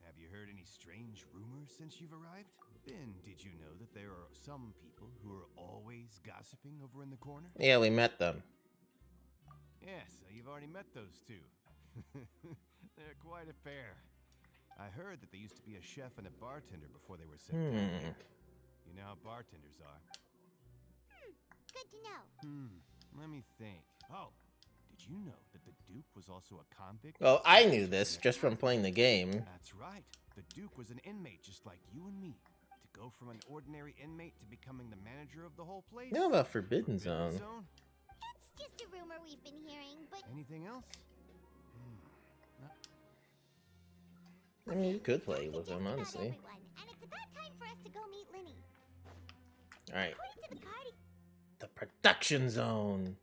Have you heard any strange rumors since you've arrived? Ben, did you know that there are some people who are always gossiping over in the corner? Yeah, we met them. Yeah, so you've already met those two. They're quite a pair. I heard that they used to be a chef and a bartender before they were sent down here. You know how bartenders are. Good to know. Let me think. Oh, did you know that the Duke was also a convict? Well, I knew this just from playing the game. That's right. The Duke was an inmate just like you and me. To go from an ordinary inmate to becoming the manager of the whole place. You know about Forbidden Zone. It's just a rumor we've been hearing, but... Anything else? I mean, you could play with him, honestly. And it's about time for us to go meet Linny. Alright. According to the card, The production zone.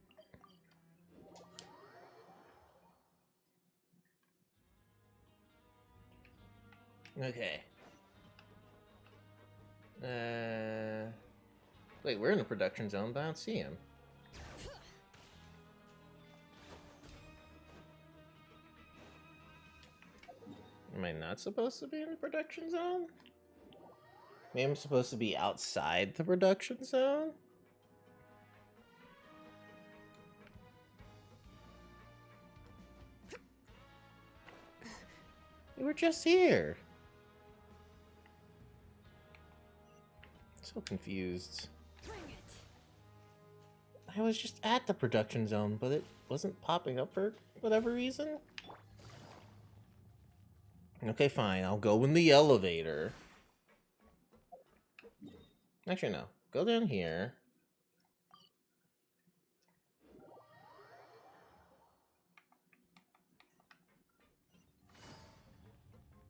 Okay. Wait, we're in the production zone, but I don't see him. Am I not supposed to be in the production zone? Maybe I'm supposed to be outside the production zone? You were just here. So confused. I was just at the production zone, but it wasn't popping up for whatever reason. Okay, fine. I'll go in the elevator. Actually, no. Go down here.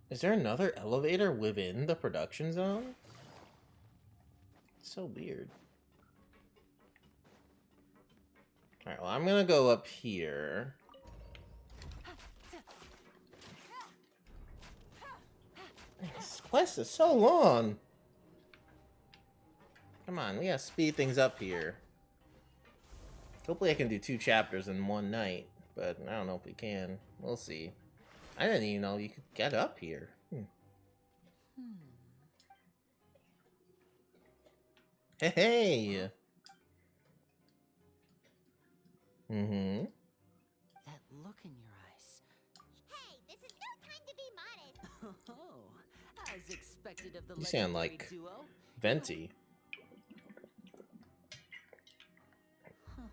Is there another elevator within the production zone? It's so weird. Alright, well, I'm gonna go up here. This quest is so long. Come on, we gotta speed things up here. Hopefully I can do 2 chapters in one night, but I don't know if we can. We'll see. I didn't even know you could get up here. Hey. Mm-hmm. That look in your eyes. Hey, this is no time to be modest. Oh, as expected of the You sound legendary like duo. Venti. Huh.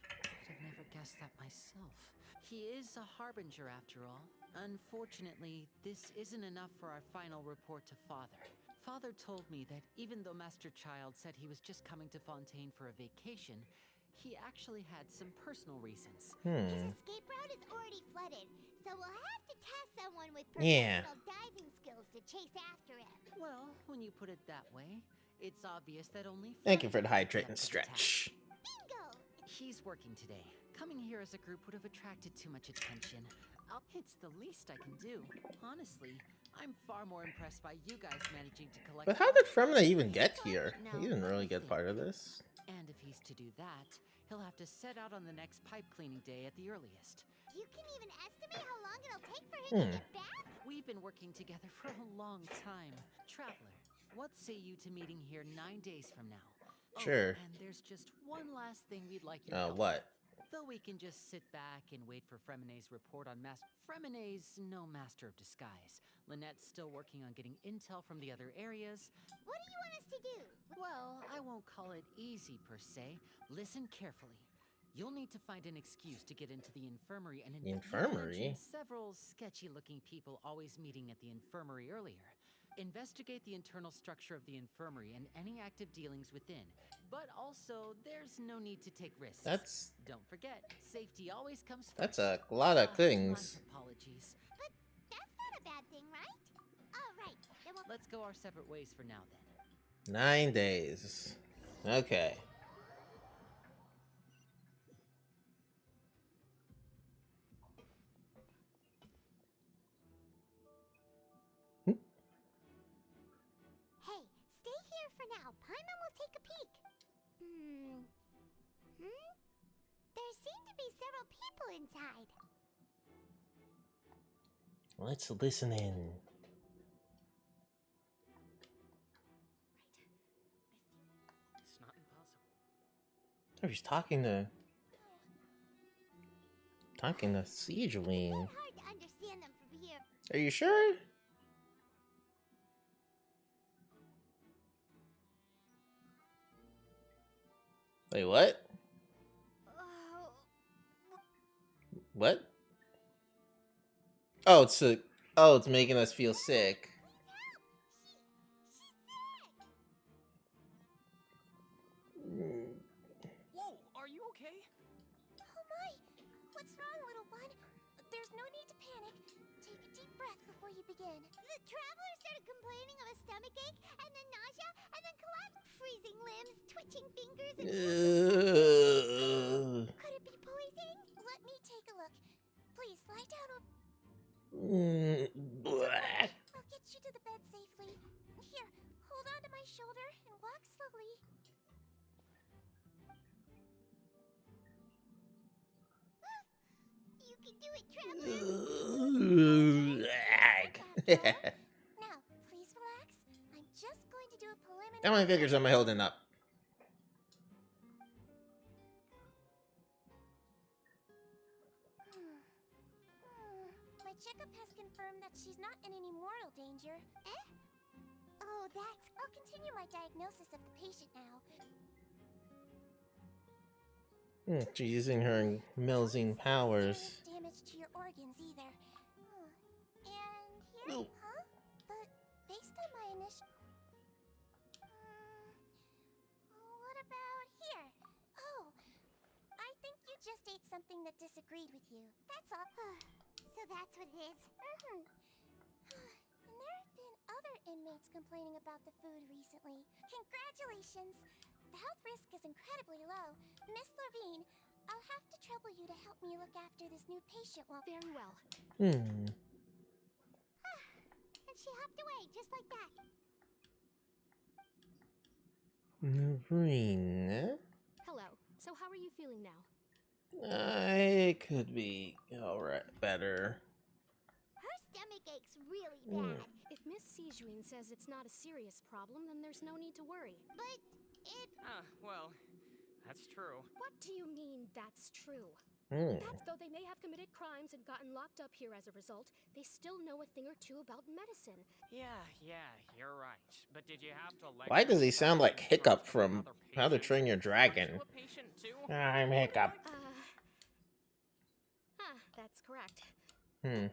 I'd have never guessed that myself. He is a harbinger after all. Unfortunately, this isn't enough for our final report to Father. Father told me that even though Master Child said he was just coming to Fontaine for a vacation, he actually had some personal reasons. His escape route is already flooded, so we'll have to task someone with Yeah. professional diving skills to chase after him. Well, when you put it that way, it's obvious that only Thank you for the Father hydrate would and be up to the task. stretch. Bingo! He's working today. Coming here as a group would have attracted too much attention. It's the least I can do. Honestly, I'm far more impressed by you guys managing to collect. But how did Fremina even get here? He didn't really get part of this. And if he's to do that, he'll have to set out on the next pipe cleaning day at the earliest. You can even estimate how long it'll take for him to get back? We've been working together for a long time. Traveler, what say you to meeting here 9 days from now? Sure. And there's just one last thing we'd like you to help What? with. Though we can just sit back and wait for Freminet's report on Freminet's no master of disguise. Lynette's still working on getting intel from the other areas. What do you want us to do? Well, I won't call it easy per se. Listen carefully. You'll need to find an excuse to get into the infirmary and The infirmary? several sketchy-looking people always meeting at the infirmary earlier. Investigate the internal structure of the infirmary and any active dealings within. But also, there's no need to take risks. Don't forget, safety always comes first. That's a lot of things. Apologies. But that's not a bad thing, right? All right, then we'll... Let's go our separate ways for now, then. 9 days. Okay. Hey, stay here for now. Paimon will take a peek. There seem to be several people inside. Let's listen in. It's not impossible. Oh, he's talking to Siege Wing. It's hard to understand them from here. Are you sure? Wait, what? What? Oh, it's making us feel sick. Whoa, are you okay? Oh my! What's wrong, little one? There's no need to panic. Take a deep breath before you begin. The traveler started complaining of a stomach ache, and then nausea, and then collapse. Freezing limbs, twitching fingers, and... Could it be poison? Let me take a look. Please, lie down or... I'll get you to the bed safely. Here, hold on to my shoulder and walk slowly. You can do it, traveler. Now, please relax. I'm just going to do a preliminary... How many figures am I holding up? My checkup has confirmed that she's not in any mortal danger. Eh? Oh, that's... I'll continue my diagnosis of the patient now. She's using her Melzing powers. Damage to your organs either. And here? Ooh. Huh? But based on my initial... what about here? Oh, I think you just ate something that disagreed with you. That's all. So that's what it is? And there have been other inmates complaining about the food recently. Congratulations! The health risk is incredibly low. Miss Levine, I'll have to trouble you to help me look after this new patient while... Very well. And she hopped away, just like that. Marine. Hello. So how are you feeling now? I could be alright, better. Her stomach aches really bad. If Miss Sijuin says it's not a serious problem, then there's no need to worry. But Well, that's true. What do you mean, that's true? Hmm. That's though they may have committed crimes and gotten locked up here as a result, they still know a thing or two about medicine. Yeah, you're right. But did you have to lecture Why does he these sound like Fountaine Hiccup folks about from other How to patients? Train Your Dragon? Aren't you a patient too? I'm Hiccup. That's correct. Hmm.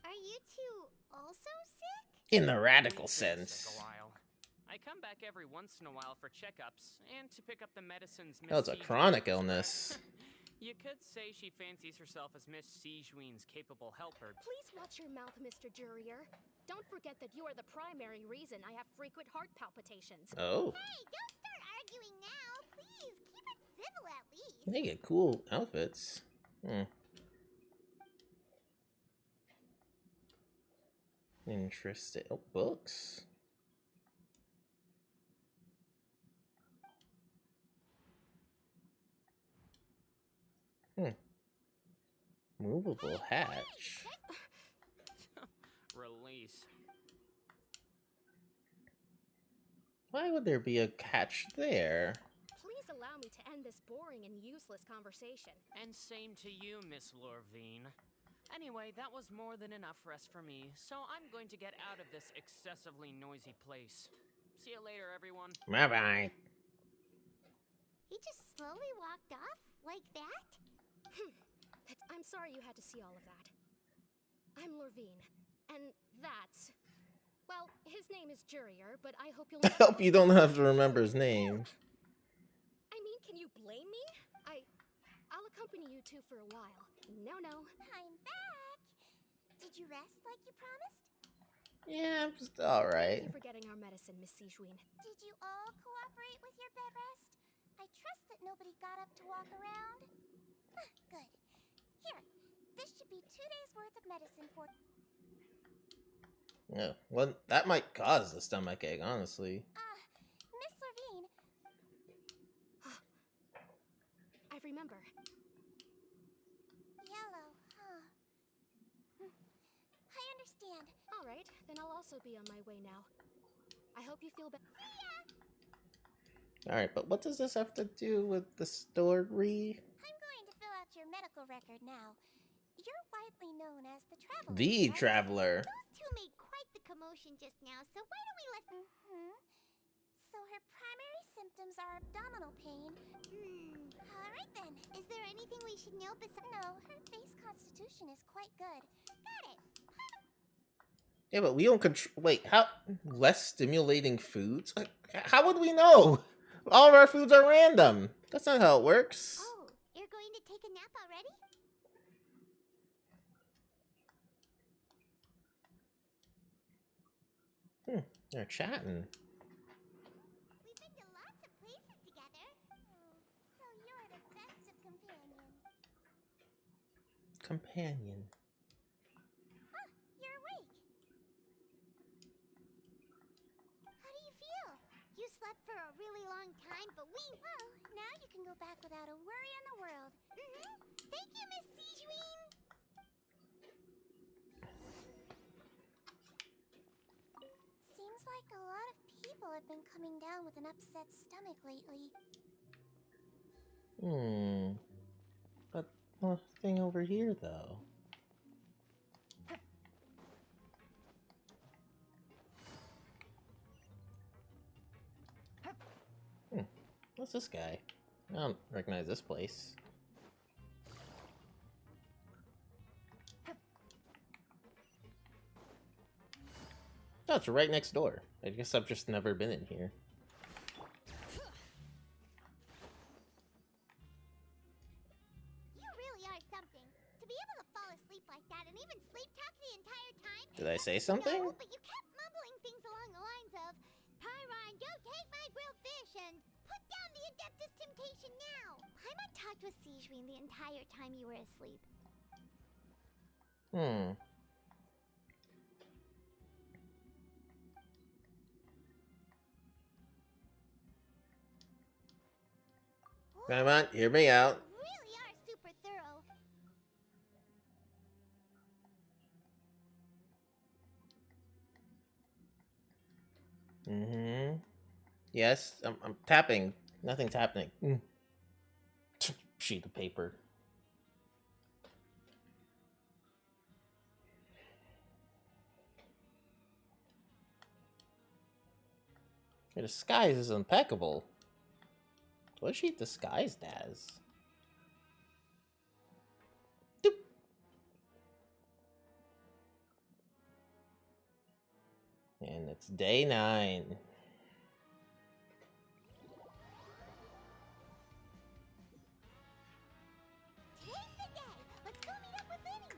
Are you two also sick? In the radical We've been sense. sick a while. I come back every once in a while for checkups and to pick up the medicines Miss Oh, it's a Sijuin chronic prescribes. illness. You could say she fancies herself as Miss Sijuin's capable helper. Please watch your mouth, Mr. Jurier. Don't forget that you are the primary reason I have frequent heart palpitations. Oh. Hey, don't start arguing now. Please, keep it civil at least. They get cool outfits. Hmm. Interesting. Oh, books. Hmm. Movable hatch. Release. Why would there be a hatch there? Please allow me to end this boring and useless conversation. And same to you, Miss Lorvine. Anyway, that was more than enough rest for me, so I'm going to get out of this excessively noisy place. See you later, everyone. Bye-bye. He just slowly walked off like that? I'm sorry you had to see all of that. I'm Lorvine, and that's... Well, his name is Jurier, but I hope you'll... I hope you don't have to remember his name. I mean, can you blame me? I'll accompany you two for a while. No. I'm back. Did you rest like you promised? Yeah, I'm just alright. Thank you for getting our medicine, Miss Sijuin. Did you all cooperate with your bed rest? I trust that nobody got up to walk around. Good. Here, this should be 2 days worth of medicine for... Yeah, well, that might cause a stomachache, honestly. Miss Lorvine. I remember. Yellow, huh? I understand. All right, then I'll also be on my way now. I hope you feel better. See ya! Alright, but what does this have to do with the story? I'm going to fill out your medical record now. You're widely known as the Traveler. The right? Traveler. Those two made quite the commotion just now, so why don't we let them... So her primary symptoms are abdominal pain. Alright then. Is there anything we should know besides... No, her base constitution is quite good. Got it. Yeah, but we don't control... Wait, how... Less stimulating foods? How would we know? All of our foods are random. That's not how it works. Oh, you're going to take a nap already? They're chatting. We've been to lots of places together. So you're the best of companions. Companion. You're awake. How do you feel? You slept for a really long time, but well, now you can go back without a worry in the world. Thank you, Miss Sijuin. Seems like a lot of people have been coming down with an upset stomach lately. But nothing over here, though. What's this guy? I don't recognize this place. Oh, it's right next door. I guess I've just never been in here. You really are something. To be able to fall asleep like that and even sleep talk the entire time. Did I say something? No, but you kept mumbling things along the lines of, Pyron, don't take my grilled fish and put down the Adeptus Temptation now. Paimon talked with Sijuin the entire time you were asleep. Come on, hear me out. You really are super thorough. Yes, I'm tapping. Nothing's happening. Sheet of paper. Your disguise is impeccable. What is she disguised as? Doop. And it's day 9. Today's the day. Let's go meet up with Vinny.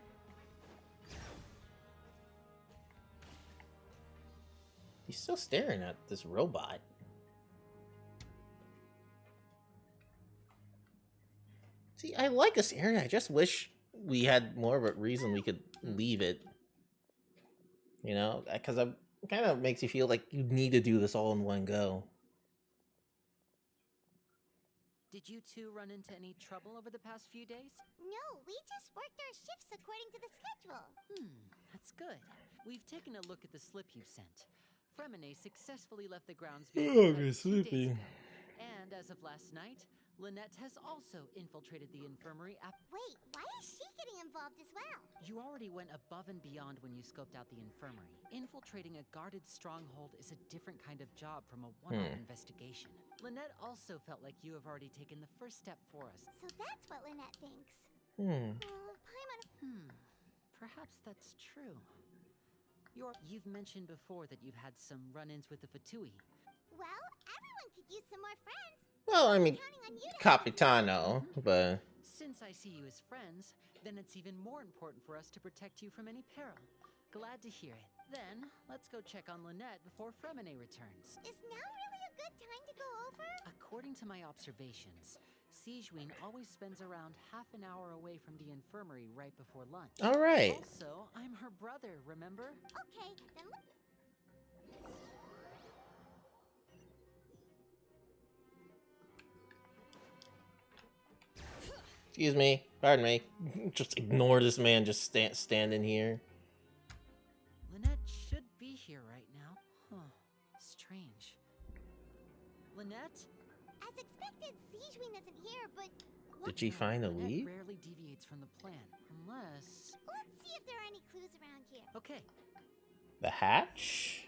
He's still staring at this robot. See, I like this area. I just wish we had more of a reason we could leave it. You know, because it kind of makes you feel like you need to do this all in one go. Did you two run into any trouble over the past few days? No, we just worked our shifts according to the schedule. That's good. We've taken a look at the slip you sent. Fremine successfully left the grounds before Okay, sleepy. And as of last night, Lynette has also infiltrated the infirmary. Wait, why is she getting involved as well? You already went above and beyond when you scoped out the infirmary. Infiltrating a guarded stronghold is a different kind of job from a one-off investigation. Lynette also felt like you have already taken the first step for us. So that's what Lynette thinks. Perhaps that's true. You've mentioned before that you've had some run-ins with the Fatui. Well, everyone could use some more friends. Well, I mean, Capitano, but... Since I see you as friends, then it's even more important for us to protect you from any peril. Glad to hear it. Then, let's go check on Lynette before Fremine returns. Is now really a good time to go over? According to my observations, Sigewinne always spends around half an hour away from the infirmary right before lunch. All right. Also, I'm her brother, remember? Okay, then Excuse me. Pardon me. Just ignore this man just standing here. Lynette should be here right now. Huh. Strange. Lynette? as expected, Sigewinne isn't here, but Did she find a lead? Rarely deviates from the plan, unless... let's see if there are any clues around here. Okay. The hatch?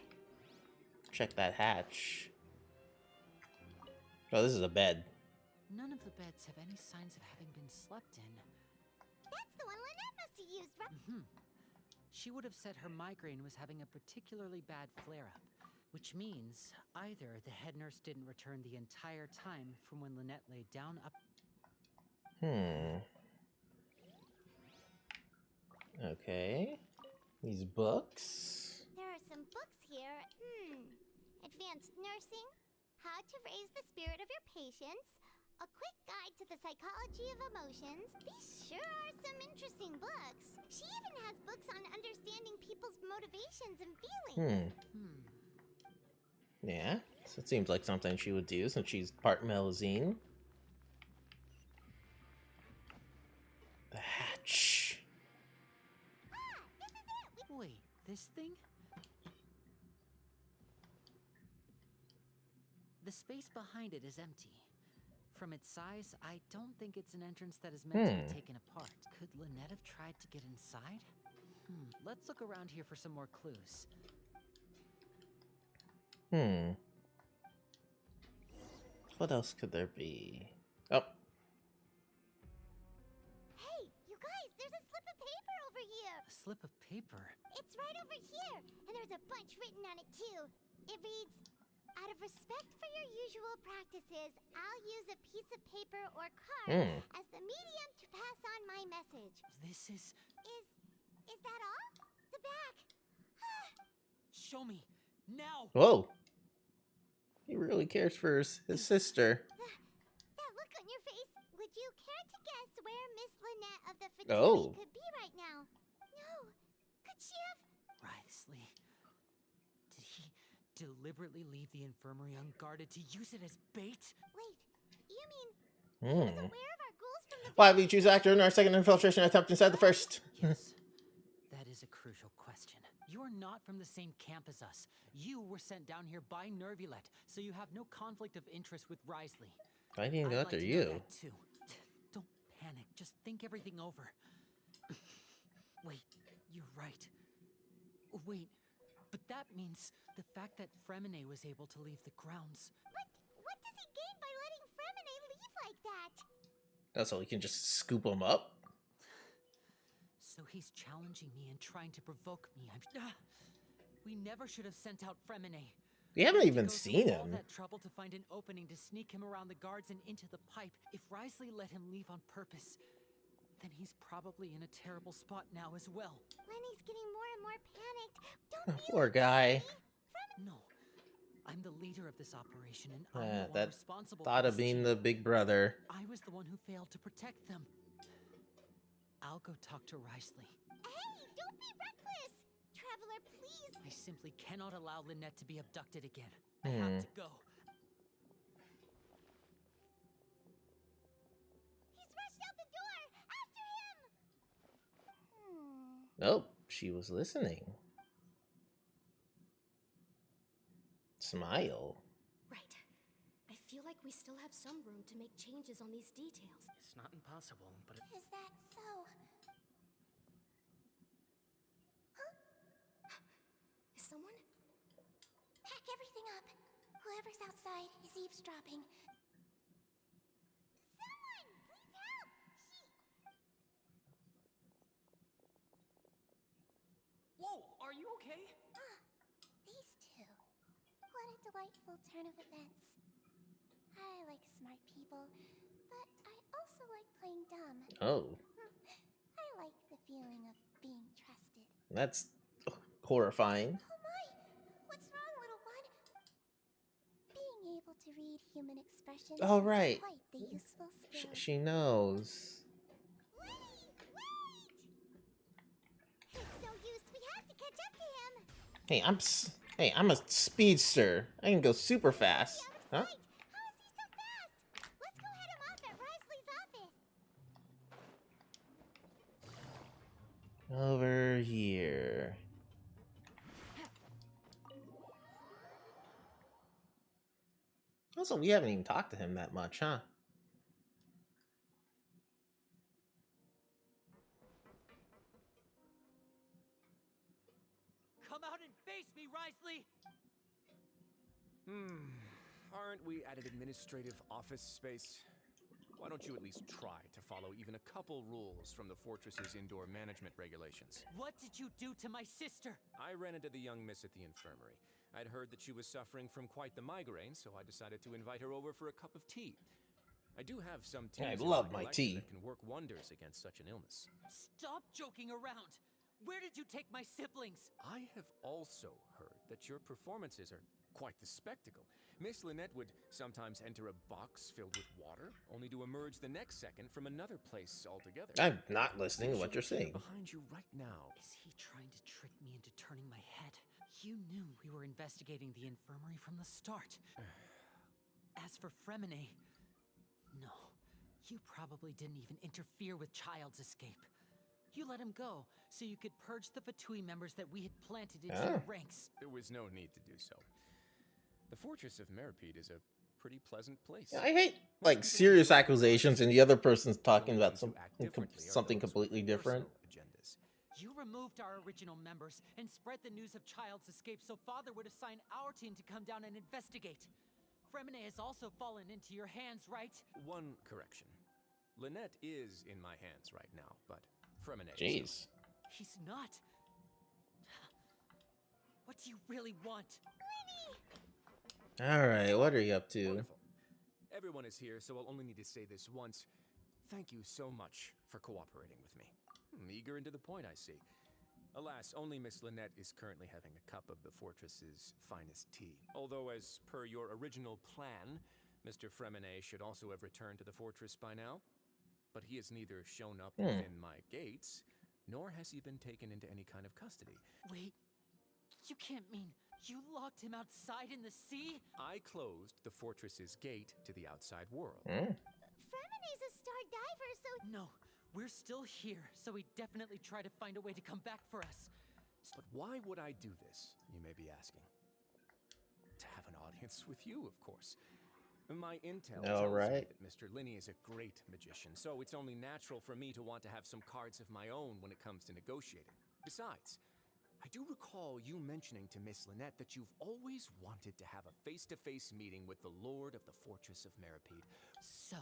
Check that hatch. Oh, this is a bed. None of the beds have any signs of having been slept in. That's the one Lynette must have used, right? She would have said her migraine was having a particularly bad flare-up, which means either the head nurse didn't return the entire time from when Lynette laid down up... Okay. These books. There are some books here. Advanced Nursing, How to Raise the Spirit of Your Patients, A Quick Guide to the Psychology of Emotions. These sure are some interesting books. She even has books on understanding people's motivations and feelings. Yeah, so it seems like something she would do since she's part Melusine. The hatch. Wait, this thing? The space behind it is empty. From its size, I don't think it's an entrance that is meant to be taken apart. Could Lynette have tried to get inside? Let's look around here for some more clues. What else could there be? Oh. Hey, you guys, there's a slip of paper over here. A slip of paper? It's right over here, and there's a bunch written on it too. It reads, out of respect for your usual practices, I'll use a piece of paper or card as the medium to pass on my message. This is... Is that all? The back. Show me, now! Whoa. He really cares for his sister. That look on your face. Would you care to guess where Miss Lynette of the Fatui could be right now? No. Could she have... Writhesly. Did he deliberately leave the infirmary unguarded to use it as bait? Wait, you mean he was aware of our goals from the... Why have you choose actor in our second infiltration attempt instead of the first? Yes. That is a crucial question. Your not from the same camp as us. You were sent down here by Nervulet, so you have no conflict of interest with Risley. I didn't go I'd after like to know you. that too. Don't panic. Just think everything over. Wait, you're right. Wait, but that means the fact that Fremine was able to leave the grounds. But what does he gain by letting Fremine leave like that? That's all. You can just scoop him up. So he's challenging me and trying to provoke me. We never should have sent out Fremine. We haven't even Go through seen all him. that trouble to find an opening to sneak him around the guards and into the pipe. If Risley let him leave on purpose, then he's probably in a terrible spot now as well. Lenny's getting more and more panicked. Don't Poor guy. No, I'm the leader of this operation, and I'm the one That responsible thought for of this being team. the big brother. I was the one who failed to protect them. I'll go talk to Risley. Hey, don't be reckless! Traveler, please! I simply cannot allow Lynette to be abducted again. I have to go. He's rushed out the door! After him! Oh, she was listening. Smile. Right. I feel like we still have some room to make changes on these details. It's not impossible, but it... Is that so? Is someone? Pack everything up. Whoever's outside is eavesdropping. Someone! Please help! Whoa, are you okay? These two. What a delightful turn of events. I like smart people, but I also like playing dumb. Oh, I like the feeling of being trusted. that's horrifying. Oh my! What's wrong, little one? Being able to read human expressions Oh, is right. quite the useful skill. She knows. It's no use. We have to catch up to him. Hey, I'm a speedster. I can go super fast. Huh? How is he so fast? Let's go head him off at Risley's office. Over here. Also, we haven't even talked to him that much, huh? Come out and face me, Risley! Aren't we at an administrative office space? Why don't you at least try to follow even a couple rules from the fortress's indoor management regulations? What did you do to my sister? I ran into the young miss at the infirmary. I'd heard that she was suffering from quite the migraine, so I decided to invite her over for a cup of tea. I do have some teas I in love my collection tea. that can work wonders against such an illness. Stop joking around! Where did you take my siblings? I have also heard that your performances are quite the spectacle. Miss Lynette would sometimes enter a box filled with water, only to emerge the next second from another place altogether. I'm not listening to what you're saying. Behind you right now. Is he trying to trick me into turning my head? You knew we were investigating the infirmary from the start. As for Fremine, no, you probably didn't even interfere with Child's escape. You let him go so you could purge the Fatui members that we had planted into your ranks. There was no need to do so. The fortress of Meripede is a pretty pleasant place. I hate like serious accusations and the other person's talking about something completely different. You removed our original members and spread the news of Child's escape so Father would assign our team to come down and investigate. Fremine has also fallen into your hands, right? One correction. Lynette is in my hands right now, but Fremine is Jeez. He's not. What do you really want? Alright, what are you up to? Wonderful. Everyone is here, so I'll only need to say this once. Thank you so much for cooperating with me. Eager and to the point, I see. Alas, only Miss Lynette is currently having a cup of the fortress's finest tea. Although, as per your original plan, Mr. Fremine should also have returned to the fortress by now. But he has neither shown up within my gates, nor has he been taken into any kind of custody. Wait, you can't mean you locked him outside in the sea? I closed the fortress's gate to the outside world. Fremine's a star diver, so... No, we're still here, so he'd definitely try to find a way to come back for us. But why would I do this, you may be asking? To have an audience with you, of course. My intel tells me that Mr. Linney is a great magician, so it's only natural for me to want to have some cards of my own when it comes to negotiating. Besides, I do recall you mentioning to Miss Lynette that you've always wanted to have a face-to-face meeting with the Lord of the Fortress of Meripede. So,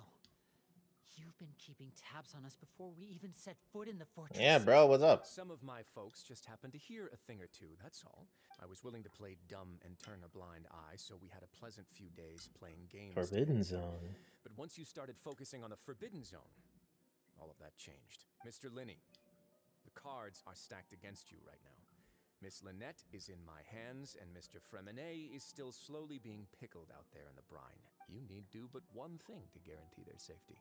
you've been keeping tabs on us before we even set foot in the fortress. Yeah, bro, what's up? Some of my folks just happened to hear a thing or two, that's all. I was willing to play dumb and turn a blind eye, so we had a pleasant few days playing games Forbidden together. Zone. But once you started focusing on the Forbidden Zone, all of that changed. Mr. Linney, the cards are stacked against you right now. Miss Lynette is in my hands, and Mr. Fremenet is still slowly being pickled out there in the brine. You need do but one thing to guarantee their safety.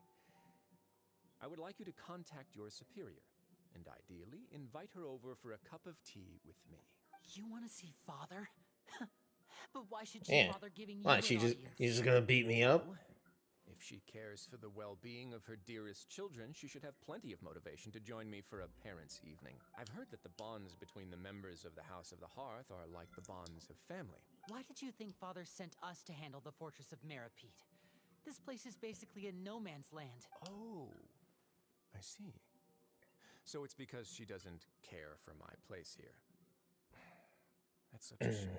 I would like you to contact your superior, and ideally invite her over for a cup of tea with me. You want to see Father? But why should she bother giving you Why, an you audience? just gonna beat me up? If she cares for the well-being of her dearest children, she should have plenty of motivation to join me for a parents' evening. I've heard that the bonds between the members of the House of the Hearth are like the bonds of family. Why did you think Father sent us to handle the Fortress of Meripede? This place is basically a no-man's land. Oh, I see. So it's because she doesn't care for my place here. That's such a shame.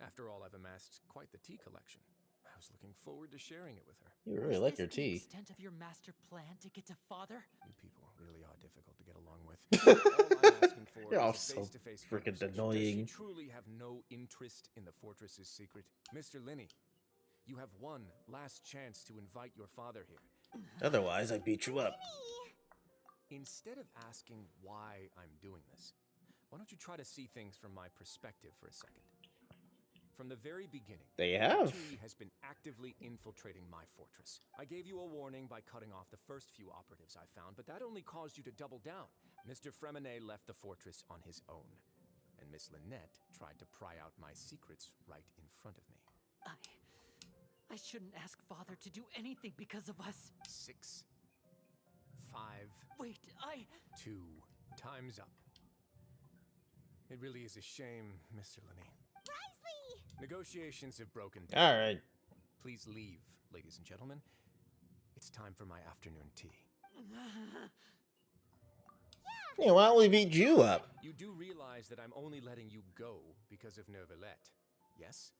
After all, I've amassed quite the tea collection. I was looking forward to sharing it with her. You really like your tea. Is this the extent of your master plan to get to Father? You people really are difficult to get along with. All I'm asking for You're all is a so face-to-face freaking conversation. annoying. Does she truly have no interest in the fortress's secret? Mr. Linney, you have one last chance to invite your father here. Otherwise, I beat you up. Instead of asking why I'm doing this, why don't you try to see things from my perspective for a second? From the very beginning, They have. T has been actively infiltrating my fortress. I gave you a warning by cutting off the first few operatives I found, but that only caused you to double down. Mr. Fremenet left the fortress on his own, and Miss Lynette tried to pry out my secrets right in front of me. I shouldn't ask Father to do anything because of us. 6, 5, Wait, 2, time's up. It really is a shame, Mr. Linney. Negotiations have broken down. All right. Please leave, ladies and gentlemen. It's time for my afternoon tea. Yeah, why don't we beat you up? You do realize that I'm only letting you go because of Neuvillette, yes?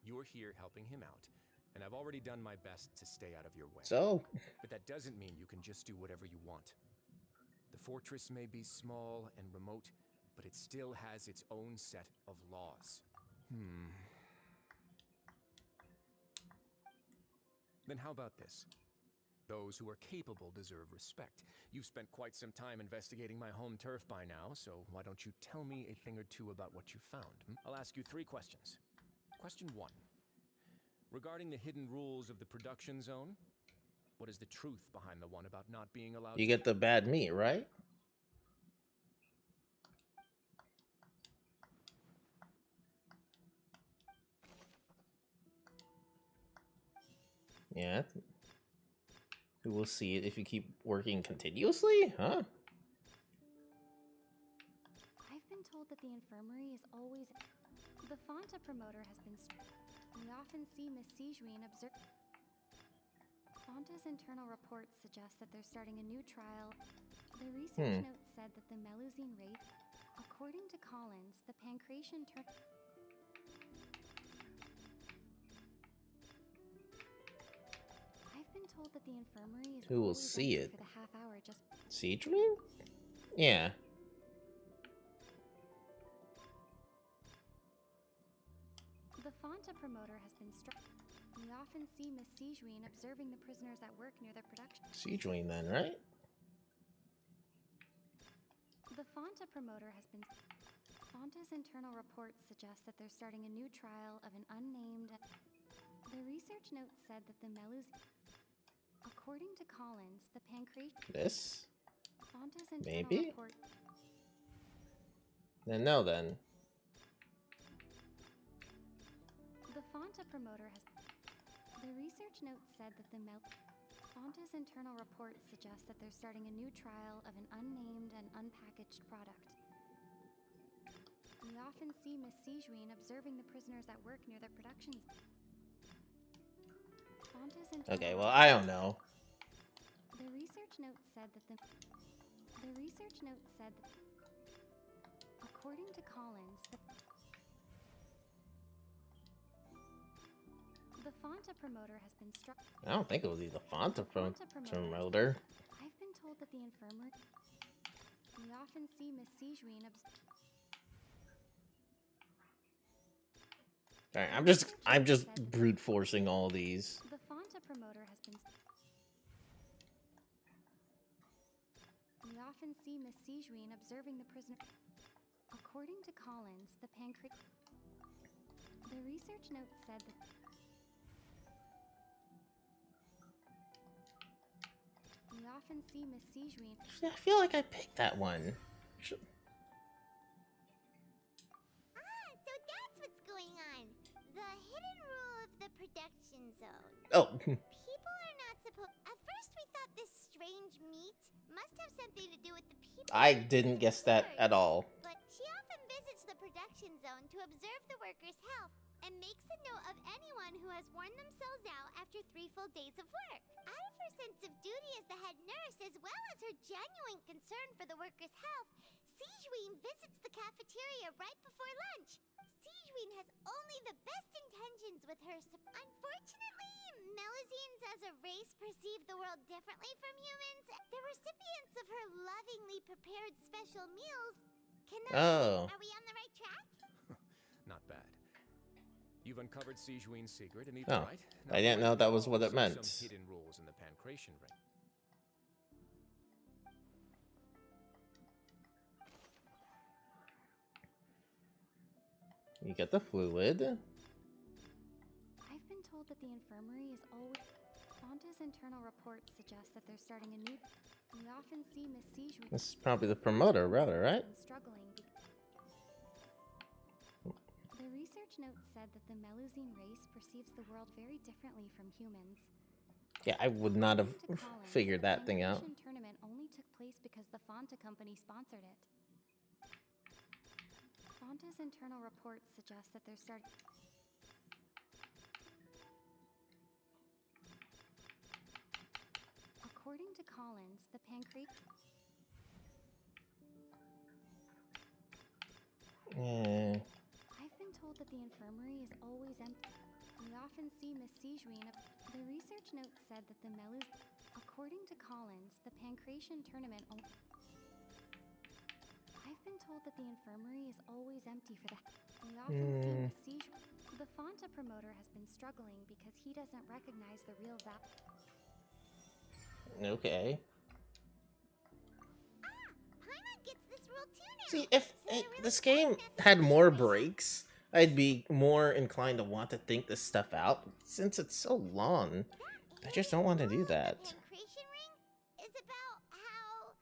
You're here helping him out, and I've already done my best to stay out of your way. So? But that doesn't mean you can just do whatever you want. The fortress may be small and remote, but it still has its own set of laws. Then how about this? Those who are capable deserve respect. You've spent quite some time investigating my home turf by now, so why don't you tell me a thing or two about what you found? I'll ask you 3 questions. Question 1. Regarding the hidden rules of the production zone, what is the truth behind the one about not being allowed You get the bad meat, right? Yeah. We will see it if you keep working continuously, huh? I've been told that the infirmary is always... The Fonta promoter has been... We often see Miss Sijuin observe... Fonta's internal reports suggest that they're starting a new trial. The research note said that the Melusine race... According to Collins, the pancreation I've been told that the infirmary is Who will always see empty it? for the half hour just... Sijuin? Yeah. The Fonta promoter has been struck. We often see Miss Sijuin observing the prisoners at work near their production. Sijuin then, right? The Fonta promoter has been... Fonta's internal reports suggest that they're starting a new trial of an unnamed... The research note said that the Melus... According to Collins, the pancreas... This? Fonta's internal Maybe? report... Then no, then. The Fonta promoter has... The research note said that the Fonta's internal reports suggest that they're starting a new trial of an unnamed and unpackaged product. We often see Miss Sijuin observing the prisoners at work near the production. Okay, well, I don't know. The research note said that according to Collins, the Fonta promoter has been struck. I don't think it was either Fonta promoter. I've been told that the infirmary. We often see Miss Sijuin Alright, I'm just brute forcing all these. The Fonta promoter has been. We often see Miss Sijuin observing the prisoner. According to Collins, the pancreas. The research note said that. We often see Miss Sijuin. I feel like I picked that one. So that's what's going on. The hidden rule of the production zone. Oh. People are not supposed. At first, we thought this strange meat must have something to do with the people. I didn't guess that at all. But she often visits the production zone to observe the workers' health and makes a note of anyone who has worn themselves out after 3 full days of work. Out of her sense of duty as the head nurse, as well as her genuine concern for the workers' health, Sijuin visits the cafeteria right before lunch. Sijuin has only the best intentions with her. Unfortunately, Melusines as a race perceive the world differently from humans. The recipients of her lovingly prepared special meals cannot. Are we on the right track? Not bad. You've uncovered Sijuin's secret, and Oh, right? I didn't know that was what it Also meant. Some hidden rules in the pancreation ring. You get the fluid. I've been told that the infirmary is always. Fonta's internal reports suggest that they're starting a new. We often see Miss Sijuin. This is probably the promoter, rather, right? Struggling. The research note said that the Melusine race perceives the world very differently from humans. Yeah, I would not have figured that thing out. The tournament only took place because the Fonta company sponsored it. Fonta's internal reports suggest that they're starting. According to Collins, the pancreas. I've been told that the infirmary is always empty. We often see Miss Sijuin. The research note said that the Melus. According to Collins, the pancreation tournament. I've been told that the infirmary is always empty for that. We often see Miss Sijuin. The Fonta promoter has been struggling because he doesn't recognize the real value. Okay. Paimon gets this rule too now. See, if this game had more breaks, I'd be more inclined to want to think this stuff out. Since it's so long, I just don't want to do that. Pancreation ring is about how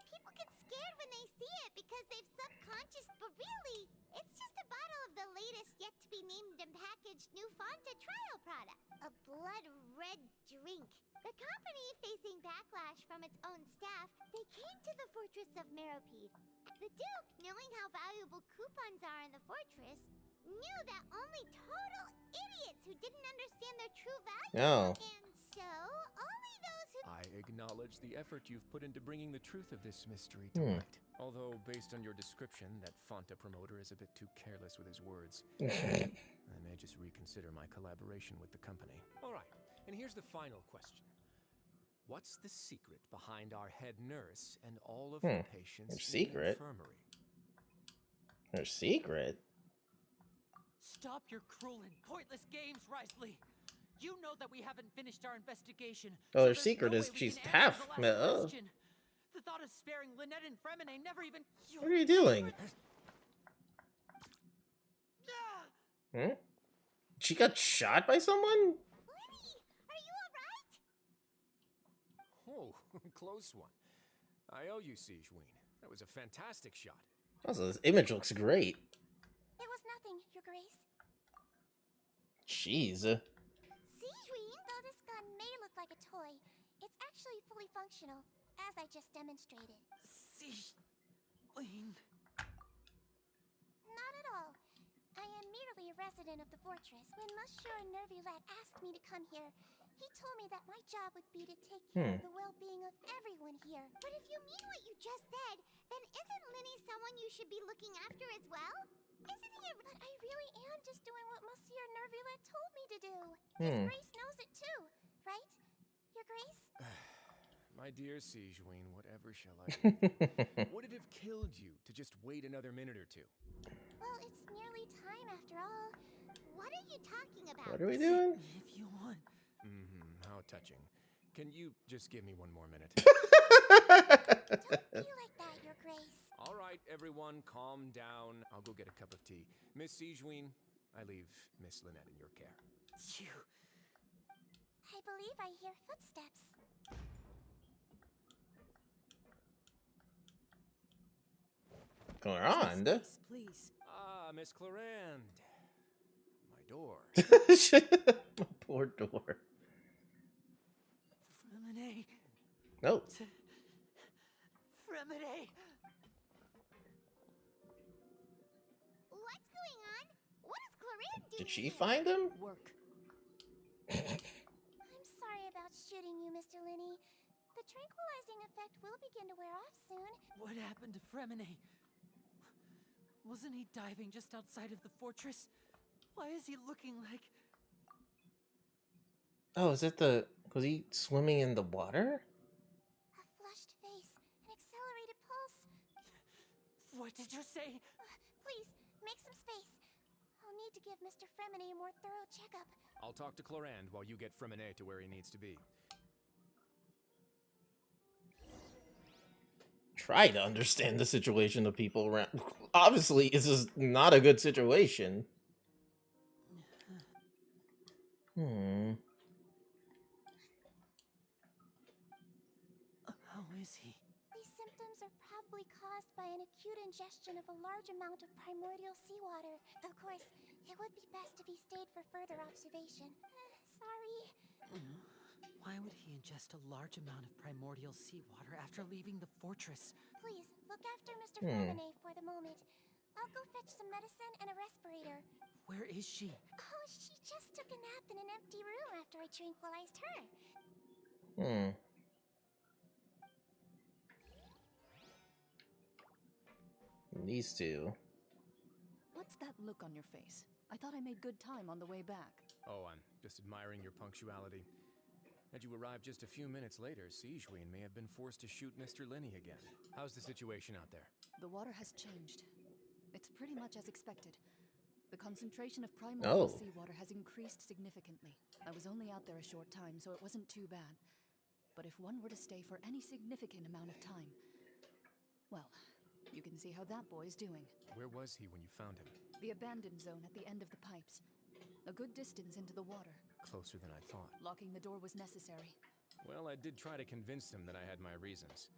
people get scared when they see it because they've subconscious, but really, it's just a bottle of the latest yet to be named and packaged new Fonta trial product. A blood red drink. The company, facing backlash from its own staff, they came to the fortress of Meropide. The Duke, knowing how valuable coupons are in the fortress, knew that only total idiots who didn't understand their true value. Oh. And so, only those who... I acknowledge the effort you've put into bringing the truth of this mystery to light. Although, based on your description, that Fonta promoter is a bit too careless with his words. I may just reconsider my collaboration with the company. All right, and here's the final question. What's the secret behind our head nurse and all of her patients in the infirmary? Her secret? Stop your cruel and pointless games, Risley. You know that we haven't finished our investigation. Oh, her secret is she's half. The thought of sparing Lynette and Fremine never even... What are you doing? She got shot by someone? Oh, close one. I owe you, Sijuin. That was a fantastic shot. Also, this image looks great. It was nothing, Your Grace. Jeez. Sijuin, though this gun may look like a toy, it's actually fully functional, as I just demonstrated. Sijuin. resident of the fortress. When Monsieur Nervulet asked me to come here, he told me that my job would be to take care of the well-being of everyone here. But if you mean what you just said, then isn't Linny someone you should be looking after as well? Isn't he a... But I really am just doing what Monsieur Nervulet told me to do. His Grace knows it too, right? Your Grace? My dear Sijuin, whatever shall I do? Would it have killed you to just wait another minute or two? Well, it's nearly time after all. What are you talking about? What are we doing? If you want. How touching. Can you just give me one more minute? Don't be like that, Your Grace. All right, everyone, calm down. I'll go get a cup of tea. Miss Sijuin, I leave Miss Lynette in your care. You. I believe I hear footsteps. Clarande? Please. Ah, Miss Clarande. My door. My poor door. Fremine. No. Fremine. What's going on? What is Clarande doing? Did she find him? Work. I'm sorry about shooting you, Mr. Linny. The tranquilizing effect will begin to wear off soon. What happened to Fremine? Wasn't he diving just outside of the fortress? Why is he looking like... Oh, is it the... Was he swimming in the water? A flushed face, an accelerated pulse. What did you say? Please, make some space. I'll need to give Mr. Fremine a more thorough checkup. I'll talk to Clarande while you get Fremine to where he needs to be. Try to understand the situation of people around. Obviously, this is not a good situation. How is he? These symptoms are probably caused by an acute ingestion of a large amount of primordial seawater. Of course, it would be best if he stayed for further observation. Sorry. Why would he ingest a large amount of primordial seawater after leaving the fortress? Please, look after Mr. Fremine for the moment. I'll go fetch some medicine and a respirator. Where is she? Oh, she just took a nap in an empty room after I tranquilized her. These two. What's that look on your face? I thought I made good time on the way back. Oh, I'm just admiring your punctuality. Had you arrived just a few minutes later, Sijuin may have been forced to shoot Mr. Linny again. How's the situation out there? The water has changed. It's pretty much as expected. The concentration of primordial seawater has increased significantly. I was only out there a short time, so it wasn't too bad. But if one were to stay for any significant amount of time, well, you can see how that boy's doing. Where was he when you found him? The abandoned zone at the end of the pipes. A good distance into the water. Closer than I thought. Locking the door was necessary. Well, I did try to convince him that I had my reasons.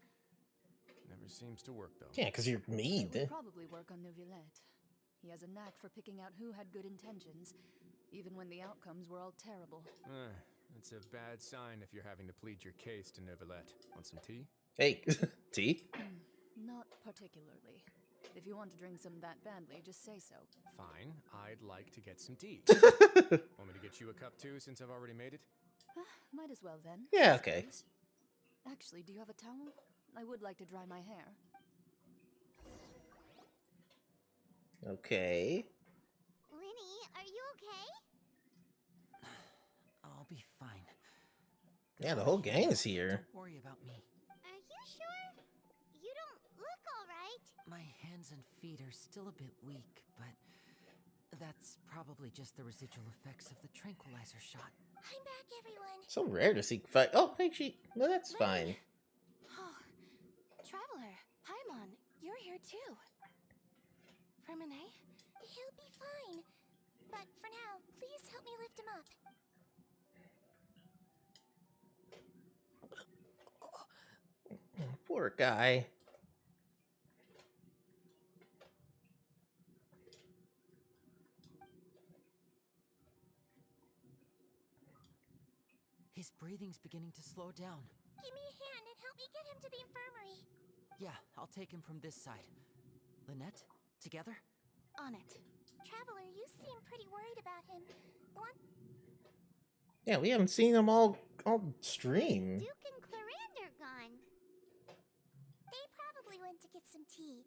Never seems to work, though. Yeah, because you're mean. It would probably work on Neuvillette. He has a knack for picking out who had good intentions, even when the outcomes were all terrible. It's a bad sign if you're having to plead your case to Neuvillette. Want some tea? Hey, tea? Not particularly. If you want to drink some that badly, just say so. Fine, I'd like to get some tea. Want me to get you a cup too, since I've already made it? Might as well then. Yeah, okay. Actually, do you have a towel? I would like to dry my hair. Okay. Linny, are you okay? I'll be fine. Yeah, the whole gang is here. Don't worry about me. Are you sure? You don't look alright. My hands and feet are still a bit weak, but that's probably just the residual effects of the tranquilizer shot. I'm back, everyone. So rare to see fight. Oh, hey, no, that's fine. Oh, Traveler, Paimon, you're here too. Fremine? He'll be fine. But for now, please help me lift him up. Poor guy. His breathing's beginning to slow down. Give me a hand and help me get him to the infirmary. Yeah, I'll take him from this side. Lynette, together? On it. Traveler, you seem pretty worried about him. Yeah, we haven't seen them all stream. Duke and Claranda are gone. They probably went to get some tea.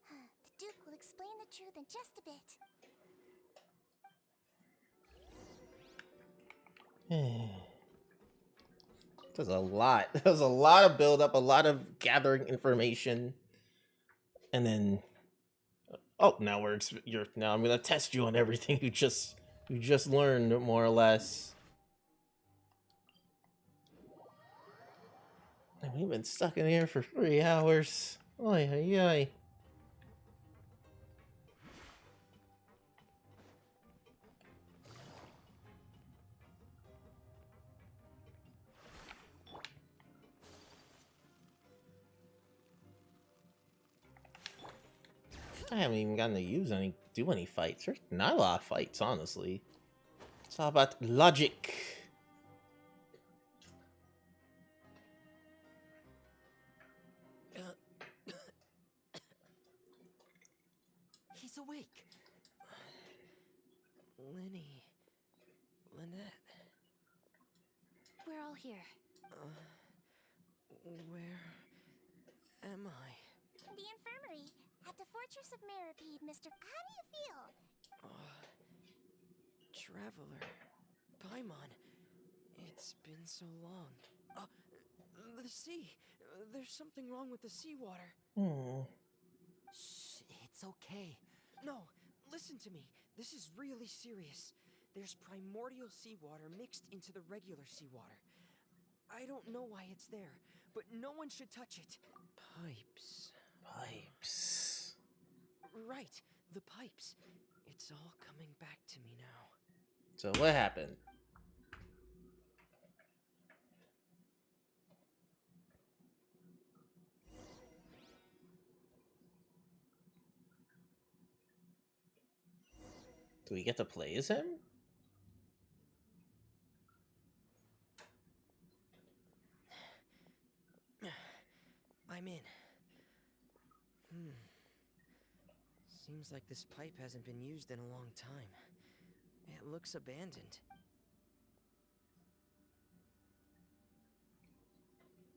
The Duke will explain the truth in just a bit. There's a lot. There's a lot of build up, a lot of gathering information, and then now now I'm gonna test you on everything you just learned, more or less. And we've been stuck in here for 3 hours. Oy, oy, oy. I haven't even gotten to do any fights. There's not a lot of fights, honestly. It's all about logic. He's awake. Lenny. Lynette. We're all here. Where am I? The infirmary at the Fortress of Meripede, Mr. How do you feel? Traveler. Paimon. It's been so long. The sea. There's something wrong with the seawater. Shh, it's okay. No, listen to me. This is really serious. There's primordial seawater mixed into the regular seawater. I don't know why it's there, but no one should touch it. Pipes. Pipes. Right, the pipes. It's all coming back to me now. So what happened? Do we get to play as him? I'm in. Seems like this pipe hasn't been used in a long time. It looks abandoned.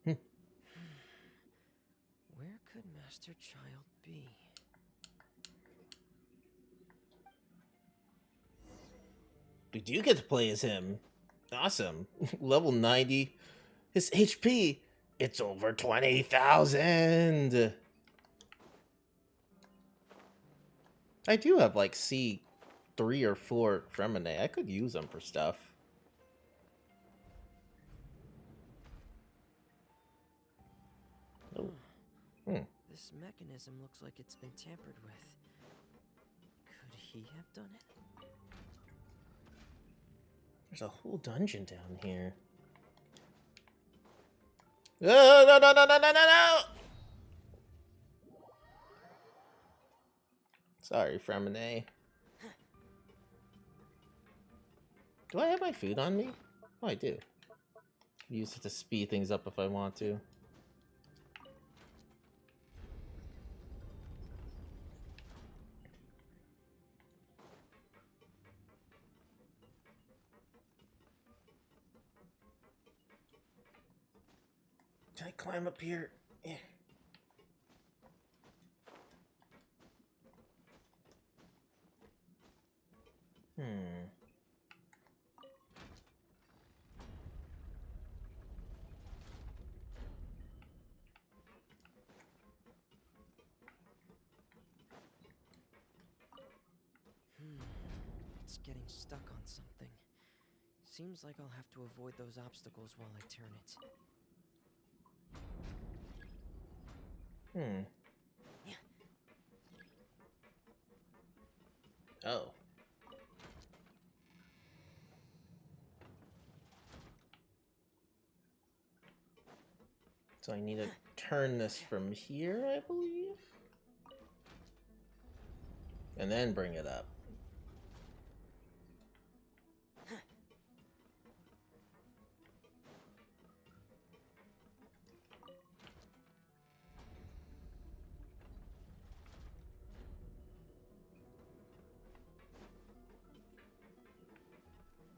Where could Master Child be? We do get to play as him. Awesome. Level 90. His HP, it's over 20,000. I do have like C3 or 4 Fremine. I could use them for stuff. Oh. This mechanism looks like it's been tampered with. Could he have done it? There's a whole dungeon down here. No, no, no, no, no, no, no, no! Sorry, Fremine. Do I have my food on me? Oh, I do. Use it to speed things up if I want to. Can I climb up here? Yeah. It's getting stuck on something. Seems like I'll have to avoid those obstacles while I turn it. Oh. So I need to turn this from here, I believe? And then bring it up.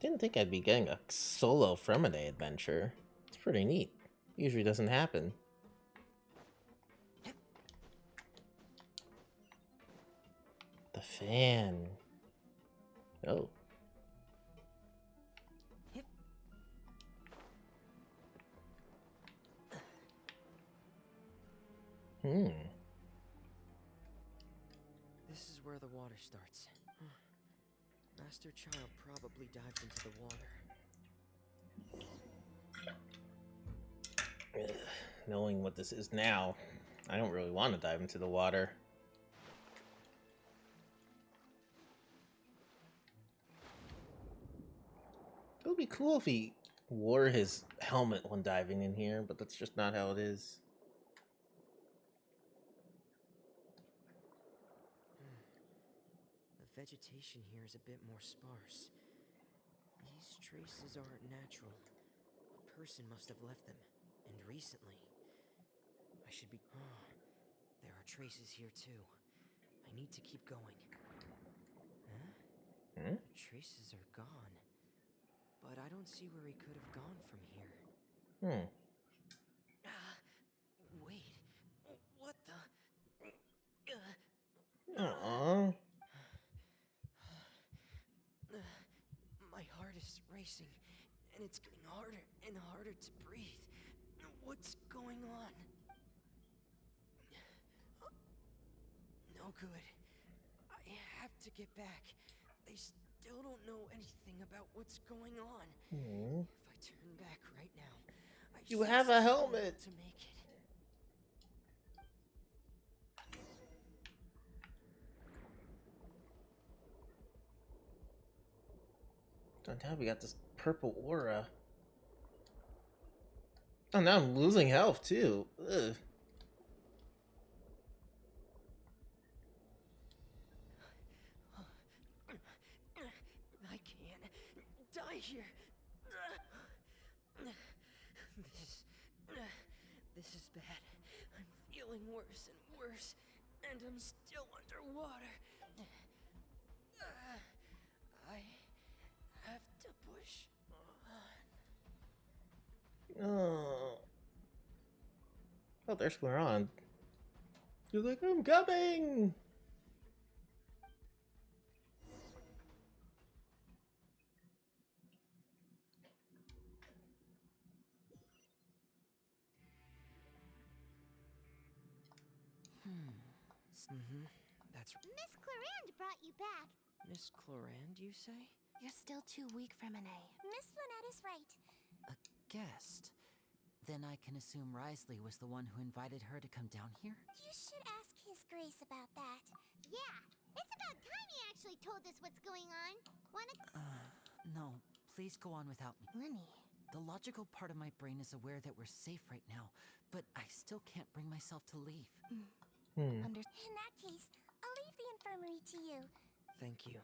Didn't think I'd be getting a solo Fremine adventure. It's pretty neat. Usually doesn't happen. The fan. Oh. This is where the water starts. Master Child probably dived into the water. Ugh, knowing what this is now, I don't really want to dive into the water. It would be cool if he wore his helmet when diving in here, but that's just not how it is. The vegetation here is a bit more sparse. These traces aren't natural. A person must have left them, and recently. I should be... Oh, there are traces here too. I need to keep going. Huh? The traces are gone. But I don't see where he could have gone from here. Wait. What the... Aww. My heart is racing, and it's getting harder and harder to breathe. What's going on? No good. I have to get back. They still don't know anything about what's going on. If I turn back right now, You have a helmet. To make it. So now we got this purple aura. Oh, now I'm losing health too. Ugh. I can't die here. This is bad. I'm feeling worse and worse, and I'm still underwater. I have to push on. Oh. Oh, there's Claron. He's like, I'm coming! That's... Miss Clarande brought you back. Miss Clarande, you say? You're still too weak, Fremine. Miss Lynette is right. A guest? Then I can assume Risley was the one who invited her to come down here? You should ask His Grace about that. Yeah, it's about time he actually told us what's going on. No, please go on without me. Lenny. The logical part of my brain is aware that we're safe right now, but I still can't bring myself to leave. In that case, I'll leave the infirmary to you. Thank you.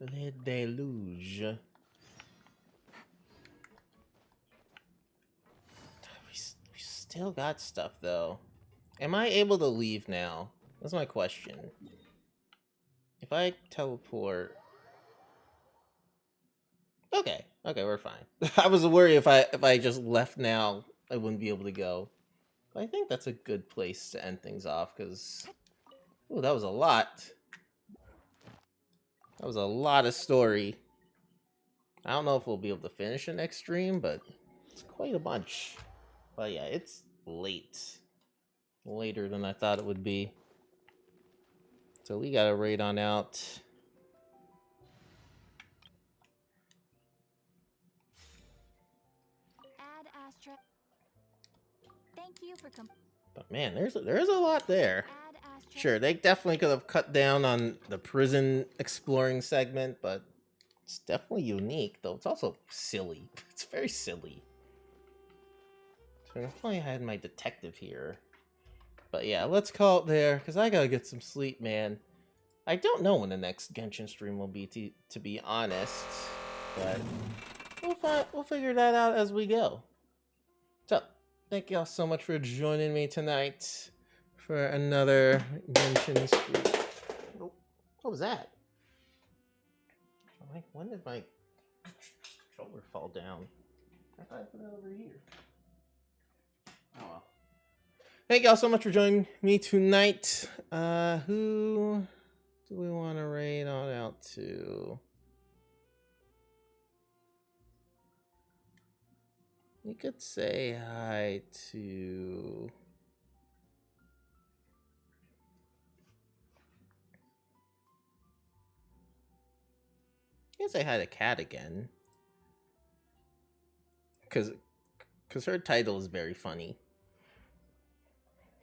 Le Deluge. We still got stuff though. Am I able to leave now? That's my question. If I teleport... Okay, we're fine. I was worried if I just left now, I wouldn't be able to go. But I think that's a good place to end things off, because... Oh, that was a lot. That was a lot of story. I don't know if we'll be able to finish the next stream, but it's quite a bunch. But yeah, it's late. Later than I thought it would be. So we gotta raid on out. Ad Astra. Thank you for But man, there's a lot there. Sure, they definitely could have cut down on the prison exploring segment, but it's definitely unique, though it's also silly. It's very silly. So if only I had my detective here. But yeah, let's call it there, because I gotta get some sleep, man. I don't know when the next Genshin stream will be, to be honest. But we'll figure that out as we go. So, thank y'all so much for joining me tonight for another Genshin stream. Oh, what was that? When did my controller fall down? I thought I put it over here. Oh well. Thank y'all so much for joining me tonight. Who do we want to raid on out to? You could say hi to... You can say hi to Kat again. Because her title is very funny.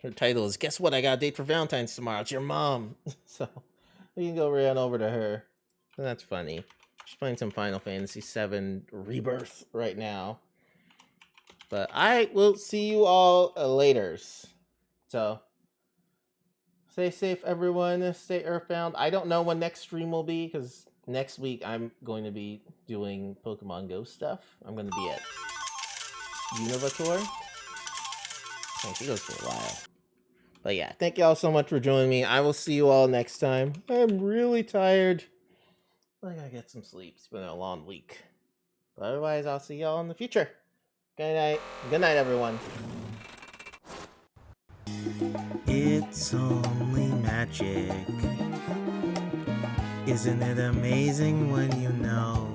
Her title is, guess what? I got a date for Valentine's tomorrow. It's your mom. So we can go right over to her. And that's funny. She's playing some Final Fantasy VII Rebirth right now. But I will see you all later. So stay safe, everyone. Stay earthbound. I don't know when next stream will be, because next week I'm going to be doing Pokemon Go stuff. I'm going to be at Univator. Oh, she goes for a while. But yeah, thank y'all so much for joining me. I will see you all next time. I'm really tired. I gotta get some sleep. It's been a long week. But otherwise, I'll see y'all in the future. Good night. Good night, everyone. It's only magic. Isn't it amazing when you know?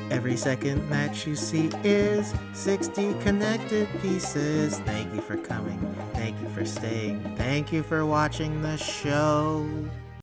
Every second that you see is 60 connected pieces. Thank you for coming. Thank you for staying. Thank you for watching the show.